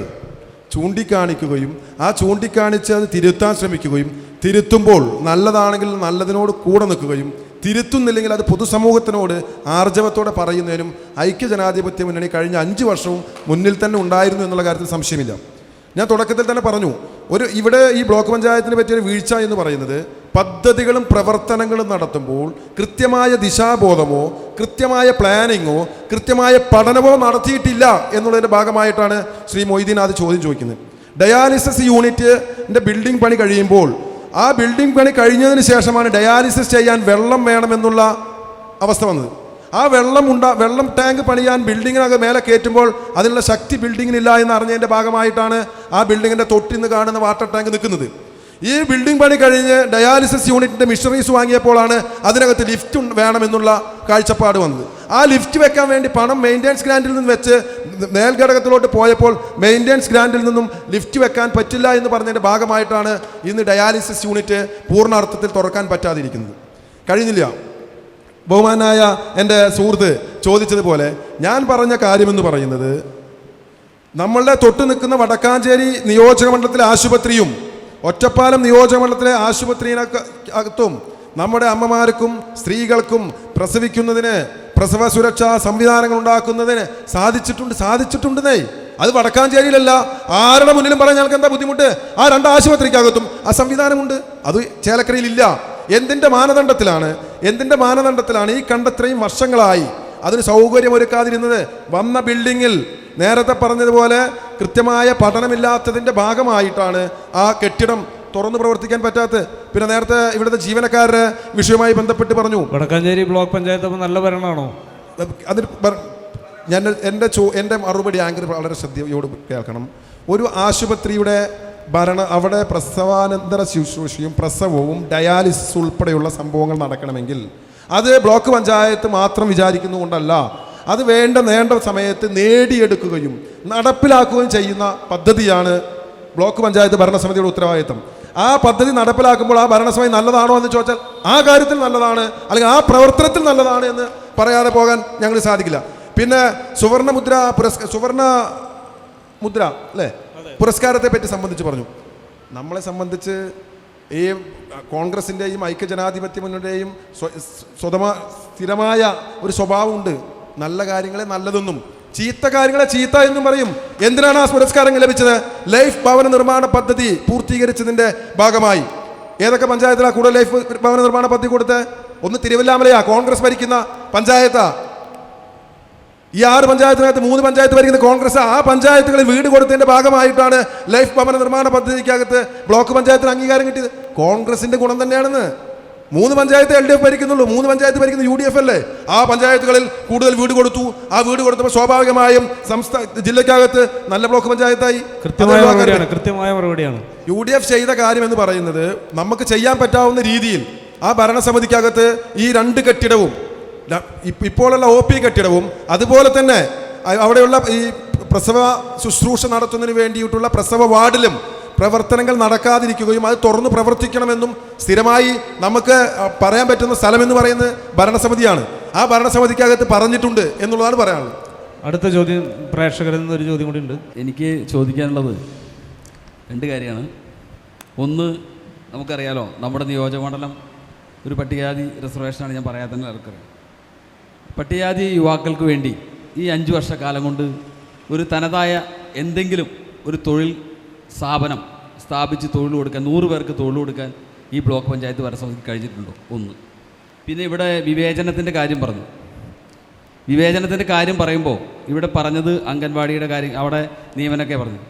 ചൂണ്ടിക്കാണിക്കുകയും ആ ചൂണ്ടിക്കാണിച്ച് അത് തിരുത്താൻ ശ്രമിക്കുകയും തിരുത്തുമ്പോൾ നല്ലതാണെങ്കിൽ നല്ലതിനോട് കൂടെ നിൽക്കുകയും തിരുത്തുന്നില്ലെങ്കിൽ അത് പൊതുസമൂഹത്തിനോട് ആർജവത്തോടെ പറയുന്നതിനും ഐക്യ ജനാധിപത്യ മുന്നണി കഴിഞ്ഞ 5 വർഷവും മുന്നിൽ തന്നെ ഉണ്ടായിരുന്നു എന്നുള്ള കാര്യത്തിൽ സംശയമില്ല. ഞാൻ തുടക്കത്തിൽ തന്നെ പറഞ്ഞു, ഇവിടെ ഈ ബ്ലോക്ക് പഞ്ചായത്തിനെ പറ്റിയൊരു വീഴ്ച എന്ന് പറയുന്നത് പദ്ധതികളും പ്രവർത്തനങ്ങളും നടത്തുമ്പോൾ കൃത്യമായ ദിശാബോധമോ കൃത്യമായ പ്ലാനിങ്ങോ കൃത്യമായ പഠനമോ നടത്തിയിട്ടില്ല എന്നുള്ളതിൻ്റെ ഭാഗമായിട്ടാണ് ശ്രീ മൊയ്തീൻ അത് ചോദ്യം ചോദിക്കുന്നത്. ഡയാലിസിസ് യൂണിറ്റിൻ്റെ ബിൽഡിംഗ് പണി കഴിയുമ്പോൾ ആ ബിൽഡിംഗ് പണി കഴിഞ്ഞതിന് ശേഷമാണ് ഡയാലിസിസ് ചെയ്യാൻ വെള്ളം വേണമെന്നുള്ള അവസ്ഥ വന്നത്. ആ വെള്ളം ടാങ്ക് പണിയാൻ ബിൽഡിങ്ങിനകത്ത് മേലെ കയറ്റുമ്പോൾ അതിനുള്ള ശക്തി ബിൽഡിങ്ങിനില്ല എന്ന് അറിഞ്ഞതിൻ്റെ ഭാഗമായിട്ടാണ് ആ ബിൽഡിങ്ങിൻ്റെ തൊട്ടിന്ന് കാണുന്ന വാട്ടർ ടാങ്ക് നിൽക്കുന്നത്. ഈ ബിൽഡിംഗ് പണി കഴിഞ്ഞ് ഡയാലിസിസ് യൂണിറ്റിൻ്റെ മിഷനറീസ് വാങ്ങിയപ്പോഴാണ് അതിനകത്ത് ലിഫ്റ്റ് വേണമെന്നുള്ള കാഴ്ചപ്പാട് വന്നത്. ആ ലിഫ്റ്റ് വെക്കാൻ വേണ്ടി പണം മെയിൻ്റെനൻസ് ഗ്രാൻറ്റിൽ നിന്ന് വെച്ച് മേൽഘടകത്തിലോട്ട് പോയപ്പോൾ മെയിൻ്റെനൻസ് ഗ്രാൻറ്റിൽ നിന്നും ലിഫ്റ്റ് വെക്കാൻ പറ്റില്ല എന്ന് പറഞ്ഞതിൻ്റെ ഭാഗമായിട്ടാണ് ഇന്ന് ഡയാലിസിസ് യൂണിറ്റ് പൂർണ്ണ അർത്ഥത്തിൽ തുറക്കാൻ പറ്റാതിരിക്കുന്നത്. കഴിഞ്ഞില്ല. ബഹുമാനായ എൻ്റെ സുഹൃത്ത് ചോദിച്ചതുപോലെ ഞാൻ പറഞ്ഞ കാര്യമെന്ന് പറയുന്നത്, നമ്മളുടെ തൊട്ട് നിൽക്കുന്ന വടക്കാഞ്ചേരി നിയോജകമണ്ഡലത്തിലെ ആശുപത്രിയും ഒറ്റപ്പാലം നിയോജകമണ്ഡലത്തിലെ ആശുപത്രിയിനകത്തും നമ്മുടെ അമ്മമാർക്കും സ്ത്രീകൾക്കും പ്രസവിക്കുന്നതിന് പ്രസവ സുരക്ഷാ സംവിധാനങ്ങൾ ഉണ്ടാക്കുന്നതിന് സാധിച്ചിട്ടുണ്ടെന്നേ. അത് വടക്കാഞ്ചേരിയിലല്ല, ആരുടെ മുന്നിലും പറയാൻ ഞങ്ങൾക്ക് എന്താ ബുദ്ധിമുട്ട്? ആ 2 ആശുപത്രിക്കകത്തും ആ സംവിധാനമുണ്ട്. അത് ചേലക്കരയിലില്ല. എന്തിൻ്റെ മാനദണ്ഡത്തിലാണ് ഈ കണ്ടത്രയും വർഷങ്ങളായി അതിന് സൗകര്യമൊരുക്കാതിരുന്നത്? വന്ന ബിൽഡിങ്ങിൽ നേരത്തെ പറഞ്ഞതുപോലെ കൃത്യമായ പഠനമില്ലാത്തതിൻ്റെ ഭാഗമായിട്ടാണ് ആ കെട്ടിടം തുറന്നു പ്രവർത്തിക്കാൻ പറ്റാത്തത്. പിന്നെ നേരത്തെ ഇവിടുത്തെ ജീവനക്കാരുടെ വിഷയവുമായി ബന്ധപ്പെട്ട് പറഞ്ഞു, വടക്കാഞ്ചേരി ബ്ലോക്ക് പഞ്ചായത്ത് നല്ല ഭരണമാണോ? അതിൽ എൻ്റെ മറുപടി ആങ്കർ വളരെ ശ്രദ്ധയോട് കേൾക്കണം. ഒരു ആശുപത്രിയുടെ അവിടെ പ്രസവാനന്തര ശുശ്രൂഷയും പ്രസവവും ഡയാലിസിസ് ഉൾപ്പെടെയുള്ള സംഭവങ്ങൾ നടക്കണമെങ്കിൽ അത് ബ്ലോക്ക് പഞ്ചായത്ത് മാത്രം വിചാരിക്കുന്നുകൊണ്ടല്ല, അത് നേണ്ട സമയത്ത് നേടിയെടുക്കുകയും നടപ്പിലാക്കുകയും ചെയ്യുന്ന പദ്ധതിയാണ് ബ്ലോക്ക് പഞ്ചായത്ത് ഭരണസമിതിയുടെ ഉത്തരവാദിത്തം. ആ പദ്ധതി നടപ്പിലാക്കുമ്പോൾ ആ ഭരണസമിതി നല്ലതാണോ എന്ന് ചോദിച്ചാൽ ആ കാര്യത്തിൽ നല്ലതാണ്, അല്ലെങ്കിൽ ആ പ്രവർത്തനത്തിൽ നല്ലതാണ് എന്ന് പറയാതെ പോകാൻ ഞങ്ങൾ സാധിക്കില്ല. പിന്നെ സുവർണ മുദ്ര അല്ലേ പുരസ്കാരത്തെ പറ്റി സംബന്ധിച്ച് പറഞ്ഞു. നമ്മളെ സംബന്ധിച്ച് ഈ കോൺഗ്രസിൻ്റെയും ഐക്യജനാധിപത്യ മുന്നണിയുടെയും സ്ഥിരമായ ഒരു സ്വഭാവമുണ്ട്. നല്ല കാര്യങ്ങളെ നല്ലതെന്നും ചീത്ത കാര്യങ്ങളെ ചീത്ത എന്നും പറയും. എന്തിനാണ് ആ പുരസ്കാരങ്ങൾ ലഭിച്ചത്? ലൈഫ് ഭവന നിർമ്മാണ പദ്ധതി പൂർത്തീകരിച്ചതിൻ്റെ ഭാഗമായി. ഏതൊക്കെ പഞ്ചായത്തിലാണ് കൂടുതൽ ലൈഫ് ഭവന നിർമ്മാണ പദ്ധതി കൊടുത്ത്? ഒന്ന് തിരുവല്ലാമലയാ, കോൺഗ്രസ് ഭരിക്കുന്ന പഞ്ചായത്താ. ഈ 6 പഞ്ചായത്തിനകത്ത് 3 പഞ്ചായത്ത് ഭരിക്കുന്ന കോൺഗ്രസ്. ആ പഞ്ചായത്തുകളിൽ വീട് കൊടുത്തതിൻ്റെ ഭാഗമായിട്ടാണ് ലൈഫ് ഭവന നിർമ്മാണ പദ്ധതിക്കകത്ത് ബ്ലോക്ക് പഞ്ചായത്തിന് അംഗീകാരം കിട്ടിയത്. കോൺഗ്രസിൻ്റെ ഗുണം തന്നെയാണെന്ന്. 3 പഞ്ചായത്ത് LDF ഭരിക്കുന്നുള്ളൂ, 3 പഞ്ചായത്ത് ഭരിക്കുന്ന UDF അല്ലേ. ആ പഞ്ചായത്തുകളിൽ കൂടുതൽ വീട് കൊടുത്തു. ആ വീട് കൊടുത്തപ്പോൾ സ്വാഭാവികമായും ജില്ലയ്ക്കകത്ത് നല്ല ബ്ലോക്ക് പഞ്ചായത്തായി. കൃത്യമായ മറുപടിയാണ്. UDF ചെയ്ത കാര്യം എന്ന് പറയുന്നത് നമുക്ക് ചെയ്യാൻ പറ്റാവുന്ന രീതിയിൽ ആ ഭരണസമിതിക്കകത്ത് ഈ 2 കെട്ടിടവും ഇപ്പോഴുള്ള OP കെട്ടിടവും അതുപോലെ തന്നെ അവിടെയുള്ള ഈ പ്രസവ ശുശ്രൂഷ നടത്തുന്നതിന് വേണ്ടിയിട്ടുള്ള പ്രസവ വാർഡിലും പ്രവർത്തനങ്ങൾ നടക്കാതിരിക്കുകയും അത് തുറന്നു പ്രവർത്തിക്കണമെന്നും സ്ഥിരമായി നമുക്ക് പറയാൻ പറ്റുന്ന സ്ഥലമെന്ന് പറയുന്നത് ഭരണസമിതിയാണ്. ആ ഭരണസമിതിക്കകത്ത് പറഞ്ഞിട്ടുണ്ട് എന്നുള്ളതാണ് പറയാനുള്ളത്. അടുത്ത ചോദ്യം പ്രേക്ഷകരിൽ നിന്നൊരു ചോദ്യം കൂടി ഉണ്ട്. എനിക്ക് ചോദിക്കാനുള്ളത് 2 കാര്യമാണ്. ഒന്ന്, നമുക്കറിയാലോ നമ്മുടെ നിയോജകമണ്ഡലം ഒരു പട്ടികജാതി റിസർവേഷനാണ്. ഞാൻ പറയാൻ തന്നെ ആൾക്കറിയാം. പട്ടികജാതി യുവാക്കൾക്ക് വേണ്ടി ഈ 5 വർഷക്കാലം കൊണ്ട് ഒരു തനതായ എന്തെങ്കിലും ഒരു തൊഴിൽ സ്ഥാപനം സ്ഥാപിച്ച് തൊഴിൽ കൊടുക്കാൻ 100 പേർക്ക് തൊഴിൽ കൊടുക്കാൻ ഈ ബ്ലോക്ക് പഞ്ചായത്ത് ഭരണസമിതിക്ക് കഴിഞ്ഞിട്ടുണ്ടോ? ഒന്ന്. പിന്നെ ഇവിടെ വിവേചനത്തിൻ്റെ കാര്യം പറഞ്ഞു. വിവേചനത്തിൻ്റെ കാര്യം പറയുമ്പോൾ ഇവിടെ പറഞ്ഞത് അംഗൻവാടിയുടെ കാര്യം, അവിടെ നിയമനമൊക്കെ പറഞ്ഞു.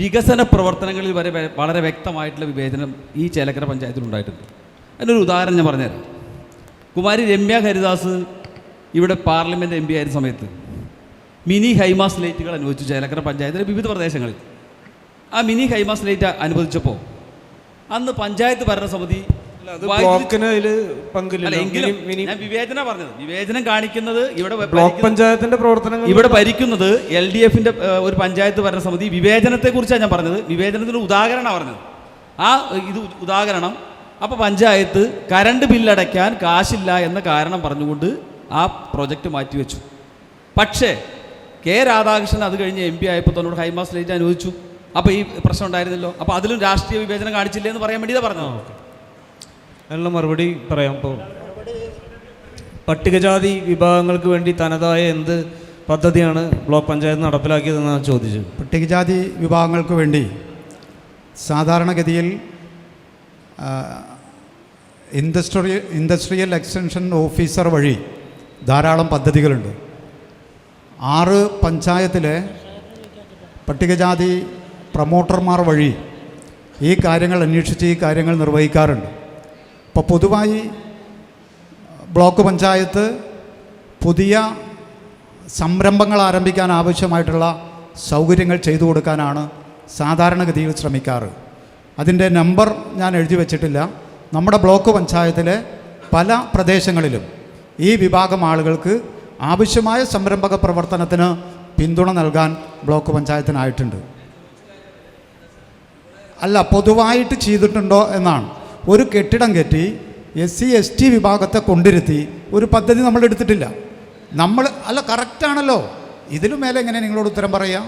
വികസന പ്രവർത്തനങ്ങളിൽ വരെ വളരെ വ്യക്തമായിട്ടുള്ള വിവേചനം ഈ ചേലക്കര പഞ്ചായത്തിലുണ്ടായിട്ടുണ്ട്. അതിനൊരു ഉദാഹരണം ഞാൻ പറഞ്ഞുതരാം. കുമാരി രമ്യ ഹരിദാസ് ഇവിടെ പാർലമെൻറ്റ് MP ആയിരുന്ന സമയത്ത് മിനി ഹൈമാസ് ലൈറ്റുകൾ അനുവദിച്ചു ചേലക്കര പഞ്ചായത്തിലെ വിവിധ പ്രദേശങ്ങളിൽ. ആ മിനി ഹൈമാസ് ലൈറ്റ് അനുവദിച്ചപ്പോൾ അന്ന് പഞ്ചായത്ത് ഭരണസമിതി ഞാൻ വിവേചന പറഞ്ഞത്, വിവേചനം കാണിക്കുന്നത് ഇവിടെ ഭരിക്കുന്നത് LDFന്റെ ഒരു പഞ്ചായത്ത് ഭരണസമിതി വിവേചനത്തെക്കുറിച്ചാണ് ഞാൻ പറഞ്ഞത്. വിവേചനത്തിന് ഉദാഹരണമാണ് പറഞ്ഞത്. ആ ഇത് ഉദാഹരണം. അപ്പോൾ പഞ്ചായത്ത് കറണ്ട് ബില്ലടയ്ക്കാൻ കാശില്ല എന്ന കാരണം പറഞ്ഞുകൊണ്ട് ആ പ്രൊജക്റ്റ് മാറ്റിവെച്ചു. പക്ഷേ കെ രാധാകൃഷ്ണൻ അത് കഴിഞ്ഞ് MP ആയപ്പോൾ തന്നോട് ഹൈമാസ് ലൈറ്റ് അനുവദിച്ചു. അപ്പോൾ ഈ പ്രശ്നം ഉണ്ടായിരുന്നല്ലോ. അപ്പോൾ അതിലും രാഷ്ട്രീയ വിവേചനം കാണിച്ചില്ലേ എന്ന് പറയാൻ വേണ്ടിയതാണ് പറഞ്ഞത്. അതിനുള്ള മറുപടി പറയാം. ഇപ്പോൾ പട്ടികജാതി വിഭാഗങ്ങൾക്ക് വേണ്ടി തനതായ എന്ത് പദ്ധതിയാണ് ബ്ലോക്ക് പഞ്ചായത്ത് നടപ്പിലാക്കിയതെന്നാണ് ചോദിച്ചത്. പട്ടികജാതി വിഭാഗങ്ങൾക്ക് വേണ്ടി സാധാരണഗതിയിൽ ഇൻഡസ്ട്രിയൽ എക്സ്റ്റൻഷൻ ഓഫീസർ വഴി ധാരാളം പദ്ധതികളുണ്ട്. 6 പഞ്ചായത്തിലെ പട്ടികജാതി പ്രൊമോട്ടർമാർ വഴി ഈ കാര്യങ്ങൾ അന്വേഷിച്ച് ഈ കാര്യങ്ങൾ നിർവഹിക്കാറുണ്ട്. അപ്പോൾ പൊതുവായി ബ്ലോക്ക് പഞ്ചായത്ത് പുതിയ സംരംഭങ്ങൾ ആരംഭിക്കാൻ ആവശ്യമായിട്ടുള്ള സൗകര്യങ്ങൾ ചെയ്തു കൊടുക്കാനാണ് സാധാരണഗതിയിൽ ശ്രമിക്കാറ്. അതിൻ്റെ നമ്പർ ഞാൻ എഴുതി വച്ചിട്ടില്ല. നമ്മുടെ ബ്ലോക്ക് പഞ്ചായത്തിലെ പല പ്രദേശങ്ങളിലും ഈ വിഭാഗം ആളുകൾക്ക് ആവശ്യമായ സംരംഭക പ്രവർത്തനത്തിന് പിന്തുണ നൽകാൻ ബ്ലോക്ക് പഞ്ചായത്തിനായിട്ടുണ്ട്. അല്ല, പൊതുവായിട്ട് ചെയ്തിട്ടുണ്ടോ എന്നാണ്. ഒരു കെട്ടിടം കെട്ടി SC ST വിഭാഗത്തെ കൊണ്ടിരുത്തി ഒരു പദ്ധതി നമ്മൾ എടുത്തിട്ടില്ല. അല്ല, കറക്റ്റാണല്ലോ. ഇതിലും മേലെ എങ്ങനെ നിങ്ങളോട് ഉത്തരം പറയാം?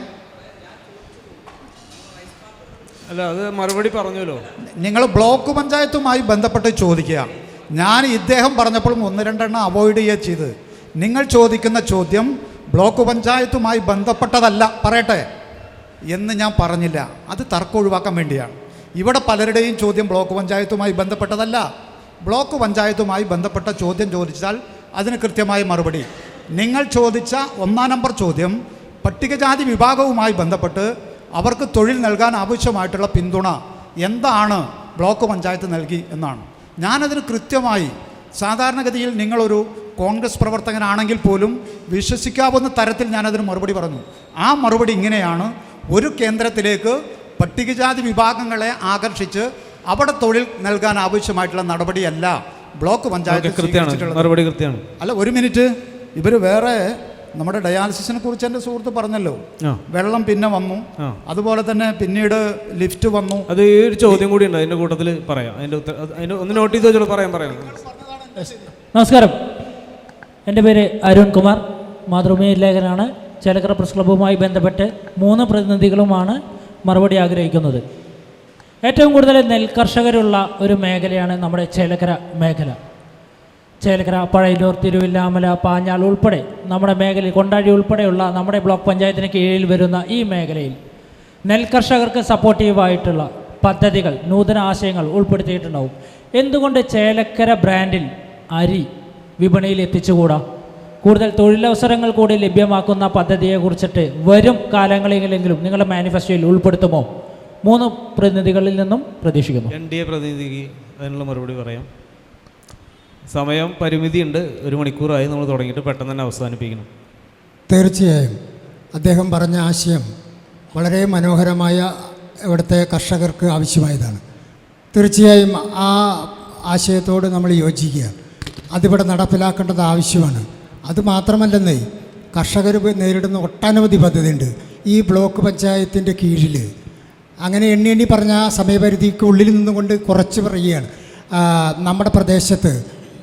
അല്ല, അത് മറുപടി പറഞ്ഞല്ലോ. നിങ്ങൾ ബ്ലോക്ക് പഞ്ചായത്തുമായി ബന്ധപ്പെട്ട് ചോദിക്കുക. ഞാൻ ഇദ്ദേഹം പറഞ്ഞപ്പോൾ 1-2 എണ്ണം അവോയ്ഡ് ചെയ്യുക ചെയ്ത്. നിങ്ങൾ ചോദിക്കുന്ന ചോദ്യം ബ്ലോക്ക് പഞ്ചായത്തുമായി ബന്ധപ്പെട്ടതല്ല പറയട്ടെ എന്ന് ഞാൻ പറഞ്ഞില്ല. അത് തർക്കം ഒഴിവാക്കാൻ വേണ്ടിയാണ്. ഇവിടെ പലരുടെയും ചോദ്യം ബ്ലോക്ക് പഞ്ചായത്തുമായി ബന്ധപ്പെട്ടതല്ല. ബ്ലോക്ക് പഞ്ചായത്തുമായി ബന്ധപ്പെട്ട ചോദ്യം ചോദിച്ചാൽ അതിന് കൃത്യമായ മറുപടി. നിങ്ങൾ ചോദിച്ച 1-ാം നമ്പർ ചോദ്യം പട്ടികജാതി വിഭാഗവുമായി ബന്ധപ്പെട്ട് അവർക്ക് തൊഴിൽ നൽകാൻ ആവശ്യമായിട്ടുള്ള പിന്തുണ എന്താണ് ബ്ലോക്ക് പഞ്ചായത്ത് നൽകി എന്നാണ്. ഞാനതിന് കൃത്യമായി, സാധാരണഗതിയിൽ നിങ്ങളൊരു കോൺഗ്രസ് പ്രവർത്തകനാണെങ്കിൽ പോലും വിശ്വസിക്കാവുന്ന തരത്തിൽ ഞാനതിന് മറുപടി പറഞ്ഞു. ആ മറുപടി ഇങ്ങനെയാണ്: ഒരു കേന്ദ്രത്തിലേക്ക് പട്ടികജാതി വിഭാഗങ്ങളെ ആകർഷിച്ച് അവിടെ തൊഴിൽ നൽകാൻ ആവശ്യമായിട്ടുള്ള നടപടിയല്ല ബ്ലോക്ക് പഞ്ചായത്ത്. മറുപടി കൃത്യമാണ്. അല്ല, ഒരു മിനിറ്റ്. ഇവർ വേറെ നമ്മുടെ ഡയാലിസിസിനെ കുറിച്ച് എൻ്റെ സുഹൃത്ത് പറഞ്ഞല്ലോ. ആ. വെള്ളം പിന്നെ വന്നു, അതുപോലെ തന്നെ പിന്നീട് ലിഫ്റ്റ് വന്നു. അത് ഈ ഒരു ചോദ്യം കൂടി ഉണ്ട് അതിൻ്റെ കൂട്ടത്തിൽ പറയാം. അതിൻ്റെ ഒന്ന് നോട്ട് ചെയ്ത് വെച്ചോളൂ. പറയാം. നമസ്കാരം, എൻ്റെ പേര് അരുൺ കുമാർ, മാതൃഭൂമി ലേഖനാണ്. ചേലക്കര പ്രസ് ക്ലബ്ബുമായി ബന്ധപ്പെട്ട് 3 പ്രതിനിധികളുമാണ് മറുപടി ആഗ്രഹിക്കുന്നത്. ഏറ്റവും കൂടുതൽ നെൽകർഷകരുള്ള ഒരു മേഖലയാണ് നമ്മുടെ ചേലക്കര മേഖല. ചേലക്കര, പഴയന്നൂർ, തിരുവില്ലാമല, പാഞ്ഞാൾ ഉൾപ്പെടെ നമ്മുടെ മേഖലയിൽ, കൊണ്ടാഴി ഉൾപ്പെടെയുള്ള നമ്മുടെ ബ്ലോക്ക് പഞ്ചായത്തിന് കീഴിൽ വരുന്ന ഈ മേഖലയിൽ നെൽകർഷകർക്ക് സപ്പോർട്ടീവായിട്ടുള്ള പദ്ധതികൾ, നൂതന ആശയങ്ങൾ ഉൾപ്പെടുത്തിയിട്ടുണ്ടാവും. എന്തുകൊണ്ട് ചേലക്കര ബ്രാൻഡിൽ അരി വിപണിയിൽ എത്തിച്ചുകൂടാ? കൂടുതൽ തൊഴിലവസരങ്ങൾ കൂടി ലഭ്യമാക്കുന്ന പദ്ധതിയെക്കുറിച്ചിട്ട് വരും കാലങ്ങളിലെങ്കിലും നിങ്ങളുടെ മാനിഫെസ്റ്റോയിൽ ഉൾപ്പെടുത്തുമോ? 3 പ്രതിനിധികളിൽ നിന്നും പ്രതീക്ഷിക്കുന്നു. NDA പ്രതിനിധിക്ക് അതിനുള്ള മറുപടി പറയാം. സമയം പരിമിതിയുണ്ട്. 1 മണിക്കൂറായി നമ്മൾ തുടങ്ങിയിട്ട്, പെട്ടെന്ന് തന്നെ അവസാനിപ്പിക്കണം. തീർച്ചയായും അദ്ദേഹം പറഞ്ഞ ആശയം വളരെ മനോഹരമായ ഇവിടുത്തെ കർഷകർക്ക് ആവശ്യമായതാണ്. തീർച്ചയായും ആ ആശയത്തോട് നമ്മൾ യോജിക്കുക. അതിവിടെ നടപ്പിലാക്കേണ്ടത് ആവശ്യമാണ്. അതുമാത്രമല്ലെന്നേ, കർഷകർ നേരിടുന്ന ഒട്ടനവധി പദ്ധതിയുണ്ട് ഈ ബ്ലോക്ക് പഞ്ചായത്തിൻ്റെ കീഴിൽ. അങ്ങനെ എണ്ണി പറഞ്ഞ സമയപരിധിക്ക് ഉള്ളിൽ നിന്നുകൊണ്ട് കുറച്ച് പറയുകയാണ്. നമ്മുടെ പ്രദേശത്ത്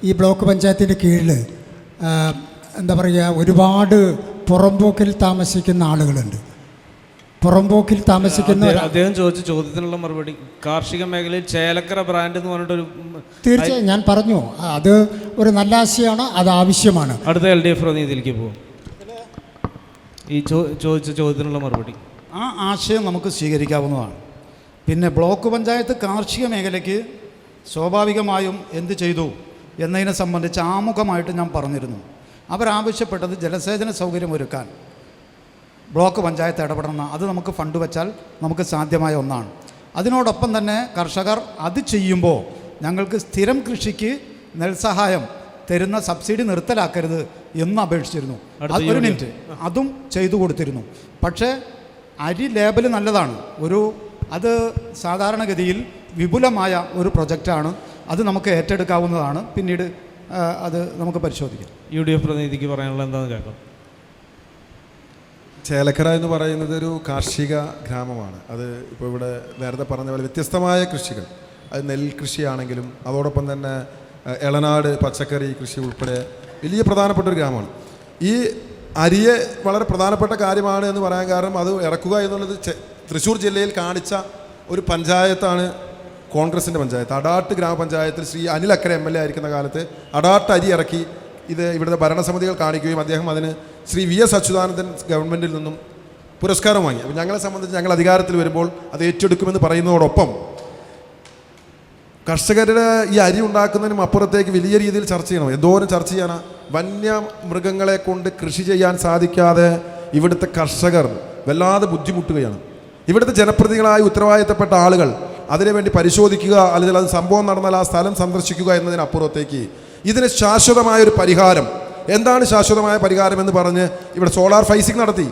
ഈ ബ്ലോക്ക് പഞ്ചായത്തിൻ്റെ കീഴിൽ എന്താ പറയുക, ഒരുപാട് പുറമ്പോക്കിൽ താമസിക്കുന്ന ആളുകളുണ്ട്. പുറമ്പോക്കിൽ താമസിക്കുന്ന അദ്ദേഹം ചോദിച്ച ചോദ്യത്തിനുള്ള മറുപടി, കാർഷിക മേഖലയിൽ ചേലക്കര ബ്രാൻഡ് എന്ന് പറഞ്ഞിട്ടൊരു, തീർച്ചയായും ഞാൻ പറഞ്ഞു, അത് ഒരു നല്ല ആശയമാണ്, അത് ആവശ്യമാണ്. അടുത്ത LDF പ്രതിനിധിയിലേക്ക് പോകും. ഈ ചോദിച്ച ചോദ്യത്തിനുള്ള മറുപടി. ആ ആശയം നമുക്ക് സ്വീകരിക്കാവുന്നതാണ്. പിന്നെ ബ്ലോക്ക് പഞ്ചായത്ത് കാർഷിക മേഖലയ്ക്ക് സ്വാഭാവികമായും എന്ത് ചെയ്തു എന്നതിനെ സംബന്ധിച്ച് ആമുഖമായിട്ട് ഞാൻ പറഞ്ഞിരുന്നു. അവരാവശ്യപ്പെട്ടത് ജലസേചന സൗകര്യം ഒരുക്കാൻ ബ്ലോക്ക് പഞ്ചായത്ത് ഇടപെടണം. അത് നമുക്ക് ഫണ്ട് വെച്ചാൽ നമുക്ക് സാധ്യമായ ഒന്നാണ്. അതിനോടൊപ്പം തന്നെ കർഷകർ അത് ചെയ്യുമ്പോൾ ഞങ്ങൾക്ക് സ്ഥിരം കൃഷിക്ക് നെൽസഹായം തരുന്ന സബ്സിഡി നിർത്തലാക്കരുത് എന്ന് അപേക്ഷിച്ചിരുന്നു. 1 മിനിറ്റ്, അതും ചെയ്തു കൊടുത്തിരുന്നു. പക്ഷേ അരി ലേബൽ നല്ലതാണ്. അത് സാധാരണഗതിയിൽ വിപുലമായ ഒരു പ്രൊജക്റ്റാണ്. അത് നമുക്ക് ഏറ്റെടുക്കാവുന്നതാണ്. പിന്നീട് അത് നമുക്ക് പരിശോധിക്കാം. UDF പ്രതിനിധിക്ക് പറയാനുള്ള എന്താണെന്ന് കേൾക്കാം. ചേലക്കര എന്ന് പറയുന്നത് ഒരു കാർഷിക ഗ്രാമമാണ്. അത് ഇപ്പോൾ ഇവിടെ നേരത്തെ പറഞ്ഞ പോലെ വ്യത്യസ്തമായ കൃഷികൾ, അത് നെൽകൃഷിയാണെങ്കിലും അതോടൊപ്പം തന്നെ ഇളനാട് പച്ചക്കറി കൃഷി ഉൾപ്പെടെ വലിയ പ്രധാനപ്പെട്ട ഒരു ഗ്രാമമാണ്. ഈ അരിയെ വളരെ പ്രധാനപ്പെട്ട കാര്യമാണ് എന്ന് പറയാൻ കാരണം, അത് ഇറക്കുക എന്നുള്ളത് തൃശ്ശൂർ ജില്ലയിൽ കാണിച്ച ഒരു പഞ്ചായത്താണ് കോൺഗ്രസിൻ്റെ പഞ്ചായത്ത്. അടാട്ട് ഗ്രാമപഞ്ചായത്തിൽ ശ്രീ അനിൽ അക്കരെ MLA ആയിരിക്കുന്ന കാലത്ത് അടാട്ട് അരി ഇറക്കി ഇത് ഇവിടുത്തെ ഭരണസമിതികൾ കാണിക്കുകയും അദ്ദേഹം അതിന് ശ്രീ VS അച്യുതാനന്ദൻ ഗവൺമെൻറ്റിൽ നിന്നും പുരസ്കാരം വാങ്ങി. അപ്പോൾ ഞങ്ങളെ സംബന്ധിച്ച് ഞങ്ങൾ അധികാരത്തിൽ വരുമ്പോൾ അത് ഏറ്റെടുക്കുമെന്ന് പറയുന്നതോടൊപ്പം കർഷകരുടെ ഈ അരി ഉണ്ടാക്കുന്നതിനും അപ്പുറത്തേക്ക് വലിയ രീതിയിൽ ചർച്ച ചെയ്യണം. എന്തോരം ചർച്ച ചെയ്യാനാണ്. വന്യമൃഗങ്ങളെ കൊണ്ട് കൃഷി ചെയ്യാൻ സാധിക്കാതെ ഇവിടുത്തെ കർഷകർ വല്ലാതെ ബുദ്ധിമുട്ടുകയാണ്. ഇവിടുത്തെ ജനപ്രതിനിധികളായ ഉത്തരവാദിത്തപ്പെട്ട ആളുകൾ അതിനുവേണ്ടി പരിശോധിക്കുക, അല്ലെങ്കിൽ അത് സംഭവം നടന്നാൽ ആ സ്ഥലം സന്ദർശിക്കുക എന്നതിനപ്പുറത്തേക്ക് ഇതിന് ശാശ്വതമായൊരു പരിഹാരം, എന്താണ് ശാശ്വതമായ പരിഹാരം എന്ന് പറഞ്ഞ് ഇവിടെ സോളാർ ഫേസിംഗ് നടത്തി.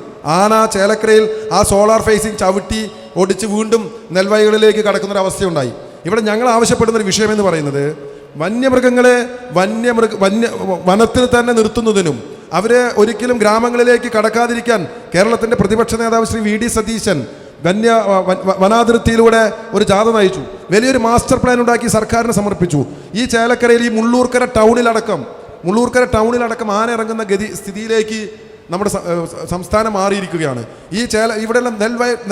ചേലക്കരയിൽ ആ സോളാർ ഫേസിംഗ് ചവിട്ടി ഒടിച്ച് വീണ്ടും നെൽവയലുകളിലേക്ക് കടക്കുന്നൊരവസ്ഥയുണ്ടായി. ഇവിടെ ഞങ്ങൾ ആവശ്യപ്പെടുന്നൊരു വിഷയമെന്ന് പറയുന്നത്, വന്യമൃഗങ്ങളെ വനത്തിൽ തന്നെ നിർത്തുന്നതിനും അവരെ ഒരിക്കലും ഗ്രാമങ്ങളിലേക്ക് കടക്കാതിരിക്കാൻ കേരളത്തിൻ്റെ പ്രതിപക്ഷ നേതാവ് ശ്രീ VD സതീശൻ വനാതിർത്തിയിലൂടെ ഒരു ജാഥ നയിച്ചു. വലിയൊരു മാസ്റ്റർ പ്ലാൻ ഉണ്ടാക്കി സർക്കാരിന് സമർപ്പിച്ചു. ഈ ചേലക്കരയിൽ ഈ മുള്ളൂർക്കര ടൗണിലടക്കം ആന ഇറങ്ങുന്ന സ്ഥിതിയിലേക്ക് നമ്മുടെ സംസ്ഥാനം മാറിയിരിക്കുകയാണ്. ഇവിടെയുള്ള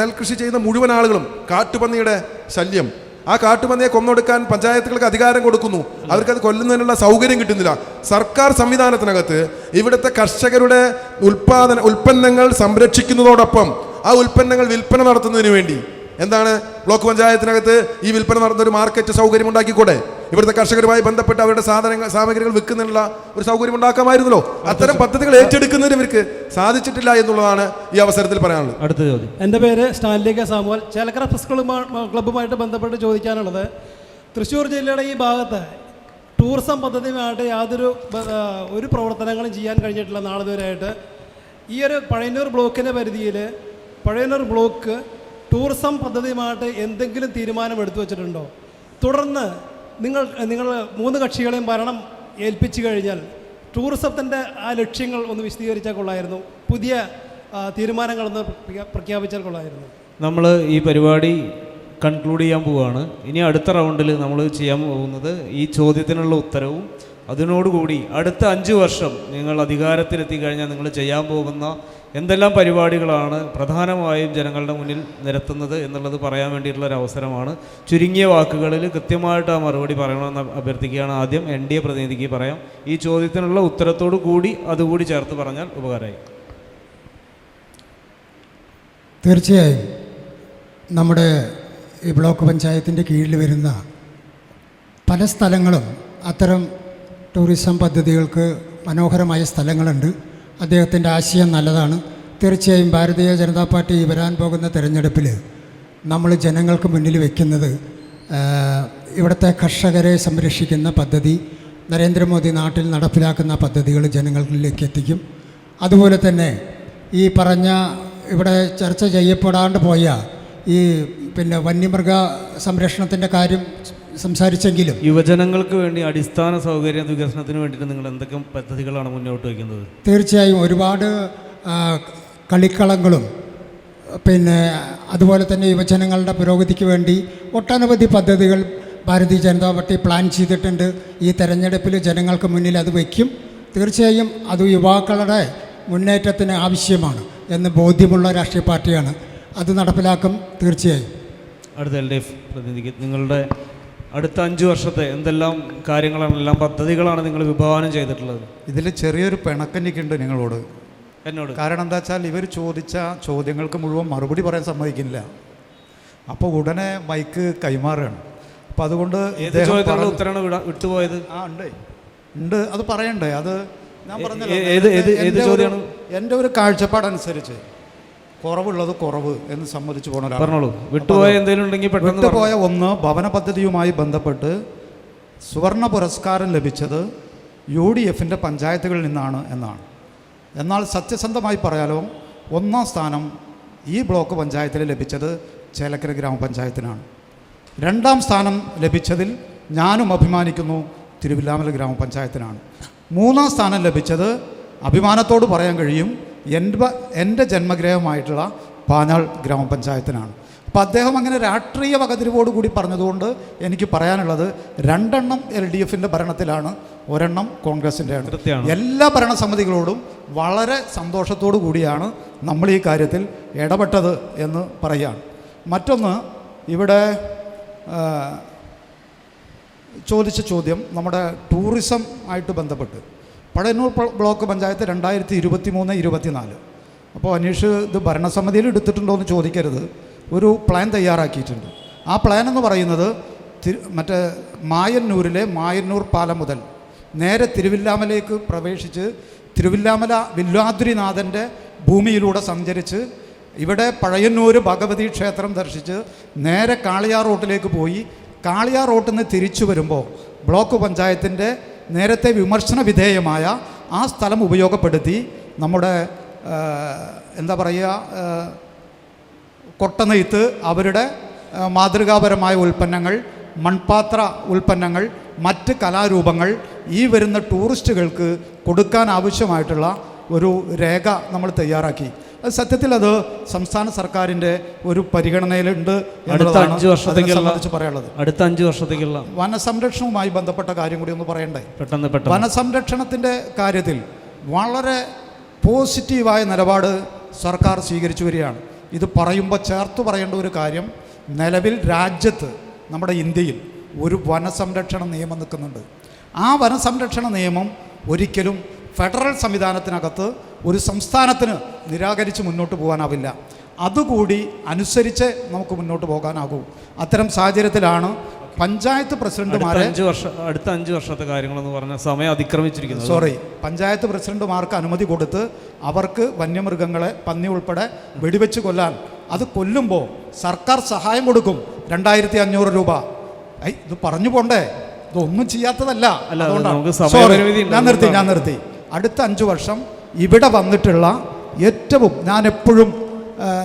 നെൽകൃഷി ചെയ്യുന്ന മുഴുവൻ ആളുകളും കാട്ടുപന്നിയുടെ ശല്യം, ആ കാട്ടുപന്നിയെ കൊന്നൊടുക്കാൻ പഞ്ചായത്തുകൾക്ക് അധികാരം കൊടുക്കുന്നു. അവർക്കത് കൊല്ലുന്നതിനുള്ള സൗകര്യം കിട്ടുന്നില്ല. സർക്കാർ സംവിധാനത്തിനകത്ത് ഇവിടുത്തെ കർഷകരുടെ ഉൽപ്പന്നങ്ങൾ സംരക്ഷിക്കുന്നതോടൊപ്പം ആ ഉൽപ്പന്നങ്ങൾ വിൽപ്പന നടത്തുന്നതിന് വേണ്ടി എന്താണ് ബ്ലോക്ക് പഞ്ചായത്തിനകത്ത് ഈ വിൽപ്പന നടത്തുന്ന ഒരു മാർക്കറ്റ് സൗകര്യം ഉണ്ടാക്കിക്കൂടെ? ഇവിടുത്തെ കർഷകരുമായി ബന്ധപ്പെട്ട് അവരുടെ സാമഗ്രികൾ വിൽക്കുന്നതിനുള്ള ഒരു സൗകര്യം ഉണ്ടാക്കാമായിരുന്നല്ലോ. അത്തരം പദ്ധതികൾ ഏറ്റെടുക്കുന്നതിന് ഇവർക്ക് സാധിച്ചിട്ടില്ല എന്നുള്ളതാണ് ഈ അവസരത്തിൽ പറയാനുള്ളത്. അടുത്ത ചോദ്യം. എൻ്റെ പേര് Stanley K Samuel. Chelakkara press ക്ലബ്ബുമായിട്ട് ബന്ധപ്പെട്ട് ചോദിക്കാനുള്ളത്, തൃശ്ശൂർ ജില്ലയുടെ ഈ ഭാഗത്ത് ടൂറിസം പദ്ധതിയുമായിട്ട് ഒരു പ്രവർത്തനങ്ങളും ചെയ്യാൻ കഴിഞ്ഞിട്ടില്ല നാളിതുവരെയായിട്ട്. ഈ ഒരു പഴയന്നൂർ ബ്ലോക്കിൻ്റെ പരിധിയിൽ പഴയന്നൂർ ബ്ലോക്ക് ടൂറിസം പദ്ധതിയുമായിട്ട് എന്തെങ്കിലും തീരുമാനം എടുത്തു വച്ചിട്ടുണ്ടോ? തുടർന്ന് നിങ്ങൾ 3 കക്ഷികളെയും ഭരണം ഏൽപ്പിച്ചു കഴിഞ്ഞാൽ ടൂറിസത്തിൻ്റെ ആ ലക്ഷ്യങ്ങൾ ഒന്ന് വിശദീകരിച്ചാൽ കൊള്ളായിരുന്നു. പുതിയ തീരുമാനങ്ങളൊന്ന് പ്രഖ്യാപിച്ചാൽ കൊള്ളായിരുന്നു. നമ്മൾ ഈ പരിപാടി കൺക്ലൂഡ് ചെയ്യാൻ പോവുകയാണ്. ഇനി അടുത്ത റൗണ്ടിൽ നമ്മൾ ചെയ്യാൻ പോകുന്നത് ഈ ചോദ്യത്തിനുള്ള ഉത്തരവും അതിനോടുകൂടി അടുത്ത 5 വർഷം നിങ്ങൾ അധികാരത്തിലെത്തി കഴിഞ്ഞാൽ നിങ്ങൾ ചെയ്യാൻ പോകുന്ന എന്തെല്ലാം പരിപാടികളാണ് പ്രധാനമായും ജനങ്ങളുടെ മുന്നിൽ നിരത്തുന്നത് എന്നുള്ളത് പറയാൻ വേണ്ടിയിട്ടുള്ള ഒരു അവസരമാണ്. ചുരുങ്ങിയ വാക്കുകളിൽ കൃത്യമായിട്ട് ആ മറുപടി പറയണമെന്ന് അഭ്യർത്ഥിക്കുകയാണ്. ആദ്യം NDA പ്രതിനിധിക്ക് പറയാം. ഈ ചോദ്യത്തിനുള്ള ഉത്തരത്തോടു കൂടി അതുകൂടി ചേർത്ത് പറഞ്ഞാൽ ഉപകാരമായി. തീർച്ചയായും നമ്മുടെ ഈ ബ്ലോക്ക് പഞ്ചായത്തിൻ്റെ കീഴിൽ വരുന്ന പല സ്ഥലങ്ങളും അത്തരം ടൂറിസം പദ്ധതികൾക്ക് മനോഹരമായ സ്ഥലങ്ങളുണ്ട്. അദ്ദേഹത്തിൻ്റെ ആശയം നല്ലതാണ്. തീർച്ചയായും ഭാരതീയ ജനതാ പാർട്ടി വരാൻ പോകുന്ന തെരഞ്ഞെടുപ്പിൽ നമ്മൾ ജനങ്ങൾക്ക് മുന്നിൽ വയ്ക്കുന്നത് ഇവിടുത്തെ കർഷകരെ സംരക്ഷിക്കുന്ന പദ്ധതി, നരേന്ദ്രമോദി നാട്ടിൽ നടപ്പിലാക്കുന്ന പദ്ധതികൾ ജനങ്ങളിലേക്ക് എത്തിക്കും. അതുപോലെ തന്നെ ഈ പറഞ്ഞ ഇവിടെ ചർച്ച ചെയ്യപ്പെടാണ്ട് പോയ ഈ വന്യമൃഗ സംരക്ഷണത്തിൻ്റെ കാര്യം സംസാരിച്ചെങ്കിലും യുവജനങ്ങൾക്ക് വേണ്ടി അടിസ്ഥാന സൗകര്യ വികസനത്തിന് വേണ്ടിയിട്ട് നിങ്ങൾ എന്തൊക്കെ പദ്ധതികളാണ് മുന്നോട്ട് വയ്ക്കുന്നത്? തീർച്ചയായും ഒരുപാട് കളിക്കളങ്ങളും അതുപോലെ തന്നെ യുവജനങ്ങളുടെ പുരോഗതിക്ക് വേണ്ടി ഒട്ടനവധി പദ്ധതികൾ ഭാരതീയ ജനതാ പാർട്ടി പ്ലാൻ ചെയ്തിട്ടുണ്ട്. ഈ തെരഞ്ഞെടുപ്പിൽ ജനങ്ങൾക്ക് മുന്നിൽ അത് വയ്ക്കും. തീർച്ചയായും അത് യുവാക്കളുടെ മുന്നേറ്റത്തിന് ആവശ്യമാണ് എന്ന് ബോധ്യമുള്ള രാഷ്ട്രീയ പാർട്ടിയാണ്. അത് നടപ്പിലാക്കും തീർച്ചയായും. അടുത്ത LDF പ്രതിനിധിക്ക് നിങ്ങളുടെ അടുത്ത 5 വർഷത്തെ എന്തെല്ലാം കാര്യങ്ങളാണ്, എല്ലാം പദ്ധതികളാണ് നിങ്ങൾ വിഭാവനം ചെയ്തിട്ടുള്ളത്? ഇതിൽ ചെറിയൊരു പിണക്കനിക്കുണ്ട് നിങ്ങളോട്, എന്നോട്. കാരണം എന്താ വെച്ചാൽ ഇവർ ചോദിച്ച ചോദ്യങ്ങൾക്ക് മുഴുവൻ മറുപടി പറയാൻ സമ്മതിക്കില്ല. അപ്പോൾ ഉടനെ മൈക്ക് കൈമാറുകയാണ്. അപ്പോൾ അതുകൊണ്ട് ഉത്തരമാണ് വിട്ടുപോയത്. ഉണ്ട്, അത് പറയണ്ടേ? അത് ഞാൻ പറഞ്ഞല്ലോ, എൻ്റെ ഒരു കാഴ്ചപ്പാടനുസരിച്ച് കുറവുള്ളത് കുറവ് എന്ന് സമ്മതിച്ചു പോകണം. പറഞ്ഞോളൂ. വിട്ടുപോയ എന്തെങ്കിലും ഉണ്ടെങ്കിൽ വിട്ടുപോയ ഒന്ന്, ഭവന പദ്ധതിയുമായി ബന്ധപ്പെട്ട് സുവർണ പുരസ്കാരം ലഭിച്ചത് UDFൻ്റെ പഞ്ചായത്തുകളിൽ നിന്നാണ് എന്നാണ്. എന്നാൽ സത്യസന്ധമായി പറയാലോ, 1ാം സ്ഥാനം ഈ ബ്ലോക്ക് പഞ്ചായത്തിൽ ലഭിച്ചത് ചേലക്കര ഗ്രാമപഞ്ചായത്തിനാണ്. 2ാം സ്ഥാനം ലഭിച്ചതിൽ ഞാനും അഭിമാനിക്കുന്നു, തിരുവില്ലാമല ഗ്രാമപഞ്ചായത്തിനാണ്. 3ാം സ്ഥാനം ലഭിച്ചത് അഭിമാനത്തോട് പറയാൻ കഴിയും, എൻ്റെ ജന്മഗ്രഹമായിട്ടുള്ള പാഞ്ഞാൾ ഗ്രാമപഞ്ചായത്തിനാണ്. അപ്പോൾ അദ്ദേഹം അങ്ങനെ രാഷ്ട്രീയ വകതിരിവോട് കൂടി പറഞ്ഞതുകൊണ്ട് എനിക്ക് പറയാനുള്ളത് 2 LDFൻ്റെ ഭരണത്തിലാണ്, 1 കോൺഗ്രസിൻ്റെയാണ്. എല്ലാ ഭരണസമിതികളോടും വളരെ സന്തോഷത്തോടു കൂടിയാണ് നമ്മൾ ഈ കാര്യത്തിൽ ഇടപെട്ടത് എന്ന് പറയുകയാണ്. മറ്റൊന്ന്, ഇവിടെ ചോദിച്ച ചോദ്യം നമ്മുടെ ടൂറിസം ആയിട്ട് ബന്ധപ്പെട്ട് പഴയന്നൂർ ബ്ലോക്ക് പഞ്ചായത്ത് 2023-24. അപ്പോൾ അനീഷ് ഇത് ഭരണസമിതിയിൽ എടുത്തിട്ടുണ്ടോ എന്ന് ചോദിക്കരുത്. ഒരു പ്ലാൻ തയ്യാറാക്കിയിട്ടുണ്ട്. ആ പ്ലാൻ എന്ന് പറയുന്നത് മറ്റേ മായന്നൂരിലെ മായന്നൂർ പാലം മുതൽ നേരെ തിരുവില്ലാമലയ്ക്ക് പ്രവേശിച്ച് തിരുവില്ലാമല വില്വാദ്രിനാഥൻ്റെ ഭൂമിയിലൂടെ സഞ്ചരിച്ച് ഇവിടെ പഴയന്നൂർ ഭഗവതി ക്ഷേത്രം ദർശിച്ച് നേരെ കാളിയാർ റോട്ടിലേക്ക് പോയി കാളിയാർ റോട്ടിൽ നിന്ന് തിരിച്ചു വരുമ്പോൾ ബ്ലോക്ക് പഞ്ചായത്തിൻ്റെ നേരത്തെ വിമർശന വിധേയമായ ആ സ്ഥലം ഉപയോഗപ്പെടുത്തി നമ്മുടെ എന്താ പറയുക, കൊട്ടനെയ്ത്ത്, അവരുടെ മാതൃകാപരമായ ഉൽപ്പന്നങ്ങൾ, മൺപാത്ര ഉൽപ്പന്നങ്ങൾ, മറ്റ് കലാരൂപങ്ങൾ ഈ വരുന്ന ടൂറിസ്റ്റുകൾക്ക് കൊടുക്കാൻ ആവശ്യമായിട്ടുള്ള ഒരു രേഖ നമ്മൾ തയ്യാറാക്കി. അത് സത്യത്തിൽ അത് സംസ്ഥാന സർക്കാരിൻ്റെ ഒരു പരിഗണനയിലുണ്ട് എന്നുള്ളതാണ് സംബന്ധിച്ച് പറയാനുള്ളത്. അടുത്ത 5 വർഷത്തേക്കുള്ള വനസംരക്ഷണവുമായി ബന്ധപ്പെട്ട കാര്യം കൂടി ഒന്ന് പറയണ്ടേ? പെട്ടെന്ന് വനസംരക്ഷണത്തിൻ്റെ കാര്യത്തിൽ വളരെ പോസിറ്റീവായ നിലപാട് സർക്കാർ സ്വീകരിച്ചു വരികയാണ്. ഇത് പറയുമ്പോൾ ചേർത്ത് പറയേണ്ട ഒരു കാര്യം, നിലവിൽ രാജ്യത്ത് നമ്മുടെ ഇന്ത്യയിൽ ഒരു വനസംരക്ഷണ നിയമം നിൽക്കുന്നുണ്ട്. ആ വനസംരക്ഷണ നിയമം ഒരിക്കലും ഫെഡറൽ സംവിധാനത്തിനകത്ത് ഒരു സംസ്ഥാനത്തിന് നിരാകരിച്ച് മുന്നോട്ട് പോകാനാവില്ല. അതുകൂടി അനുസരിച്ച് നമുക്ക് മുന്നോട്ട് പോകാനാകൂ. അത്തരം സാഹചര്യത്തിലാണ് പഞ്ചായത്ത് പ്രസിഡന്റുമാരെ അടുത്ത 5 വർഷത്തെ കാര്യങ്ങളെന്ന് പറഞ്ഞ സമയം അതിക്രമിച്ചിരിക്കുന്നു. പഞ്ചായത്ത് പ്രസിഡന്റുമാർക്ക് അനുമതി കൊടുത്ത് അവർക്ക് വന്യമൃഗങ്ങളെ, പന്നി ഉൾപ്പെടെ വെടിവെച്ച് കൊല്ലാൻ, അത് കൊല്ലുമ്പോൾ സർക്കാർ സഹായം കൊടുക്കും 2500 രൂപ. ഇത് പറഞ്ഞു പോണ്ടേ? ഇതൊന്നും ചെയ്യാത്തതല്ല. ഞാൻ നിർത്തി. അടുത്ത 5 വർഷം ഇവിടെ വന്നിട്ടുള്ള ഏറ്റവും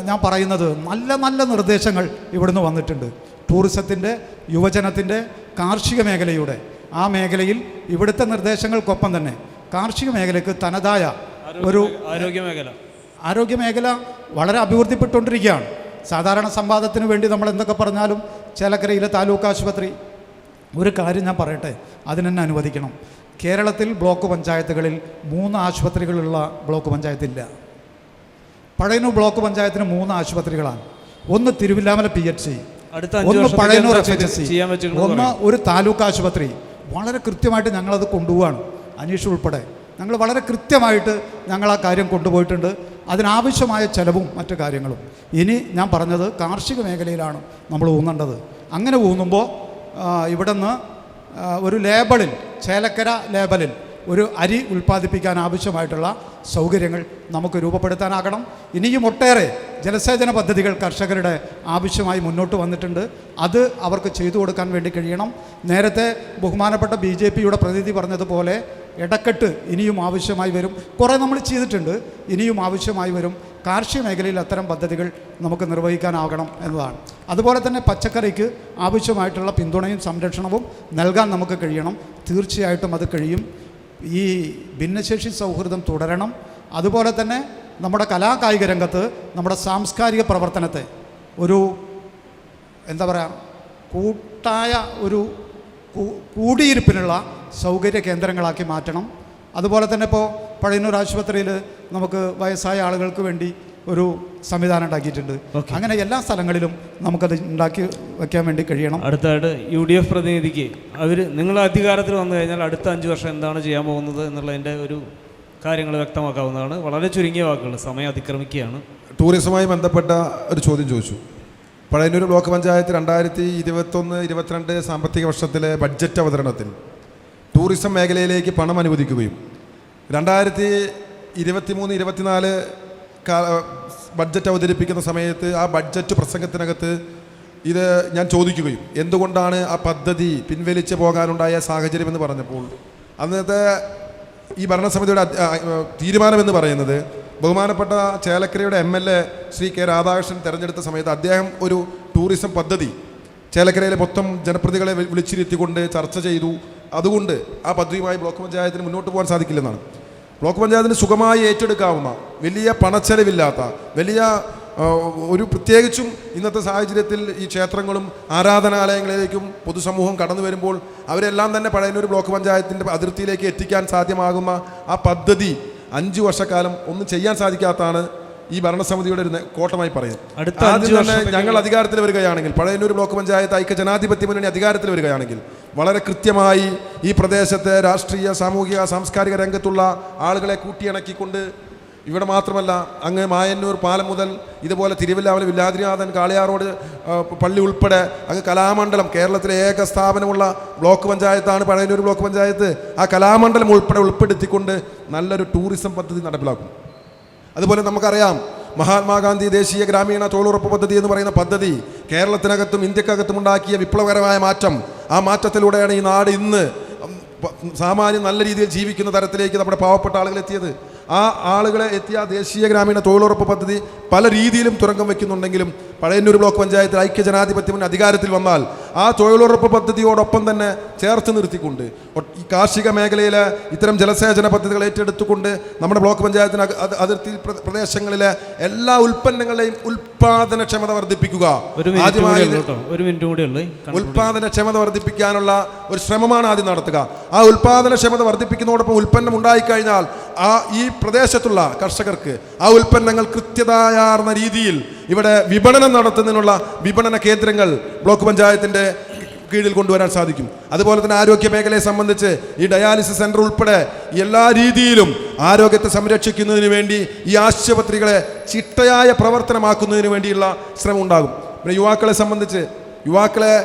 ഞാൻ പറയുന്നത് നല്ല നല്ല നിർദ്ദേശങ്ങൾ ഇവിടുന്ന് വന്നിട്ടുണ്ട്. ടൂറിസത്തിൻ്റെ, യുവജനത്തിൻ്റെ, കാർഷിക മേഖലയുടെ ആ മേഖലയിൽ ഇവിടുത്തെ നിർദ്ദേശങ്ങൾക്കൊപ്പം തന്നെ കാർഷിക മേഖലയ്ക്ക് തനതായ ഒരു ആരോഗ്യമേഖല വളരെ അഭിവൃദ്ധിപ്പെട്ടുകൊണ്ടിരിക്കുകയാണ്. സാധാരണ സംവാദത്തിന് വേണ്ടി നമ്മൾ എന്തൊക്കെ പറഞ്ഞാലും ചേലക്കരയിലെ താലൂക്ക് ആശുപത്രി, ഒരു കാര്യം ഞാൻ പറയട്ടെ, അതിനെന്നെ അനുവദിക്കണം. കേരളത്തിൽ ബ്ലോക്ക് പഞ്ചായത്തുകളിൽ 3 ആശുപത്രികളുള്ള ബ്ലോക്ക് പഞ്ചായത്തില്ല. പഴയന്നൂർ ബ്ലോക്ക് പഞ്ചായത്തിന് 3 ആശുപത്രികളാണ്. ഒന്ന് തിരുവില്ലാമല PHC, ഒന്ന് പഴയന്നൂർ FHC, ഒന്ന് ഒരു താലൂക്ക് ആശുപത്രി. വളരെ കൃത്യമായിട്ട് ഞങ്ങളത് കൊണ്ടുപോവാണ്, അനീഷ് ഉൾപ്പെടെ ഞങ്ങൾ വളരെ കൃത്യമായിട്ട് ഞങ്ങൾ ആ കാര്യം കൊണ്ടുപോയിട്ടുണ്ട്. അതിനാവശ്യമായ ചെലവും മറ്റു കാര്യങ്ങളും. ഇനി ഞാൻ പറഞ്ഞത് കാർഷിക മേഖലയിലാണ് നമ്മൾ ഊന്നേണ്ടത്. അങ്ങനെ ഊന്നുമ്പോൾ ഇവിടെ നിന്ന് ഒരു ലേബലിൽ, ചേലക്കര ലേബലിൽ ഒരു അരി ഉൽപ്പാദിപ്പിക്കാൻ ആവശ്യമായിട്ടുള്ള സൗകര്യങ്ങൾ നമുക്ക് രൂപപ്പെടുത്താനാകണം. ഇനിയും ഒട്ടേറെ ജലസേചന പദ്ധതികൾ കർഷകരുടെ ആവശ്യമായി മുന്നോട്ട് വന്നിട്ടുണ്ട്. അത് അവർക്ക് ചെയ്തു കൊടുക്കാൻ വേണ്ടി കഴിയണം. നേരത്തെ ബഹുമാനപ്പെട്ട BJPയുടെ പ്രതിനിധി പറഞ്ഞതുപോലെ ഇടക്കെട്ട് ഇനിയും ആവശ്യമായി വരും. കുറേ നമ്മൾ ചെയ്തിട്ടുണ്ട്, ഇനിയും ആവശ്യമായി വരും. കാർഷിക മേഖലയിൽ അത്തരം പദ്ധതികൾ നമുക്ക് നിർവഹിക്കാനാകണം എന്നതാണ്. അതുപോലെ തന്നെ പച്ചക്കറിക്ക് ആവശ്യമായിട്ടുള്ള പിന്തുണയും സംരക്ഷണവും നൽകാൻ നമുക്ക് കഴിയണം. തീർച്ചയായിട്ടും അത് കഴിയും. ഈ ഭിന്നശേഷി സൗഹൃദം തുടരണം. അതുപോലെ തന്നെ നമ്മുടെ കലാകായിക രംഗത്ത് നമ്മുടെ സാംസ്കാരിക പ്രവർത്തനത്തെ ഒരു എന്താ പറയുക, കൂട്ടായ ഒരു കൂടിയിരിപ്പിനുള്ള സൗകര്യ കേന്ദ്രങ്ങളാക്കി മാറ്റണം. അതുപോലെ തന്നെ ഇപ്പോൾ പഴയന്നൂർ ആശുപത്രിയിൽ നമുക്ക് വയസ്സായ ആളുകൾക്ക് വേണ്ടി ഒരു സംവിധാനം ഉണ്ടാക്കിയിട്ടുണ്ട്. അങ്ങനെ എല്ലാ സ്ഥലങ്ങളിലും നമുക്കത് ഉണ്ടാക്കി വയ്ക്കാൻ വേണ്ടി കഴിയണം. അടുത്തായിട്ട് UDF പ്രതിനിധിക്ക് നിങ്ങൾ അധികാരത്തിൽ വന്നു കഴിഞ്ഞാൽ അടുത്ത 5 വർഷം എന്താണ് ചെയ്യാൻ പോകുന്നത് എന്നുള്ളതിൻ്റെ ഒരു കാര്യങ്ങൾ വ്യക്തമാക്കാവുന്നതാണ്. വളരെ ചുരുങ്ങിയ വാക്കുകൾ, സമയം അതിക്രമിക്കുകയാണ്. ടൂറിസവുമായി ബന്ധപ്പെട്ട ഒരു ചോദ്യം ചോദിച്ചു. പഴയന്നൂർ ബ്ലോക്ക് പഞ്ചായത്ത് 2021-22 സാമ്പത്തിക വർഷത്തിലെ ബഡ്ജറ്റ് അവതരണത്തിൽ ടൂറിസം മേഖലയിലേക്ക് പണം അനുവദിക്കുകയും 2023-24 ബഡ്ജറ്റ് അവതരിപ്പിക്കുന്ന സമയത്ത് ആ ബഡ്ജറ്റ് പ്രസംഗത്തിനകത്ത് ഇത് ഞാൻ ചോദിക്കുകയും എന്തുകൊണ്ടാണ് ആ പദ്ധതി പിൻവലിച്ച് പോകാനുണ്ടായ സാഹചര്യമെന്ന് പറഞ്ഞപ്പോൾ അന്നത്തെ ഈ ഭരണസമിതിയുടെ തീരുമാനമെന്ന് പറയുന്നത് ബഹുമാനപ്പെട്ട ചേലക്കരയുടെ MLA ശ്രീ K. രാധാകൃഷ്ണൻ തിരഞ്ഞെടുത്ത സമയത്ത് അദ്ദേഹം ഒരു ടൂറിസം പദ്ധതി ചേലക്കരയിലെ മൊത്തം ജനപ്രതിനിധികളെ വിളിച്ചിരുത്തിക്കൊണ്ട് ചർച്ച ചെയ്തു. അതുകൊണ്ട് ആ പദ്ധതിയുമായി ബ്ലോക്ക് പഞ്ചായത്തിന് മുന്നോട്ട് പോകാൻ സാധിക്കില്ലെന്നാണ്. ബ്ലോക്ക് പഞ്ചായത്തിന് സുഖമായി ഏറ്റെടുക്കാവുന്ന, വലിയ പണച്ചെലവില്ലാത്ത, വലിയ ഒരു പ്രത്യേകിച്ചും ഇന്നത്തെ സാഹചര്യത്തിൽ ഈ ക്ഷേത്രങ്ങളും ആരാധനാലയങ്ങളിലേക്കും പൊതുസമൂഹം കടന്നു വരുമ്പോൾ അവരെല്ലാം തന്നെ പഴയന്നൂർ ബ്ലോക്ക് പഞ്ചായത്തിൻ്റെ അതിർത്തിയിലേക്ക് എത്തിക്കാൻ സാധ്യമാകുന്ന ആ പദ്ധതി 5 വർഷക്കാലം ഒന്നും ചെയ്യാൻ സാധിക്കാത്തതാണ് ഈ ഭരണസമിതിയുടെ ഒരു കോട്ടമായി പറയുന്നത്. ആദ്യം തന്നെ ഞങ്ങൾ അധികാരത്തിൽ വരികയാണെങ്കിൽ, പഴയന്നൂർ ബ്ലോക്ക് പഞ്ചായത്ത് ഐക്യ ജനാധിപത്യ മുന്നണി അധികാരത്തിൽ വരികയാണെങ്കിൽ വളരെ കൃത്യമായി ഈ പ്രദേശത്തെ രാഷ്ട്രീയ, സാമൂഹിക, സാംസ്കാരിക രംഗത്തുള്ള ആളുകളെ കൂട്ടിയിണക്കിക്കൊണ്ട്, ഇവിടെ മാത്രമല്ല അങ്ങ് മായന്നൂർ പാലം മുതൽ ഇതുപോലെ തിരുവല്ലാമല വില്ലാതിനാഥൻ കാളിയാറോഡ് പള്ളി ഉൾപ്പെടെ അങ്ങ് കലാമണ്ഡലം, കേരളത്തിലെ ഏക സ്ഥാപനമുള്ള ബ്ലോക്ക് പഞ്ചായത്താണ് പഴയന്നൂർ ബ്ലോക്ക് പഞ്ചായത്ത്. ആ കലാമണ്ഡലം ഉൾപ്പെടെ ഉൾപ്പെടുത്തിക്കൊണ്ട് നല്ലൊരു ടൂറിസം പദ്ധതി നടപ്പിലാക്കും. അതുപോലെ നമുക്കറിയാം മഹാത്മാഗാന്ധി ദേശീയ ഗ്രാമീണ തൊഴിലുറപ്പ് പദ്ധതി എന്ന് പറയുന്ന പദ്ധതി കേരളത്തിനകത്തും ഇന്ത്യക്കകത്തും ഉണ്ടാക്കിയ വിപ്ലവകരമായ മാറ്റം. ആ മാറ്റത്തിലൂടെയാണ് ഈ നാട് ഇന്ന് സാമാന്യം നല്ല രീതിയിൽ ജീവിക്കുന്ന തരത്തിലേക്ക് നമ്മുടെ പാവപ്പെട്ട ആളുകൾ എത്തിയത്. ആ ആളുകളെ എത്തിയ ദേശീയ ഗ്രാമീണ തൊഴിലുറപ്പ് പദ്ധതി പല രീതിയിലും തുറങ്കം വയ്ക്കുന്നുണ്ടെങ്കിലും പഴയന്നൂർ ബ്ലോക്ക് പഞ്ചായത്തിൽ ഐക്യ ജനാധിപത്യ മുന്നണി അധികാരത്തിൽ വന്നാൽ ആ തൊഴിലുറപ്പ് പദ്ധതിയോടൊപ്പം തന്നെ ചേർത്ത് നിർത്തിക്കൊണ്ട് ഈ കാർഷിക മേഖലയിലെ ഇത്തരം ജലസേചന പദ്ധതികൾ ഏറ്റെടുത്തുകൊണ്ട് നമ്മുടെ ബ്ലോക്ക് പഞ്ചായത്തിന് അതിർത്തി പ്രദേശങ്ങളിലെ എല്ലാ ഉൽപ്പന്നങ്ങളുടെയും ഉൽപാദനക്ഷമത വർദ്ധിപ്പിക്കുക. ഉൽപാദനക്ഷമത വർദ്ധിപ്പിക്കാനുള്ള ഒരു ശ്രമമാണ് ആദ്യം നടത്തുക. ആ ഉൽപാദനക്ഷമത വർദ്ധിപ്പിക്കുന്നതോടൊപ്പം ഉൽപ്പന്നം ഉണ്ടായിക്കഴിഞ്ഞാൽ ഈ പ്രദേശത്തുള്ള കർഷകർക്ക് ആ ഉൽപ്പന്നങ്ങൾ കൃത്യതയാർന്ന രീതിയിൽ ഇവിടെ വിപണനം നടത്തുന്നതിനുള്ള വിപണന കേന്ദ്രങ്ങൾ ബ്ലോക്ക് പഞ്ചായത്തിൻ്റെ കീഴിൽ കൊണ്ടുവരാൻ സാധിക്കും. അതുപോലെ തന്നെ ആരോഗ്യ മേഖലയെ സംബന്ധിച്ച് ഈ ഡയാലിസിസ് സെൻ്റർ ഉൾപ്പെടെ എല്ലാ രീതിയിലും ആരോഗ്യത്തെ സംരക്ഷിക്കുന്നതിന് വേണ്ടി ഈ ആശുപത്രികളെ ചിട്ടയായ പ്രവർത്തനമാക്കുന്നതിന് വേണ്ടിയുള്ള ശ്രമം ഉണ്ടാകും. പിന്നെ യുവാക്കളെ സംബന്ധിച്ച് യുവാക്കളെ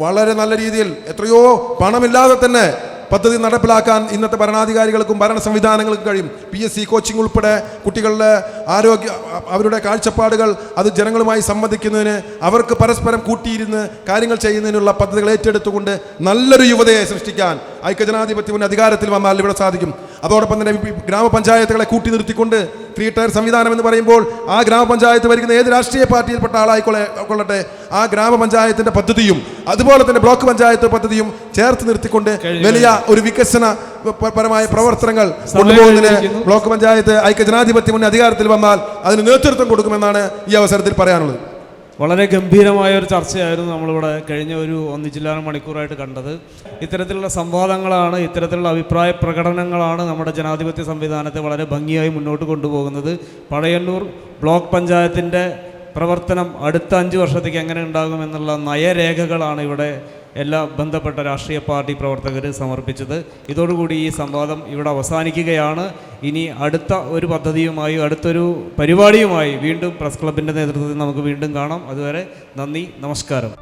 വളരെ നല്ല രീതിയിൽ എത്രയോ പണമില്ലാതെ തന്നെ പദ്ധതി നടപ്പിലാക്കാൻ ഇന്നത്തെ ഭരണാധികാരികൾക്കും ഭരണ സംവിധാനങ്ങൾക്കും കഴിയും. PSC കോച്ചിങ് ഉൾപ്പെടെ കുട്ടികളുടെ ആരോഗ്യ, അവരുടെ കാഴ്ചപ്പാടുകൾ അത് ജനങ്ങളുമായി സംവദിക്കുന്നതിന്, അവർക്ക് പരസ്പരം കൂട്ടിയിരുന്ന് കാര്യങ്ങൾ ചെയ്യുന്നതിനുള്ള പദ്ധതികൾ ഏറ്റെടുത്തുകൊണ്ട് നല്ലൊരു യുവതയെ സൃഷ്ടിക്കാൻ ഐക്യജനാധിപത്യ മുന്നണി അധികാരത്തിൽ വന്നാൽ ഇവിടെ സാധിക്കും. അതോടൊപ്പം തന്നെ ഗ്രാമപഞ്ചായത്തുകളെ കൂട്ടി നിർത്തിക്കൊണ്ട് 3 ടയർ സംവിധാനം എന്ന് പറയുമ്പോൾ ആ ഗ്രാമപഞ്ചായത്ത് ഭരിക്കുന്ന ഏത് രാഷ്ട്രീയ പാർട്ടിയിൽപ്പെട്ട ആളായിക്കൊള്ളട്ടെ ആ ഗ്രാമപഞ്ചായത്തിൻ്റെ പദ്ധതിയും അതുപോലെ തന്നെ ബ്ലോക്ക് പഞ്ചായത്ത് പദ്ധതിയും ചേർത്ത് നിർത്തിക്കൊണ്ട് വലിയ ഒരു വികസന പരമായ പ്രവർത്തനങ്ങൾ കൊണ്ടുപോകുന്നതിന് ബ്ലോക്ക് പഞ്ചായത്ത് ഐക്യജനാധിപത്യ മുന്നണി അധികാരത്തിൽ വന്നാൽ അതിന് നേതൃത്വം കൊടുക്കുമെന്നാണ് ഈ അവസരത്തിൽ പറയാനുള്ളത്. വളരെ ഗംഭീരമായ ഒരു ചർച്ചയായിരുന്നു നമ്മളിവിടെ കഴിഞ്ഞ ഒരു 1 മണിക്കൂറായിട്ട് കണ്ടത്. ഇത്തരത്തിലുള്ള സംവാദങ്ങളാണ്, ഇത്തരത്തിലുള്ള അഭിപ്രായ പ്രകടനങ്ങളാണ് നമ്മുടെ ജനാധിപത്യ സംവിധാനത്തെ വളരെ ഭംഗിയായി മുന്നോട്ട് കൊണ്ടുപോകുന്നത്. പഴയന്നൂർ ബ്ലോക്ക് പഞ്ചായത്തിൻ്റെ പ്രവർത്തനം അടുത്ത 5 വർഷത്തേക്ക് എങ്ങനെ ഉണ്ടാകുമെന്നുള്ള നയരേഖകളാണ് ഇവിടെ എല്ലാ ബന്ധപ്പെട്ട രാഷ്ട്രീയ പാർട്ടി പ്രവർത്തകർ സമർപ്പിച്ചത്. ഇതോടുകൂടി ഈ സംവാദം ഇവിടെ അവസാനിക്കുകയാണ്. ഇനി അടുത്ത ഒരു പദ്ധതിയുമായി, അടുത്തൊരു പരിപാടിയുമായി വീണ്ടും പ്രസ് ക്ലബിൻ്റെ നേതൃത്വത്തിൽ നമുക്ക് വീണ്ടും കാണാം. അതുവരെ നന്ദി, നമസ്കാരം.